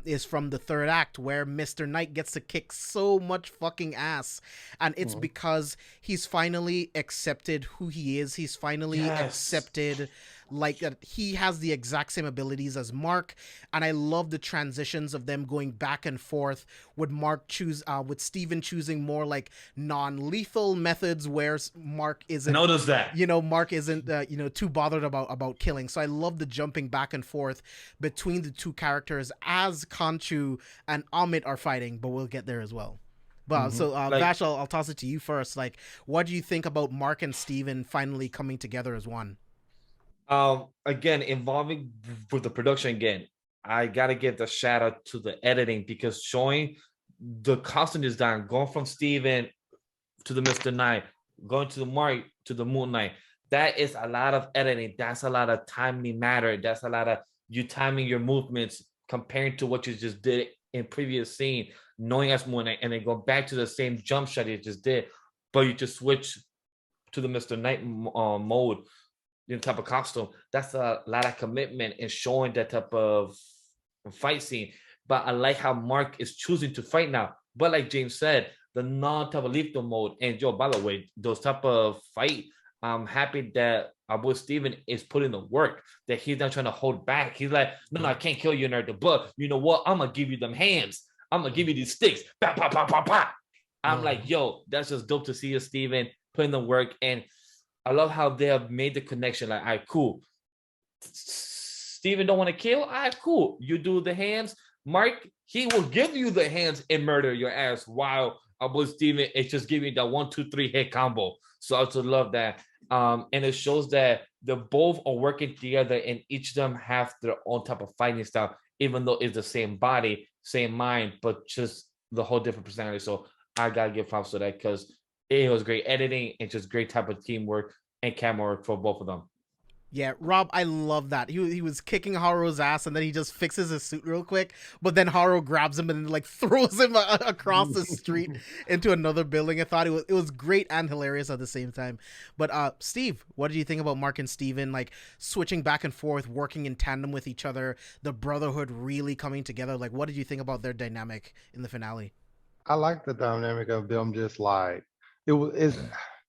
A: is from the third act, where Mr. Knight gets to kick so much fucking ass, and it's because he's finally accepted who he is. He's finally accepted like that he has the exact same abilities as Mark, and I love the transitions of them going back and forth with with Steven choosing more like non-lethal methods, where Mark isn't.
B: Notice that
A: Mark isn't too bothered about killing. So I love the jumping back and forth between the two characters as Khonshu and Amit are fighting, but we'll get there as well. But so Vash, I'll toss it to you first. Like, what do you think about Mark and Steven finally coming together as one?
B: Again, involving with the production again, I gotta give the shout out to the editing, because showing the costume design going from Steven to the Mr. Knight, going to the Mark to the Moon Knight, that is a lot of editing. That's a lot of timely matter. That's a lot of you timing your movements comparing to what you just did in previous scene, knowing as Moon Knight, and then go back to the same jump shot you just did, but you just switch to the Mr. Knight mode. Type of costume. That's a lot of commitment in showing that type of fight scene. But I like how Mark is choosing to fight now. But like James said, the non-type of lethal mode. And Joe, by the way, those type of fight, I'm happy that our boy Steven is putting the work, that he's not trying to hold back. He's like, no, I can't kill you, nerd. But you know what? I'm gonna give you them hands. I'm gonna give you these sticks. Bah, bah, bah, bah, bah. I'm like, yo, that's just dope to see you, Steven, putting the work. And I love how they have made the connection. Like, all right, cool. Steven don't want to kill? All right, cool. You do the hands. Mark, he will give you the hands and murder your ass while our boy Steven, it's just giving me that 1, 2, 3 hit combo. So I also love that. And it shows that they both are working together and each of them have their own type of fighting style, even though it's the same body, same mind, but just the whole different personality. So I gotta give props to that because it was great editing and just great type of teamwork and camera work for both of them.
A: Yeah, Rob, I love that. He was kicking Haru's ass, and then he just fixes his suit real quick. But then Haru grabs him and like throws him across the street into another building. I thought it was great and hilarious at the same time. But Steve, what did you think about Mark and Steven like switching back and forth, working in tandem with each other, the brotherhood really coming together? Like, what did you think about their dynamic in the finale?
C: I like the dynamic of them just like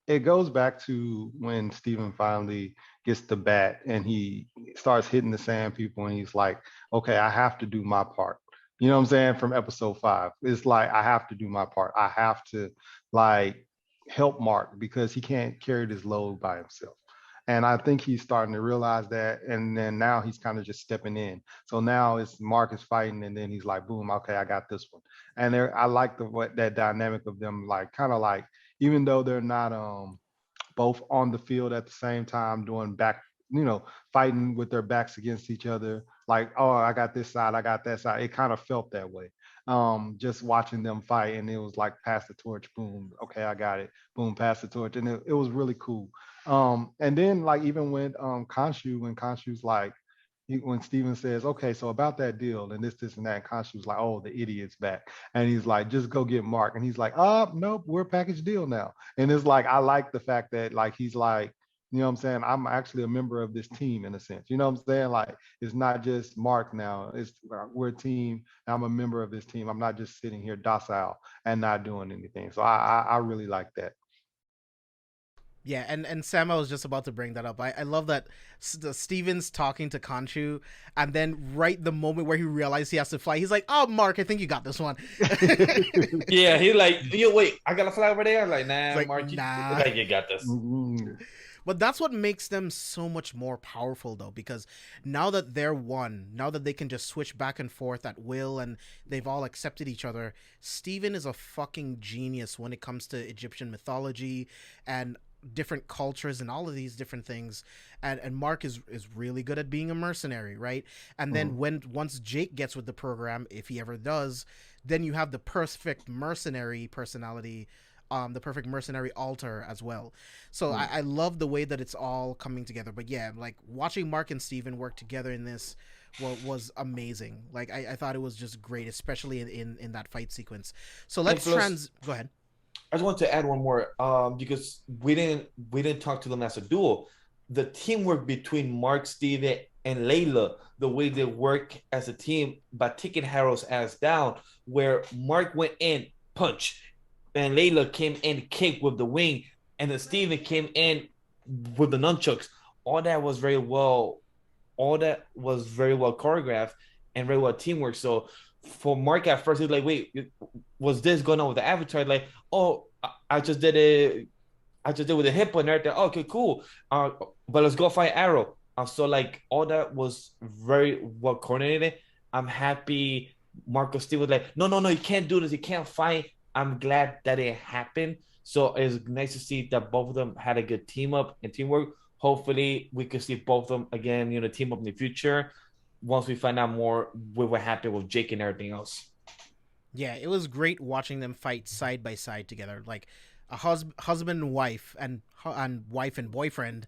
C: it goes back to when Steven finally gets the bat and he starts hitting the sand people and he's like, okay, I have to do my part. You know what I'm saying? From episode 5. It's like I have to do my part. I have to like help Mark because he can't carry this load by himself. And I think he's starting to realize that. And then now he's kind of just stepping in. So now it's Mark is fighting, and then he's like, boom, okay, I got this one. And I like that dynamic of them, like kind of like, even though they're not both on the field at the same time doing fighting with their backs against each other, like, oh, I got this side, I got that side. It kind of felt that way. Just watching them fight, and it was like pass the torch, boom, okay, I got it, boom, pass the torch. And it was really cool. And then like even when Khonshu's like, when Steven says, okay, so about that deal and this and that, and Khonshu's like, oh, the idiot's back. And he's like, just go get Mark. And he's like, nope, we're a package deal now. And it's like, I like the fact that like, he's like, you know what I'm saying? I'm actually a member of this team in a sense. You know what I'm saying? Like, it's not just Mark now. We're a team. I'm a member of this team. I'm not just sitting here docile and not doing anything. So I really like that.
A: Yeah, and Sam, I was just about to bring that up. I love that Steven's talking to Khonshu, and then right the moment where he realizes he has to fly, he's like, "Oh, Mark, I think you got this one."
B: Yeah, he's like, yo, wait, I gotta fly over there. I'm like, nah,
A: like,
B: Mark,
A: nah.
B: you got this.
C: Mm-hmm.
A: But that's what makes them so much more powerful, though, because now that they're one, now that they can just switch back and forth at will, and they've all accepted each other, Steven is a fucking genius when it comes to Egyptian mythology and different cultures and all of these different things, and Mark is really good at being a mercenary, right? And then once Jake gets with the program, if he ever does, then you have the perfect mercenary personality, the perfect mercenary alter as well. So I love the way that it's all coming together. But yeah, like watching Mark and Steven work together in this was amazing. Like I thought it was just great, especially in that fight sequence. So let's go ahead.
B: I just want to add one more, because we didn't talk to them as a duo. The teamwork between Mark, Steven, and Layla, the way they work as a team by taking Haro's ass down, where Mark went in, punch, and Layla came in, kick with the wing, and then Steven came in with the nunchucks. All that was very well choreographed and very well teamwork. So for Mark at first, he was like, wait, was this going on with the avatar? Like, oh, I just did it with a hip and everything. Oh, okay, cool. But let's go fight Arrow. So like all that was very well coordinated. I'm happy Marcus Steve was like, no, you can't do this. You can't fight. I'm glad that it happened. So it's nice to see that both of them had a good team up and teamwork. Hopefully we could see both of them again, team up in the future once we find out more with what happened with Jake and everything else.
A: Yeah, it was great watching them fight side by side together, like a husband and wife and wife and boyfriend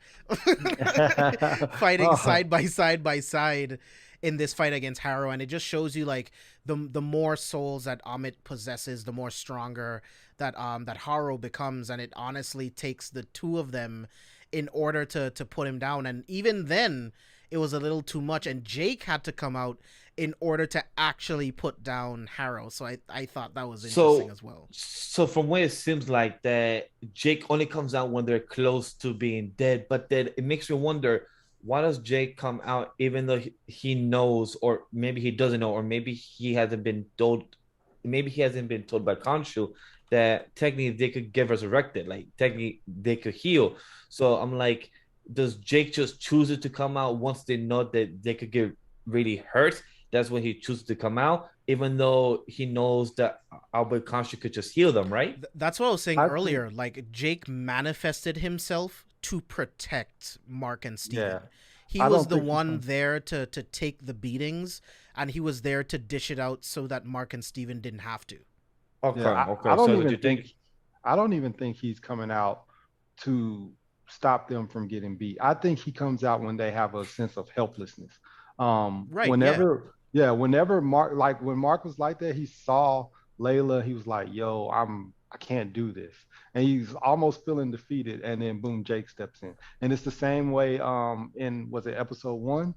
A: fighting side by side in this fight against Harrow. And it just shows you like the more souls that Amit possesses, the more stronger that Harrow becomes. And it honestly takes the two of them in order to put him down. And even then it was a little too much, and Jake had to come out in order to actually put down Harrow. So I thought that was interesting as well.
B: So from what it seems like that Jake only comes out when they're close to being dead, but then it makes me wonder, why does Jake come out even though he knows, or maybe he doesn't know, or maybe he hasn't been told by Khonshu that technically they could get resurrected, like technically they could heal. So I'm like, does Jake just choose to come out once they know that they could get really hurt? That's when he chooses to come out. even though he knows that Albert Conscious could just heal them, right?
A: That's what I was saying
C: I
A: earlier. Like Jake manifested himself to protect Mark and Steven.
C: Yeah.
A: He
C: I
A: was
C: don't
A: the
C: think he
A: one
C: comes-
A: there to take the beatings, and he was there to dish it out so that Mark and Steven didn't have to.
B: Okay,
C: Yeah,
B: okay.
C: I don't
B: So what
C: even
B: you think?
C: I don't even think he's coming out to stop them from getting beat. I think he comes out when they have a sense of helplessness.
A: Right, yeah.
C: Whenever Mark, like when Mark was like that, he saw Layla, he was like, yo, I can't do this. And he's almost feeling defeated, and then boom, Jake steps in. And it's the same way in was it episode 1?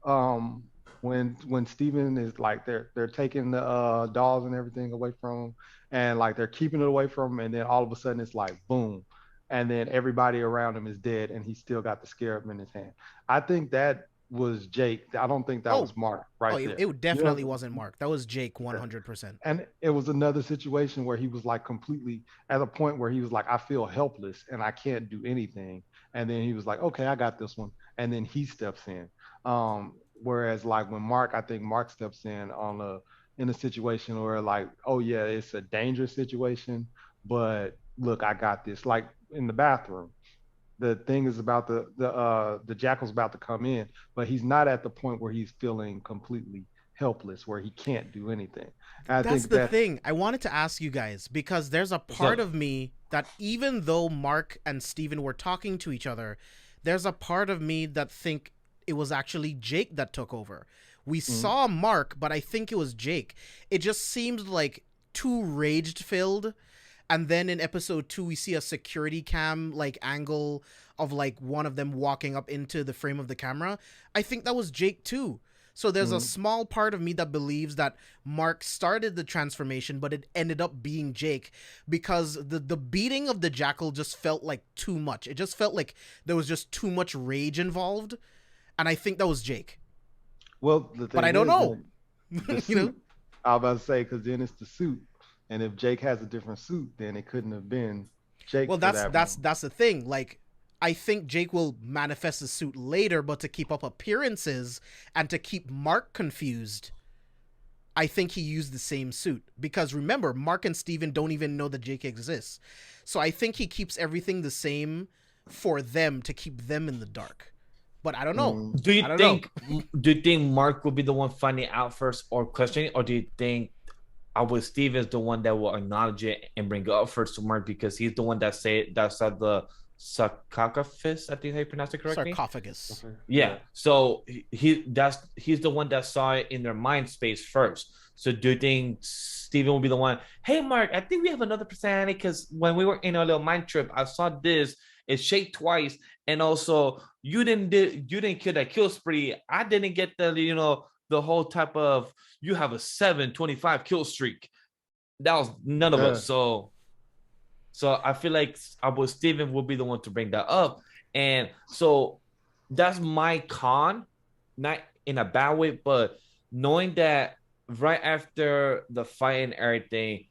C: um when Steven is like they're taking the dolls and everything away from him, and like they're keeping it away from him, and then all of a sudden it's like boom, and then everybody around him is dead and he still got the scarab in his hand. I think that was Jake. I don't think that
A: Oh.
C: was Mark right there.
A: It definitely wasn't Mark. That was Jake 100%.
C: And it was another situation where he was like completely at a point where he was like, I feel helpless and I can't do anything. And then he was like, okay, I got this one. And then he steps in. Whereas like when Mark, I think Mark steps in in a situation where like, oh yeah, it's a dangerous situation, but look, I got this. Like in the bathroom, the thing is about the jackal's about to come in, but he's not at the point where he's feeling completely helpless, where he can't do anything. And
A: That's the thing. I wanted to ask you guys, because there's a part of me that even though Mark and Steven were talking to each other, there's a part of me that think it was actually Jake that took over. We saw Mark, but I think it was Jake. It just seemed like too rage filled. And then in episode 2, we see a security cam like angle of like one of them walking up into the frame of the camera. I think that was Jake too. So there's a small part of me that believes that Mark started the transformation, but it ended up being Jake, because the beating of the jackal just felt like too much. It just felt like there was just too much rage involved. And I think that was Jake.
C: Well,
A: but I don't know. You know,
C: I was about to say, because then it's the suit, and if Jake has a different suit, then it couldn't have been Jake.
A: Well, that's the thing. Like, I think Jake will manifest the suit later, but to keep up appearances and to keep Mark confused, I think he used the same suit. Because remember, Mark and Steven don't even know that Jake exists. So I think he keeps everything the same for them, to keep them in the dark. But I don't know.
B: Do you think Mark will be the one finding out first or questioning, or do you think Steve is the one that will acknowledge it and bring it up first to Mark, because he's the one that said the sarcophagus? I think how you pronounce it correctly.
A: Sarcophagus.
C: Okay.
B: Yeah. So he's the one that saw it in their mind space first. So do you think Steven will be the one? Hey, Mark, I think we have another personality, because when we were in a little mind trip, I saw this. It shake twice, and also you didn't kill that kill spree. I didn't get the whole type of, you have a 725 kill streak. That was none of us. So I feel like Steven will be the one to bring that up. And so that's my con, not in a bad way, but knowing that right after the fight and everything,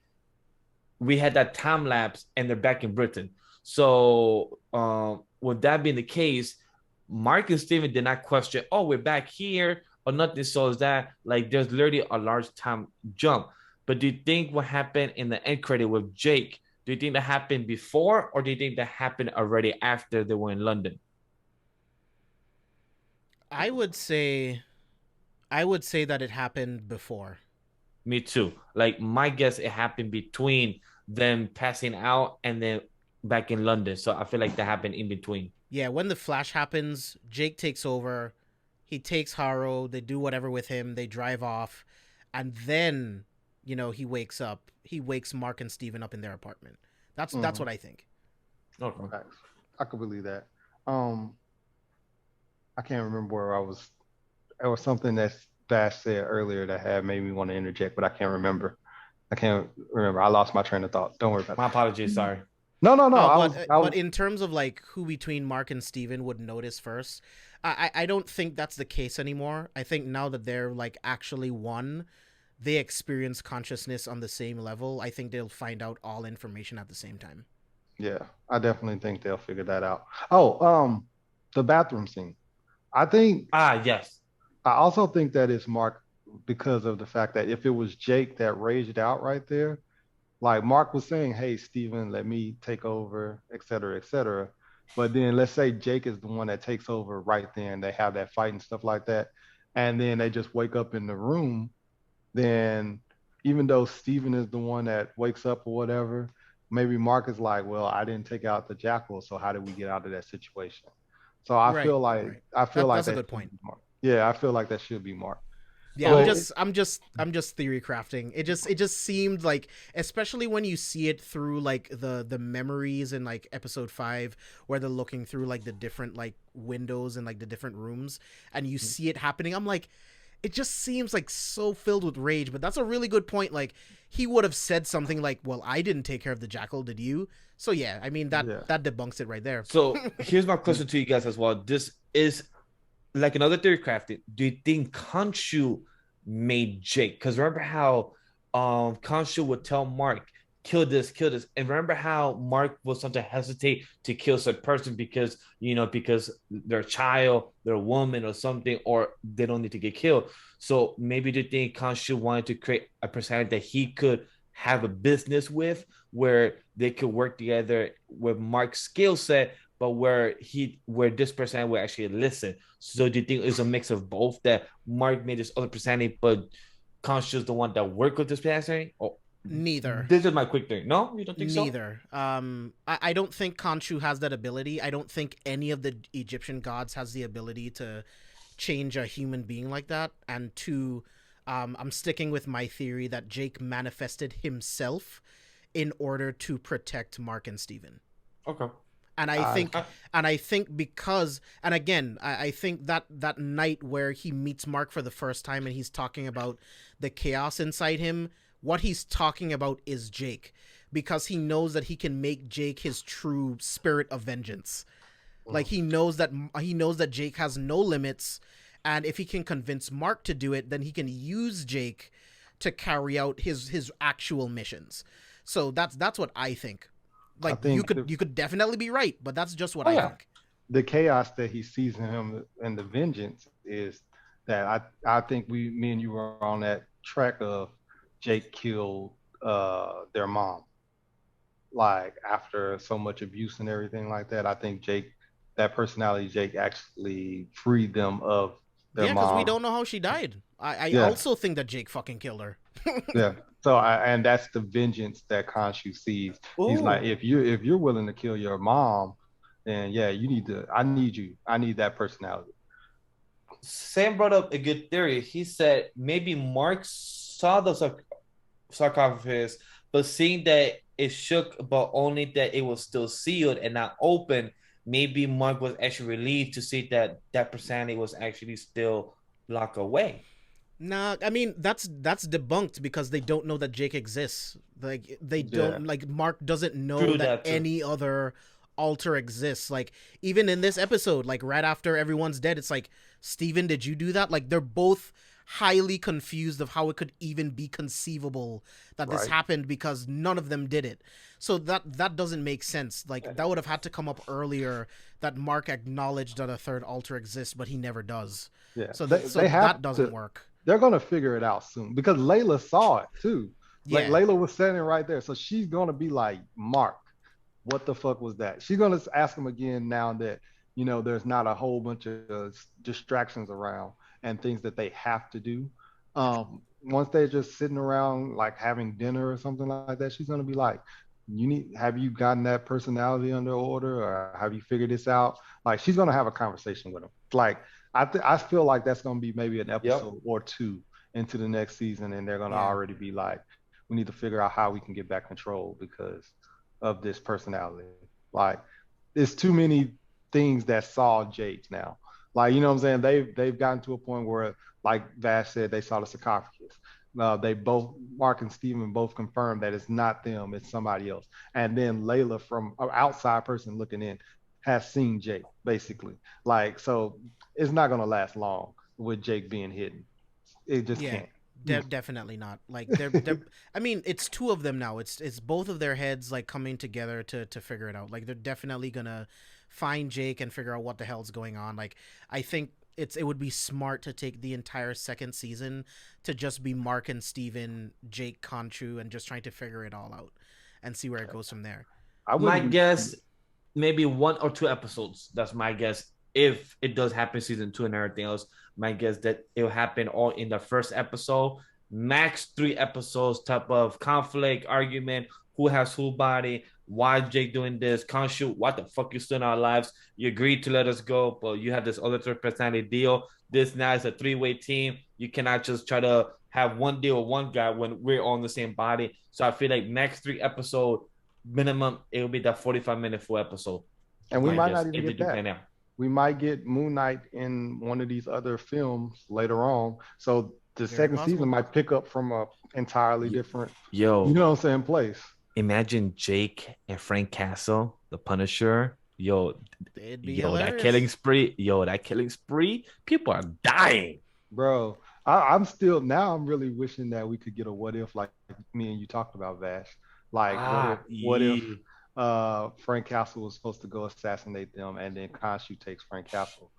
B: we had that time lapse and they're back in Britain. So with that being the case, Mark and Steven did not question, oh, we're back here or nothing. So is that like there's literally a large time jump. But do you think what happened in the end credit with Jake, do you think that happened before, or do you think that happened already after they were in London?
A: I would say that it happened before.
B: Me too. Like my guess, it happened between them passing out and then back in London. So I feel like that happened in between.
A: Yeah, when the flash happens, Jake takes over. He takes Haro. They do whatever with him. They drive off. And then, he wakes up. He wakes Mark and Steven up in their apartment. That's what I think.
B: Okay.
C: I could believe that. I can't remember where I was. There was something that Vash said earlier that had made me want to interject, but I can't remember. I lost my train of thought. Don't worry about it.
B: My apologies. Sorry.
C: No.
A: But in terms of like who between Mark and Steven would notice first, I don't think that's the case anymore. I think now that they're like actually one, they experience consciousness on the same level. I think they'll find out all information at the same time.
C: Yeah, I definitely think they'll figure that out. Oh, the bathroom scene. I think.
B: Yes.
C: I also think that it's Mark because of the fact that if it was Jake that raged out right there, like Mark was saying, hey, Steven, let me take over, et cetera, et cetera. But then let's say Jake is the one that takes over right then. They have that fight and stuff like that. And then they just wake up in the room. Then even though Steven is the one that wakes up or whatever, maybe Mark is like, well, I didn't take out the jackal. So how did we get out of that situation? So I
A: Right,
C: feel like
A: right.
C: I feel like
A: That's a
C: that
A: good
C: should
A: point.
C: be Mark. Yeah, I feel like that should be Mark.
A: Yeah,
C: So
A: I'm just theory crafting. It just seemed like, especially when you see it through like the memories in like episode 5, where they're looking through like the different like windows and like the different rooms, and you see it happening. I'm like, it just seems like so filled with rage. But that's a really good point. Like, he would have said something like, "Well, I didn't take care of the jackal, did you?" So yeah, I mean that
C: yeah.
A: that debunks it right there.
B: So here's my question to you guys as well. This is like another theory crafted. Do you think Khonshu made Jake? Because remember how Khonshu would tell Mark, kill this, and remember how Mark will sometimes hesitate to kill such person because because they're a child, they're a woman or something, or they don't need to get killed. So maybe do you think Khonshu wanted to create a personality that he could have a business with, where they could work together with Mark's skill set, but where this person will actually listen. So do you think it's a mix of both, that Mark made this other personality, but Khonshu is the one that worked with this personality? Or
A: Neither.
B: this is my quick thing. No, you don't think so?
A: Neither. I don't think Khonshu has that ability. I don't think any of the Egyptian gods has the ability to change a human being like that. And two, I'm sticking with my theory that Jake manifested himself in order to protect Mark and Steven.
B: Okay.
A: And I think because, and again, I think that night where he meets Mark for the first time and he's talking about the chaos inside him, what he's talking about is Jake, because he knows that he can make Jake his true spirit of vengeance. Like, he knows that Jake has no limits, and if he can convince Mark to do it, then he can use Jake to carry out his actual missions. So that's what I think. Like, you could definitely be right, but that's just what I think.
C: The chaos that he sees in him and the vengeance is that I think me and you were on that track of Jake killed their mom. Like, after so much abuse and everything like that, I think that personality Jake actually freed them of their mom.
A: Yeah, because we don't know how she died. I also think that Jake fucking killed her.
C: Yeah. So and that's the vengeance that Khonshu sees. Ooh. He's like, if you're willing to kill your mom, then yeah, I need that personality.
B: Sam brought up a good theory. He said maybe Mark saw the sarcophagus, but seeing that it shook, but only that it was still sealed and not open, maybe Mark was actually relieved to see that personality was actually still locked away.
A: Nah, I mean, that's debunked because they don't know that Jake exists. Like, they don't, like, Mark doesn't know that any other alter exists. Like, even in this episode, like, right after everyone's dead, it's like, Steven, did you do that? Like, they're both highly confused of how it could even be conceivable that this happened, because none of them did it. So that doesn't make sense. Like, that would have had to come up earlier, that Mark acknowledged that a third alter exists, but he never does. Yeah. So that doesn't work.
C: They're going to figure it out soon, because Layla saw it too. Like, Layla was standing right there. So she's going to be like, Mark, what the fuck was that? She's going to ask him again now that, there's not a whole bunch of distractions around and things that they have to do. Once they're just sitting around, like, having dinner or something like that, she's going to be like, have you gotten that personality under order, or have you figured this out? Like, she's going to have a conversation with him. Like, I feel like that's going to be maybe an episode or two into the next season, and they're going to already be like, we need to figure out how we can get back control because of this personality. Like, there's too many things that saw Jake now. Like, you know what I'm saying? They've gotten to a point where, like Vash said, they saw the sarcophagus. They both, Mark and Steven both confirmed that it's not them, it's somebody else. And then Layla, from an outside person looking in, has seen Jake, basically. Like, so it's not going to last long with Jake being hidden. It just can't.
A: Definitely not. Like, they're I mean, it's two of them now. It's both of their heads, like, coming together to figure it out. Like, they're definitely gonna find Jake and figure out what the hell's going on. Like, I think it would be smart to take the entire second season to just be Mark and Steven, Jake, Khonshu, and just trying to figure it all out and see where it goes from there.
B: My guess, maybe 1 or 2 episodes. That's my guess. If it does happen season 2 and everything else, my guess that it'll happen all in the first episode. Max 3 episodes type of conflict, argument, who has who body, why Jake doing this, Khonshu, what the fuck you still in our lives? You agreed to let us go, but you have this other third personality deal. This now is a 3-way team. You cannot just try to have one deal with one guy when we're all in the same body. So I feel like max 3 episode minimum, it'll be that 45-minute full episode.
C: And we might not even get that. We might get Moon Knight in one of these other films later on. So the second season might pick up from a entirely different, you know what I'm saying, place.
B: Imagine Jake and Frank Castle, the Punisher. That killing spree. People are dying.
C: Bro, I'm really wishing that we could get a what if like me and you talked about, Vash. Like, what if Frank Castle was supposed to go assassinate them and then Khonshu takes Frank Castle?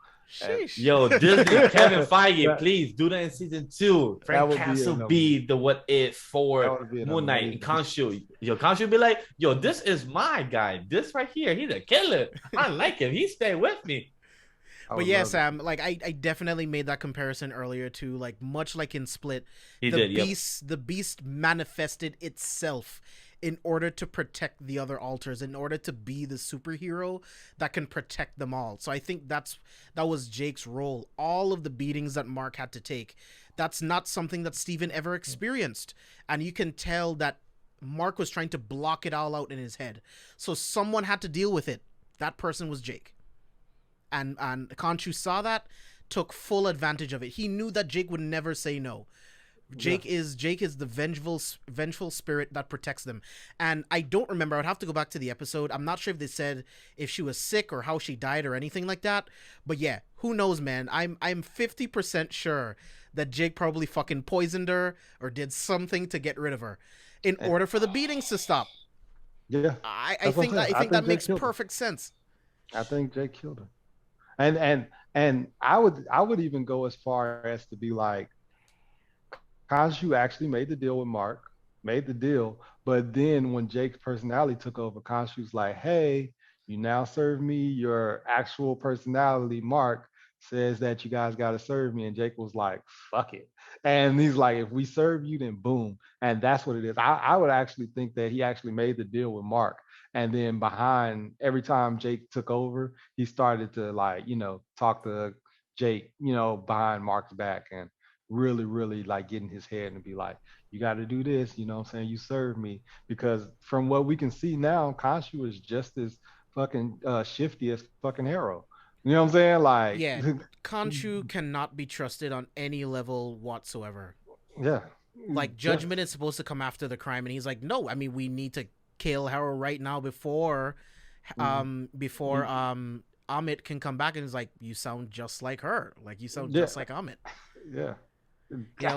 B: Disney, Kevin Feige, please do that in season 2. Frank Castle be the what if for Moon Knight and Khonshu. Khonshu be like, this is my guy. This right here, he's a killer. I like him. He stay with me.
A: But yeah, Sam, like I definitely made that comparison earlier too. Like much like in Split, the beast manifested itself in order to protect the other alters, in order to be the superhero that can protect them all. So I think that was Jake's role. All of the beatings that Mark had to take, that's not something that Steven ever experienced. And you can tell that Mark was trying to block it all out in his head. So someone had to deal with it. That person was Jake. And Khonshu saw that, took full advantage of it. He knew that Jake would never say no. Jake is the vengeful spirit that protects them. And I don't remember. I would have to go back to the episode. I'm not sure if they said if she was sick or how she died or anything like that. But yeah, who knows, man? I'm 50% sure that Jake probably fucking poisoned her or did something to get rid of her in order for the beatings to stop.
C: Yeah,
A: I think that makes perfect sense.
C: I think Jake killed her. And I would even go as far as to be like, Khonshu actually made the deal with Mark, but then when Jake's personality took over, Khonshu's like, hey, you now serve me. Your actual personality, Mark, says that you guys got to serve me. And Jake was like, fuck it. And he's like, if we serve you, then boom. And that's what it is. I would actually think that he actually made the deal with Mark. And then behind, every time Jake took over, he started to talk to Jake, behind Mark's back and really like get in his head and be like, you got to do this, I'm saying, you serve me. Because from what we can see now, Khonshu is just as fucking shifty as fucking Harrow. You know what I'm saying? Like,
A: yeah, Khonshu cannot be trusted on any level whatsoever.
C: Yeah.
A: Like, Judgment is supposed to come after the crime, and he's like, no, I mean, we need to kill Harrow right now before Amit can come back. And he's like, you sound just like her. Like, you sound just like Amit.
C: Yeah.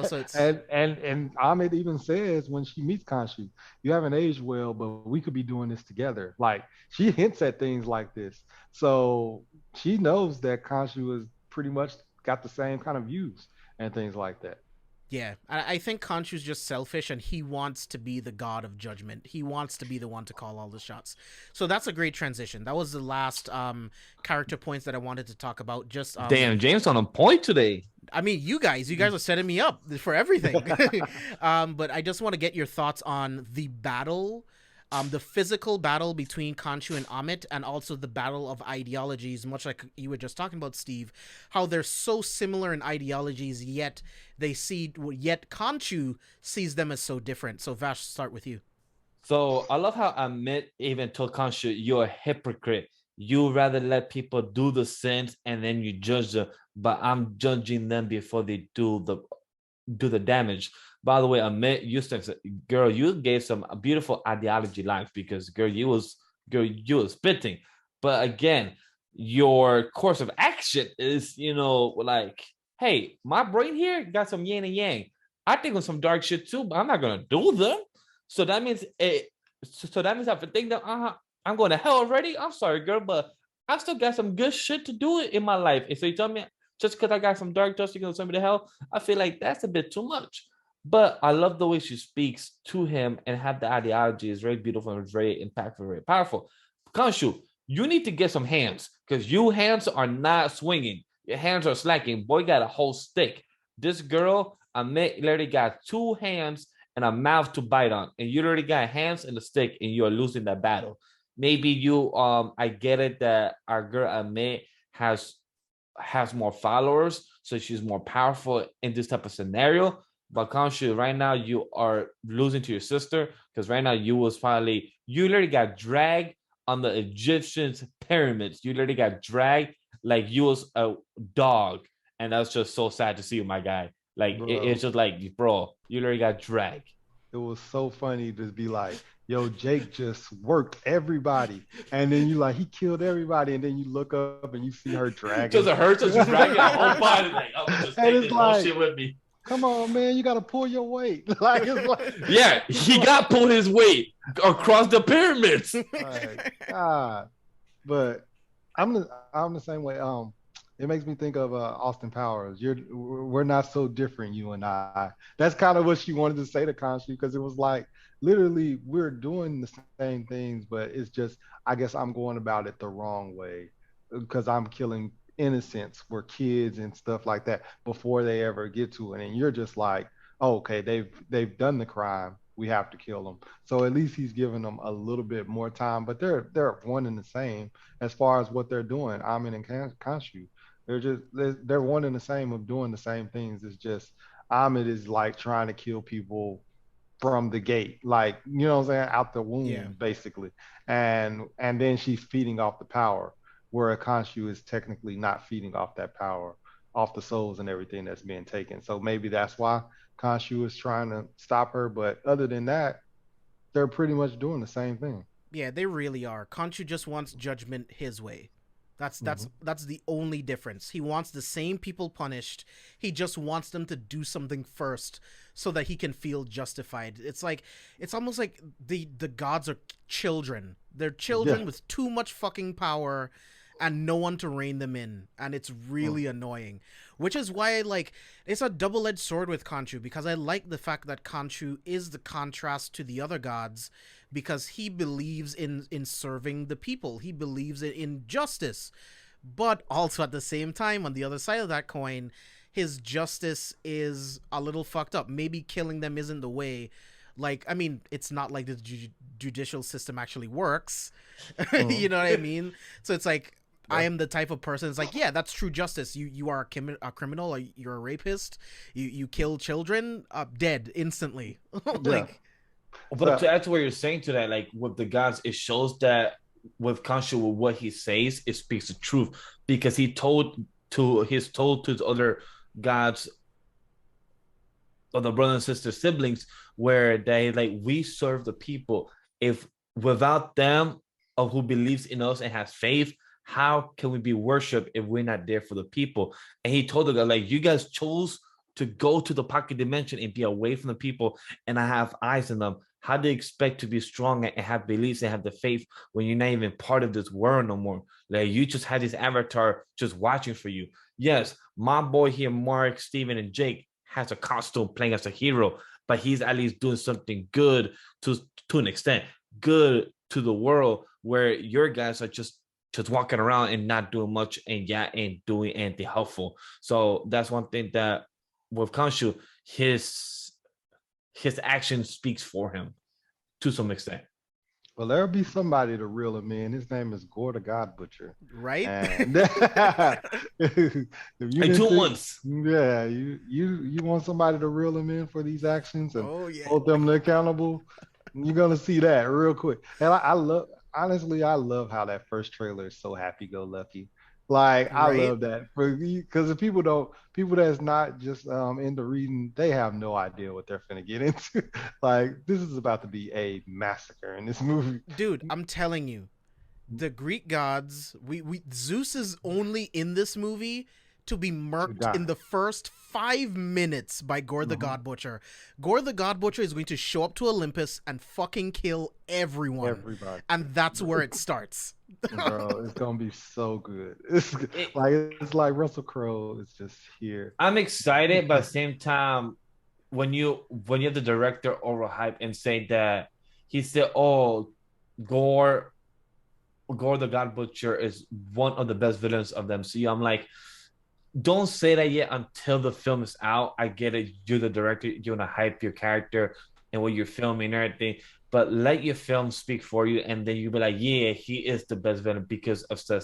A: So it's...
C: and Amit even says when she meets Khonshu, you haven't aged well, but we could be doing this together. Like, she hints at things like this, so she knows that Khonshu has pretty much got the same kind of views and things like that.
A: Yeah, I think Khonshu's just selfish, and he wants to be the god of judgment. He wants to be the one to call all the shots. So that's a great transition. That was the last character points that I wanted to talk about. Just
B: damn, James on a point today.
A: I mean, you guys are setting me up for everything. But I just want to get your thoughts on the battle, the physical battle between Khonshu and Amit, and also the battle of ideologies, much like you were just talking about, Steve, how they're so similar in ideologies, yet Khonshu sees them as so different. So Vash, start with you.
B: So I love how Amit even told Khonshu, you're a hypocrite. You rather let people do the sins and then you judge them, but I'm judging them before they do the damage. By the way, Amit, you gave some beautiful ideology lines because you was spitting. But again, your course of action is, like, hey, my brain here got some yin and yang. I think of some dark shit too, but I'm not gonna do them. So that means I have to think that I'm going to hell already. I'm sorry, girl, but I still got some good shit to do in my life. And so you tell me, just because I got some dark justice, you're gonna send me to hell. I feel like that's a bit too much. But I love the way she speaks to him and have the ideology. Is very beautiful and very impactful, very powerful. Khonshu, you need to get some hands because your hands are not swinging. Your hands are slacking. Boy got a whole stick. This girl, Amit, literally got 2 hands and a mouth to bite on, and you already got hands and a stick, and you are losing that battle. Maybe you, I get it that our girl Amit has more followers, so she's more powerful in this type of scenario. But Khonshu, right now you are losing to your sister because right now you literally got dragged on the Egyptians' pyramids. You literally got dragged like you was a dog, and that's just so sad to see you, my guy. Like it's just like, bro, you literally got dragged.
C: It was so funny to be like, yo, Jake just worked everybody, and then you like he killed everybody, and then you look up and you see her dragging.
B: Because it hurts us dragging her whole body. Like, I'm just taking this whole shit with me.
C: Come on, man, you gotta pull your weight. Like, it's like
B: yeah, he got pulled his weight across the pyramids.
C: God. But I'm the same way. It makes me think of Austin Powers. We're not so different, you and I. That's kind of what she wanted to say to Khonshu, because it was like literally we're doing the same things, but it's just I guess I'm going about it the wrong way because I'm killing innocents, were kids and stuff like that before they ever get to it, and you're just like, oh, okay, they've done the crime, we have to kill them. So at least he's giving them a little bit more time, but they're one and the same as far as what they're doing. Amin and Khonshu, they're one and the same of doing the same things. It's just Ahmed is like trying to kill people from the gate, like, you know what I'm saying, out the womb, basically, and then she's feeding off the power, where Khonshu is technically not feeding off that power, off the souls and everything that's being taken. So maybe that's why Khonshu is trying to stop her. But other than that, they're pretty much doing the same thing.
A: Yeah, they really are. Khonshu just wants judgment his way. That's the only difference. He wants the same people punished. He just wants them to do something first so that he can feel justified. It's almost like the gods are children. They're children with too much fucking power and no one to rein them in, and it's really annoying, which is why it's a double-edged sword with Khonshu, because I like the fact that Khonshu is the contrast to the other gods, because he believes in serving the people. He believes in justice, but also at the same time, on the other side of that coin, his justice is a little fucked up. Maybe killing them isn't the way. Like, I mean, it's not like the judicial system actually works. You know what I mean? So it's like, I am the type of person, it's like, yeah, that's true justice. You are a criminal, or you're a rapist, you kill children, dead instantly.
B: But to add to what you're saying to that, like with the gods, it shows that with Khonshu, with what he says, it speaks the truth, because he's told to his other gods, or the brother and sister siblings, where they we serve the people. If without them, or who believes in us and has faith, how can we be worshipped if we're not there for the people? And he told them, you guys chose to go to the pocket dimension and be away from the people, and I have eyes on them. How do you expect to be strong and have beliefs and have the faith when you're not even part of this world no more? You just had this avatar just watching for you. Yes, my boy here, Mark, Steven, and Jake, has a costume playing as a hero, but he's at least doing something good to an extent, good to the world, where your guys are just walking around and not doing much, and ain't doing anything helpful. So that's one thing that with Khonshu, his action speaks for him to some extent.
C: Well, there'll be somebody to reel him in. His name is Gore the God Butcher.
A: Right?
C: And
B: two months.
C: Yeah, you want somebody to reel him in for these actions and hold them accountable. You're gonna see that real quick. And I love how that first trailer is so happy-go-lucky. I love that, because the people that's not just into reading, they have no idea what they're finna get into. This is about to be a massacre in this movie.
A: Dude, I'm telling you, the Greek gods, Zeus is only in this movie to be murked in the first 5 minutes by Gore the God Butcher. Gore the God Butcher is going to show up to Olympus and fucking kill everyone.
C: Everybody.
A: And that's where it starts.
C: Bro, it's gonna be so good. It's
B: It,
C: like Russell Crowe is just here.
B: I'm excited, but at the same time, when you have the director overhype and say that he said, "Oh, Gore Gore the God Butcher is one of the best villains of the MCU." I'm like, don't say that yet until the film is out. I get it. You're the director. You want to hype your character and what you're filming and everything. But let your film speak for you. And then you'll be like, yeah, he is the best villain because of such,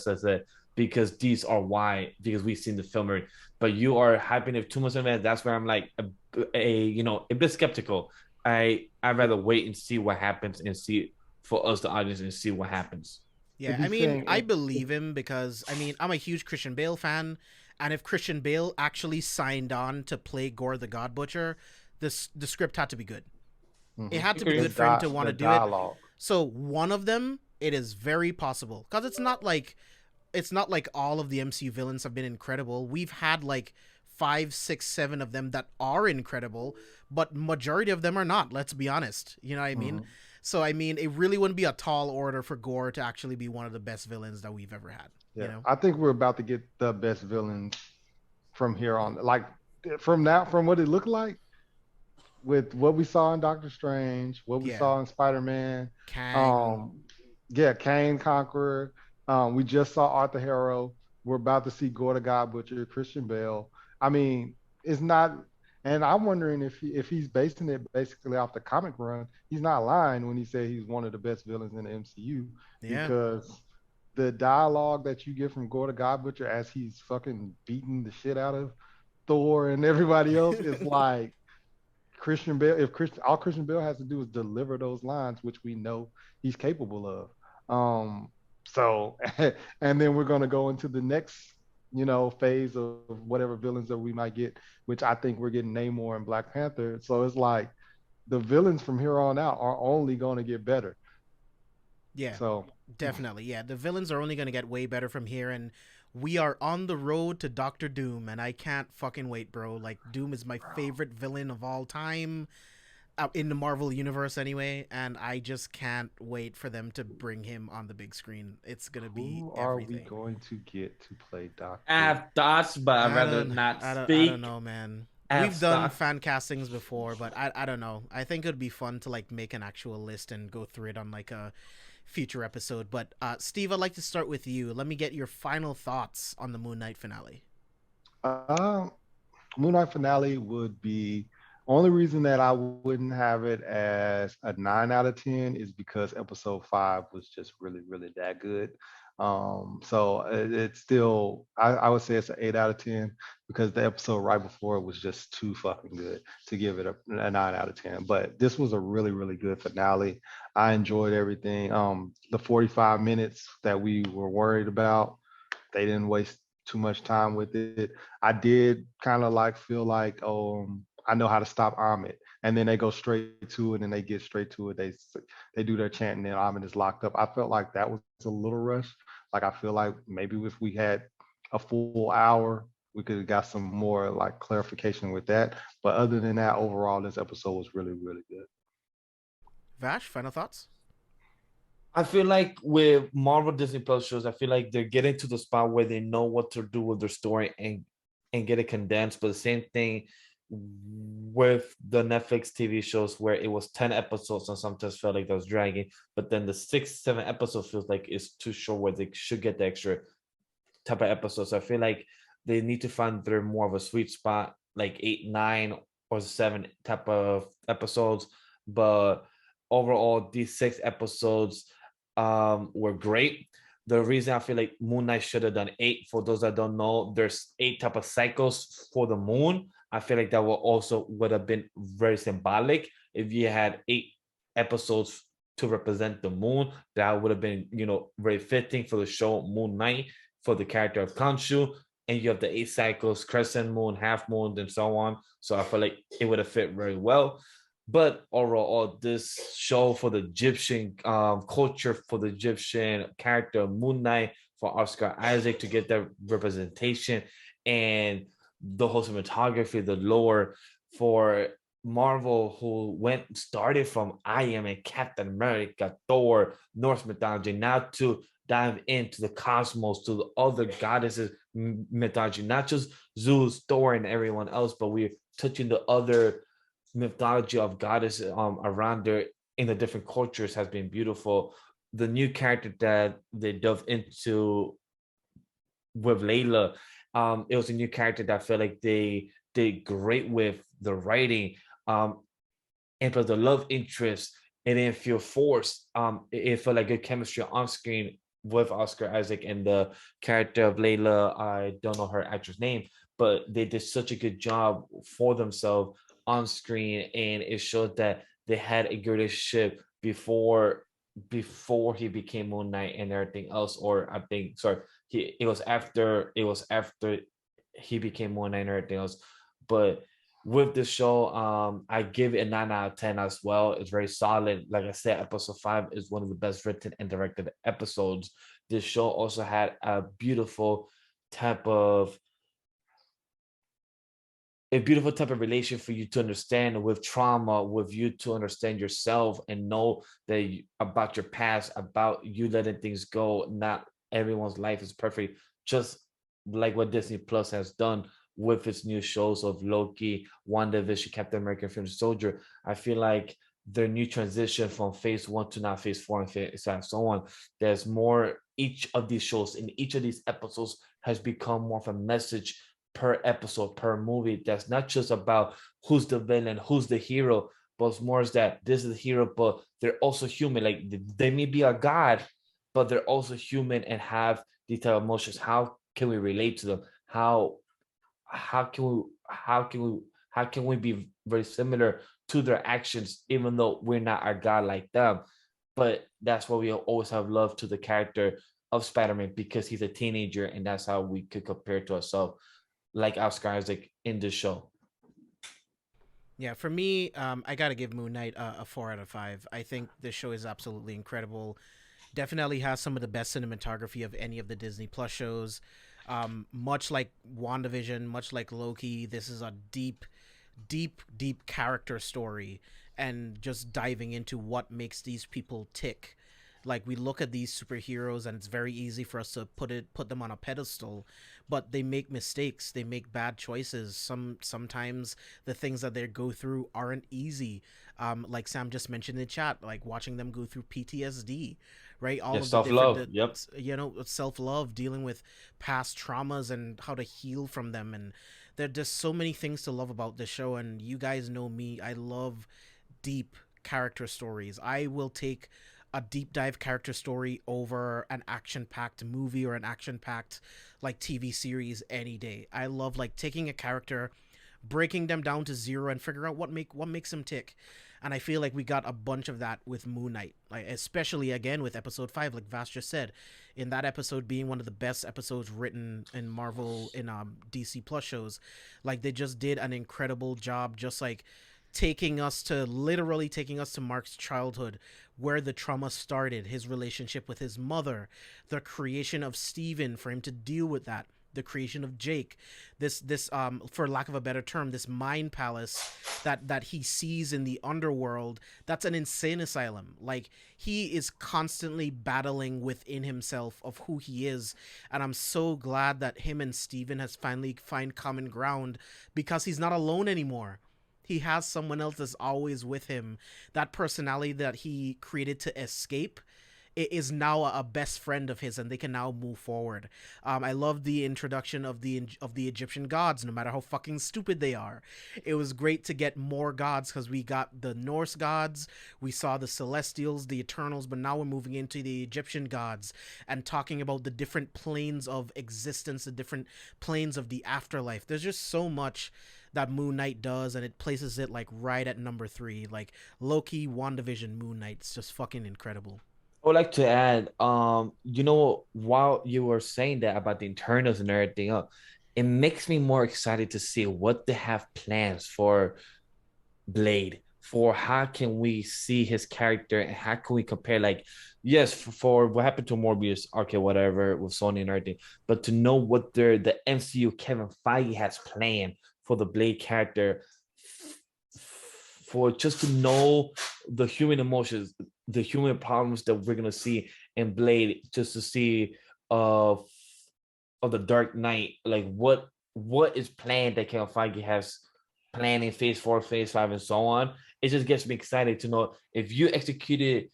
B: because these are why, because we've seen the film already. But you are hyping it too much in advance. That's where I'm like a bit skeptical. I'd rather wait and see what happens and see for us, the audience, and see what happens.
A: Yeah,
C: If
A: I
C: he's
A: mean,
C: saying
A: I believe him because I mean, I'm a huge Christian Bale fan, and if Christian Bale actually signed on to play Gore the God Butcher, the script had to be good. It had to be
B: Agreed.
A: good for him to want
C: the
A: to do it.
C: dialogue.
A: So one of them, it is very possible because it's not like all of the MCU villains have been incredible. We've had like 5, 6, 7 of them that are incredible, but majority of them are not. Let's be honest. You know what I mean?
C: Mhm.
A: So I mean, it really wouldn't be a tall order for Gore to actually be one of the best villains that we've ever had. You
C: Yeah,
A: know?
C: I think we're about to get the best villains from here on. Like from now, from what it looked like with what we saw in Doctor Strange, what we
A: Yeah.
C: saw in Spider-Man,
A: Kang.
C: um, yeah, Kane Conqueror. We just saw Arthur Harrow. We're about to see Gorda God Butcher, Christian Bale. I mean, it's not, and I'm wondering if he's basing it basically off the comic run. He's not lying when he said he's one of the best villains in the MCU
A: Yeah.
C: because the dialogue that you get from Gorda God Butcher as he's fucking beating the shit out of Thor and everybody else is like Christian Bale. If Christian, all Christian Bale has to do is deliver those lines, which we know he's capable of. So, and then we're gonna go into the next, phase of whatever villains that we might get, which I think we're getting Namor and Black Panther. So it's like the villains from here on out are only going to get better.
A: Yeah.
C: So,
A: Definitely. Yeah. The villains are only gonna get way better from here, and we are on the road to Doctor Doom, and I can't fucking wait, bro. Like Doom is my favorite villain of all time. In the Marvel universe anyway, and I just can't wait for them to bring him on the big screen. It's gonna be
C: who are we
A: everything.
C: going to get to play
B: I
C: Doctor?
B: have thoughts, but I'd
A: I
B: rather
A: don't,
B: not
A: I don't
B: speak.
A: know, man.
B: I have
A: We've done
B: thoughts.
A: fan castings before, but I don't know. I think it'd be fun to like make an actual list and go through it on like a future episode. But Steve, I'd like to start with you. Let me get your final thoughts on the Moon Knight finale.
C: Uh, Moon Knight finale would be only reason that I wouldn't have it as a 9 out of 10 is because episode 5 was just really, really that good. So it's still I would say it's an 8 out of 10 because the episode right before it was just too fucking good to give it a 9 out of 10. But this was a really, really good finale. I enjoyed everything. The 45 minutes that we were worried about, they didn't waste too much time with it. I did kind of like feel like, I know how to stop Ahmed, and then they go straight to it, and they get straight to it. They do their chant, and then Ahmed is locked up. I felt like that was a little rush. Like I feel like maybe if we had a full hour, we could have got some more like clarification with that. But other than that, overall, this episode was really, really good.
A: Vash, final thoughts?
B: I feel like with Marvel Disney Plus shows, I feel like they're getting to the spot where they know what to do with their story and get it condensed. But the same thing with the Netflix TV shows where it was 10 episodes and sometimes felt like that was dragging. But then the 6, 7 episodes feels like it's too short where they should get the extra type of episodes. So I feel like they need to find their more of a sweet spot, like 8, 9, or 7 type of episodes. But overall, these 6 episodes were great. The reason I feel like Moon Knight should have done 8, for those that don't know, there's 8 type of cycles for the moon. I feel like that would have been very symbolic if you had 8 episodes to represent the moon. That would have been, very fitting for the show Moon Knight, for the character of Khonshu. And you have the 8 cycles, crescent moon, half moon, and so on. So I feel like it would have fit very well. But overall, this show for the Egyptian culture, for the Egyptian character Moon Knight, for Oscar Isaac to get that representation, and the whole cinematography, the lore for Marvel, who started from I Am a Captain America, Thor, Norse mythology, now to dive into the cosmos, to the other goddesses mythology, not just Zeus, Thor, and everyone else, but we're touching the other mythology of goddesses around there in the different cultures has been beautiful. The new character that they dove into with Layla, it was a new character that I felt like they did great with the writing, and plus the love interest. It didn't feel forced. It felt like good chemistry on screen with Oscar Isaac and the character of Layla. I don't know her actress name, but they did such a good job for themselves on screen, and it showed that they had a good relationship before he became Moon Knight and everything else. Or I think, sorry, it was after he became Moon Knight and everything else. But with the show, I give it a 9 out of 10 as well. It's very solid. Like I said, episode 5 is one of the best written and directed episodes. This show also had a beautiful type of relation for you to understand with trauma, with you to understand yourself and know that about your past, about you letting things go. Not everyone's life is perfect, just like what Disney Plus has done with its new shows of Loki, WandaVision, Captain America, Future Soldier. I feel like their new transition from phase 1 to now phase 4 and phase 5 and so on. There's more. Each of these shows in each of these episodes has become more of a message per episode, per movie. That's not just about who's the villain, who's the hero, but it's more is that this is the hero, but they're also human. Like they may be a god, but they're also human and have these type of emotions. How can we relate to them? How can we be very similar to their actions, even though we're not a god like them? But that's why we always have love to the character of Spider-Man, because he's a teenager, and that's how we could compare to ourselves, like Oscar Isaac in this show.
A: Yeah, for me, I gotta give Moon Knight a 4 out of 5. I think this show is absolutely incredible. Definitely has some of the best cinematography of any of the Disney Plus shows. Much like WandaVision, much like Loki, this is a deep character story, and just diving into what makes these people tick. Like, we look at these superheroes and it's very easy for us to put them on a pedestal, but they make mistakes, they make bad choices. Sometimes the things that they go through aren't easy. Like Sam just mentioned in the chat, like watching them go through PTSD, right? All
B: Yeah,
A: of the
B: self-love.
A: different,
B: Yep.
A: self-love, dealing with past traumas and how to heal from them. And there's just so many things to love about this show. And you guys know me, I love deep character stories. I will take a deep dive character story over an action-packed movie or an action-packed like TV series any day. I love like taking a character, breaking them down to zero, and figure out what makes them tick. And I feel like we got a bunch of that with Moon Knight, like especially again with episode 5, like Vash just said, in that episode being one of the best episodes written in Marvel in DC Plus shows. Like, they just did an incredible job, just like literally taking us to Mark's childhood, where the trauma started, his relationship with his mother, the creation of Steven for him to deal with that, the creation of Jake, this for lack of a better term, this mind palace that he sees in the underworld. That's an insane asylum. Like, he is constantly battling within himself of who he is, and I'm so glad that him and Steven has finally find common ground, because he's not alone anymore. He has someone else that's always with him. That personality that he created to escape is now a best friend of his, and they can now move forward. I love the introduction of the Egyptian gods, no matter how fucking stupid they are. It was great to get more gods, because we got the Norse gods, we saw the Celestials, the Eternals, but now we're moving into the Egyptian gods and talking about the different planes of existence, the different planes of the afterlife. There's just so much that Moon Knight does, and it places it like right at number 3. Like Loki, WandaVision, Moon Knight. It's just fucking incredible.
B: I would like to add, while you were saying that about the internals and everything else, it makes me more excited to see what they have plans for Blade, for how can we see his character and how can we compare, like, yes, for what happened to Morbius, okay, whatever, with Sony and everything, but to know what the MCU Kevin Feige has planned for the Blade character, for just to know the human emotions, the human problems that we're gonna see, and Blade just to see of the Dark Knight, like what is planned that Kevin Feige has planned in Phase 4, Phase 5, and so on. It just gets me excited to know if you executed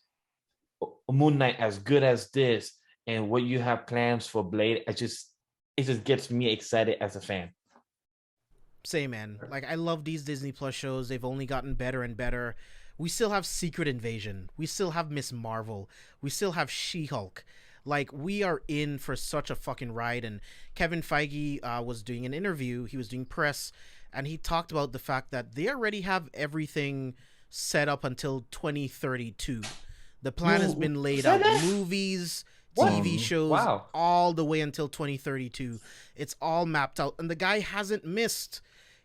B: Moon Knight as good as this, and what you have plans for Blade. It just gets me excited as a fan.
A: Same, man. Like, I love these Disney Plus shows. They've only gotten better and better. We still have Secret Invasion. We still have Miss Marvel. We still have She-Hulk. Like, we are in for such a fucking ride. And Kevin Feige was doing an interview. He was doing press, and he talked about the fact that they already have everything set up until 2032. The plan has been laid out. Movies, TV shows, all the way until 2032. It's all mapped out. And the guy hasn't missed.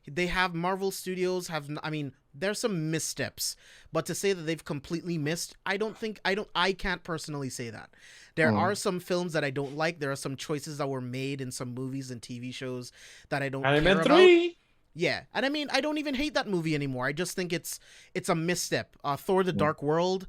A: They have Marvel Studios there's some missteps, but to say that they've completely missed, I can't personally say that. There are some films that I don't like. There are some choices that were made in some movies and TV shows that I don't care about. Yeah, and I don't even hate that movie anymore. I just think it's a misstep. Thor: The Dark World,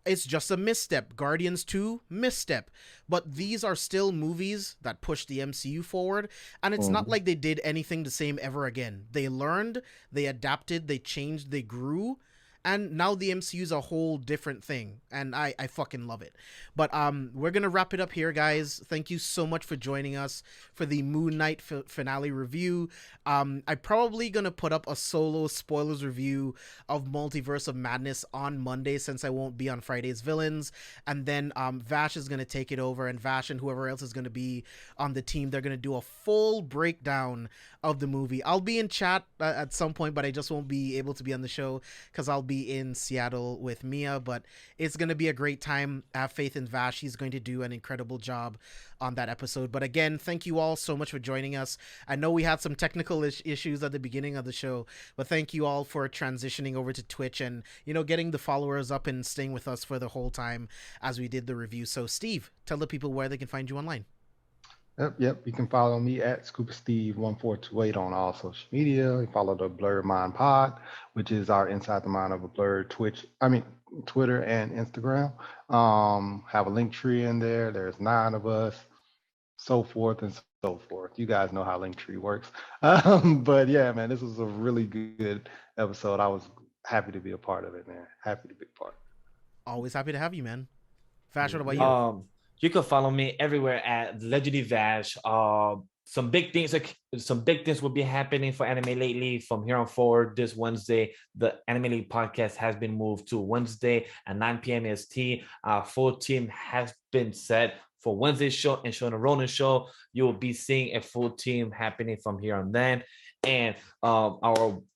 A: it's just a misstep. Guardians 2, misstep. But these are still movies that push the MCU forward, and it's not like they did anything the same ever again. They learned, they adapted, they changed, they grew, and now the MCU is a whole different thing, and I fucking love it. But we're gonna wrap it up here, guys. Thank you so much for joining us for the Moon Knight finale review. I'm probably gonna put up a solo spoilers review of Multiverse of Madness on Monday, since I won't be on Friday's Villains, and then Vash is gonna take it over, and Vash and whoever else is gonna be on the team, they're gonna do a full breakdown of the movie. I'll be in chat at some point, but I just won't be able to be on the show because I'll be in Seattle with Mia. But it's going to be a great time. I have faith in Vash. He's going to do an incredible job on that episode. But again, thank you all so much for joining us. I know we had some technical issues at the beginning of the show, but thank you all for transitioning over to Twitch and, getting the followers up and staying with us for the whole time as we did the review. So Steve, tell the people where they can find you online.
C: Yep. You can follow me at ScubaSteve1428 on all social media. You follow the Blerd Mind Pod, which is our Inside the Mind of a Blerd Twitter and Instagram. Have a Linktree in there. There's 9 of us, so forth and so forth. You guys know how Linktree works. But yeah, man, this was a really good episode. I was happy to be a part of it, man. Happy to be a part.
A: Always happy to have you, man. Vash, what about you?
B: You can follow me everywhere at Legendary Vash. Some big things will be happening for anime lately. From here on forward, this Wednesday, the Anime League podcast has been moved to Wednesday at 9 p.m. EST. Our full team has been set for Wednesday's show and Shona Ronan show. You will be seeing a full team happening from here on then. And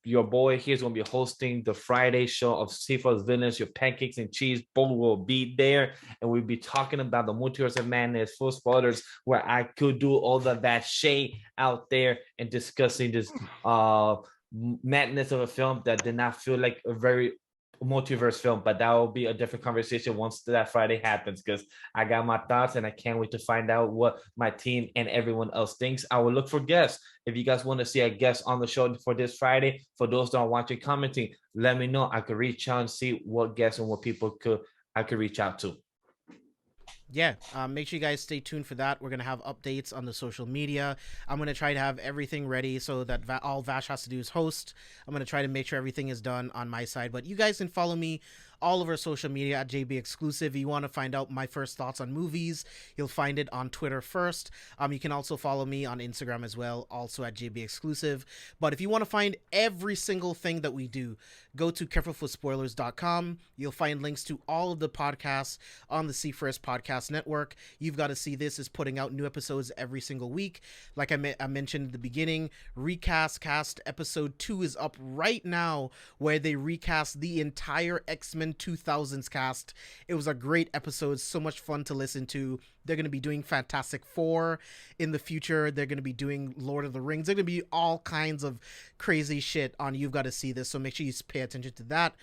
B: your boy here is going to be hosting the Friday show of C4SVillains. Your pancakes and cheese bowl will be there, and we'll be talking about the Multiverse of Madness, full spoilers, where I could do all that shade out there and discussing this madness of a film that did not feel like a very multiverse film, but that will be a different conversation once that Friday happens, because I got my thoughts and I can't wait to find out what my team and everyone else thinks. I will look for guests. If you guys want to see a guest on the show for this Friday, for those that are watching, commenting, let me know. I could reach out and see what guests and what people I could reach out to.
A: Yeah, make sure you guys stay tuned for that. We're going to have updates on the social media. I'm going to try to have everything ready so that all Vash has to do is host. I'm going to try to make sure everything is done on my side. But you guys can follow me all of our social media at JB Exclusive. If you want to find out my first thoughts on movies, you'll find it on Twitter first. You can also follow me on Instagram as well, also at JB Exclusive. But if you want to find every single thing that we do, go to carefulforspoilers.com. You'll find links to all of the podcasts on the C4S Podcast Network. You've Got to See This is putting out new episodes every single week. Like I mentioned at the beginning, Recast Cast episode 2 is up right now, where they recast the entire X-Men 2000s cast. It was a great episode, so much fun to listen to. They're going to be doing Fantastic Four in the future. They're going to be doing Lord of the Rings. They're going to be all kinds of crazy shit on You've Got to See This, so make sure you pay attention to that.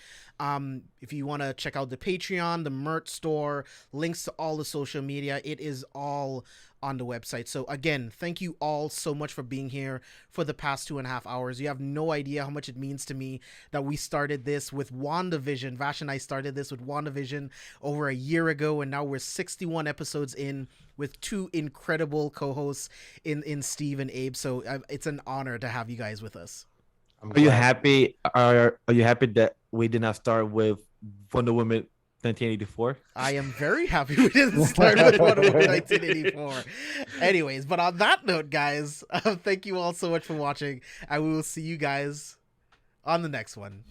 A: If you want to check out the Patreon, the merch store, links to all the social media, it is all on the website. So again, thank you all so much for being here for the past 2.5 hours. You have no idea how much it means to me that we started this with WandaVision. Vash and I started this with WandaVision over a year ago, and now we're 61 episodes in with two incredible co-hosts in Steve and Abe. So it's an honor to have you guys with us.
E: Are you happy? Are you happy that we did not start with Wonder Woman 1984?
A: I am very happy we didn't start with Wonder Woman 1984. Anyways, but on that note, guys, thank you all so much for watching, and we will see you guys on the next one.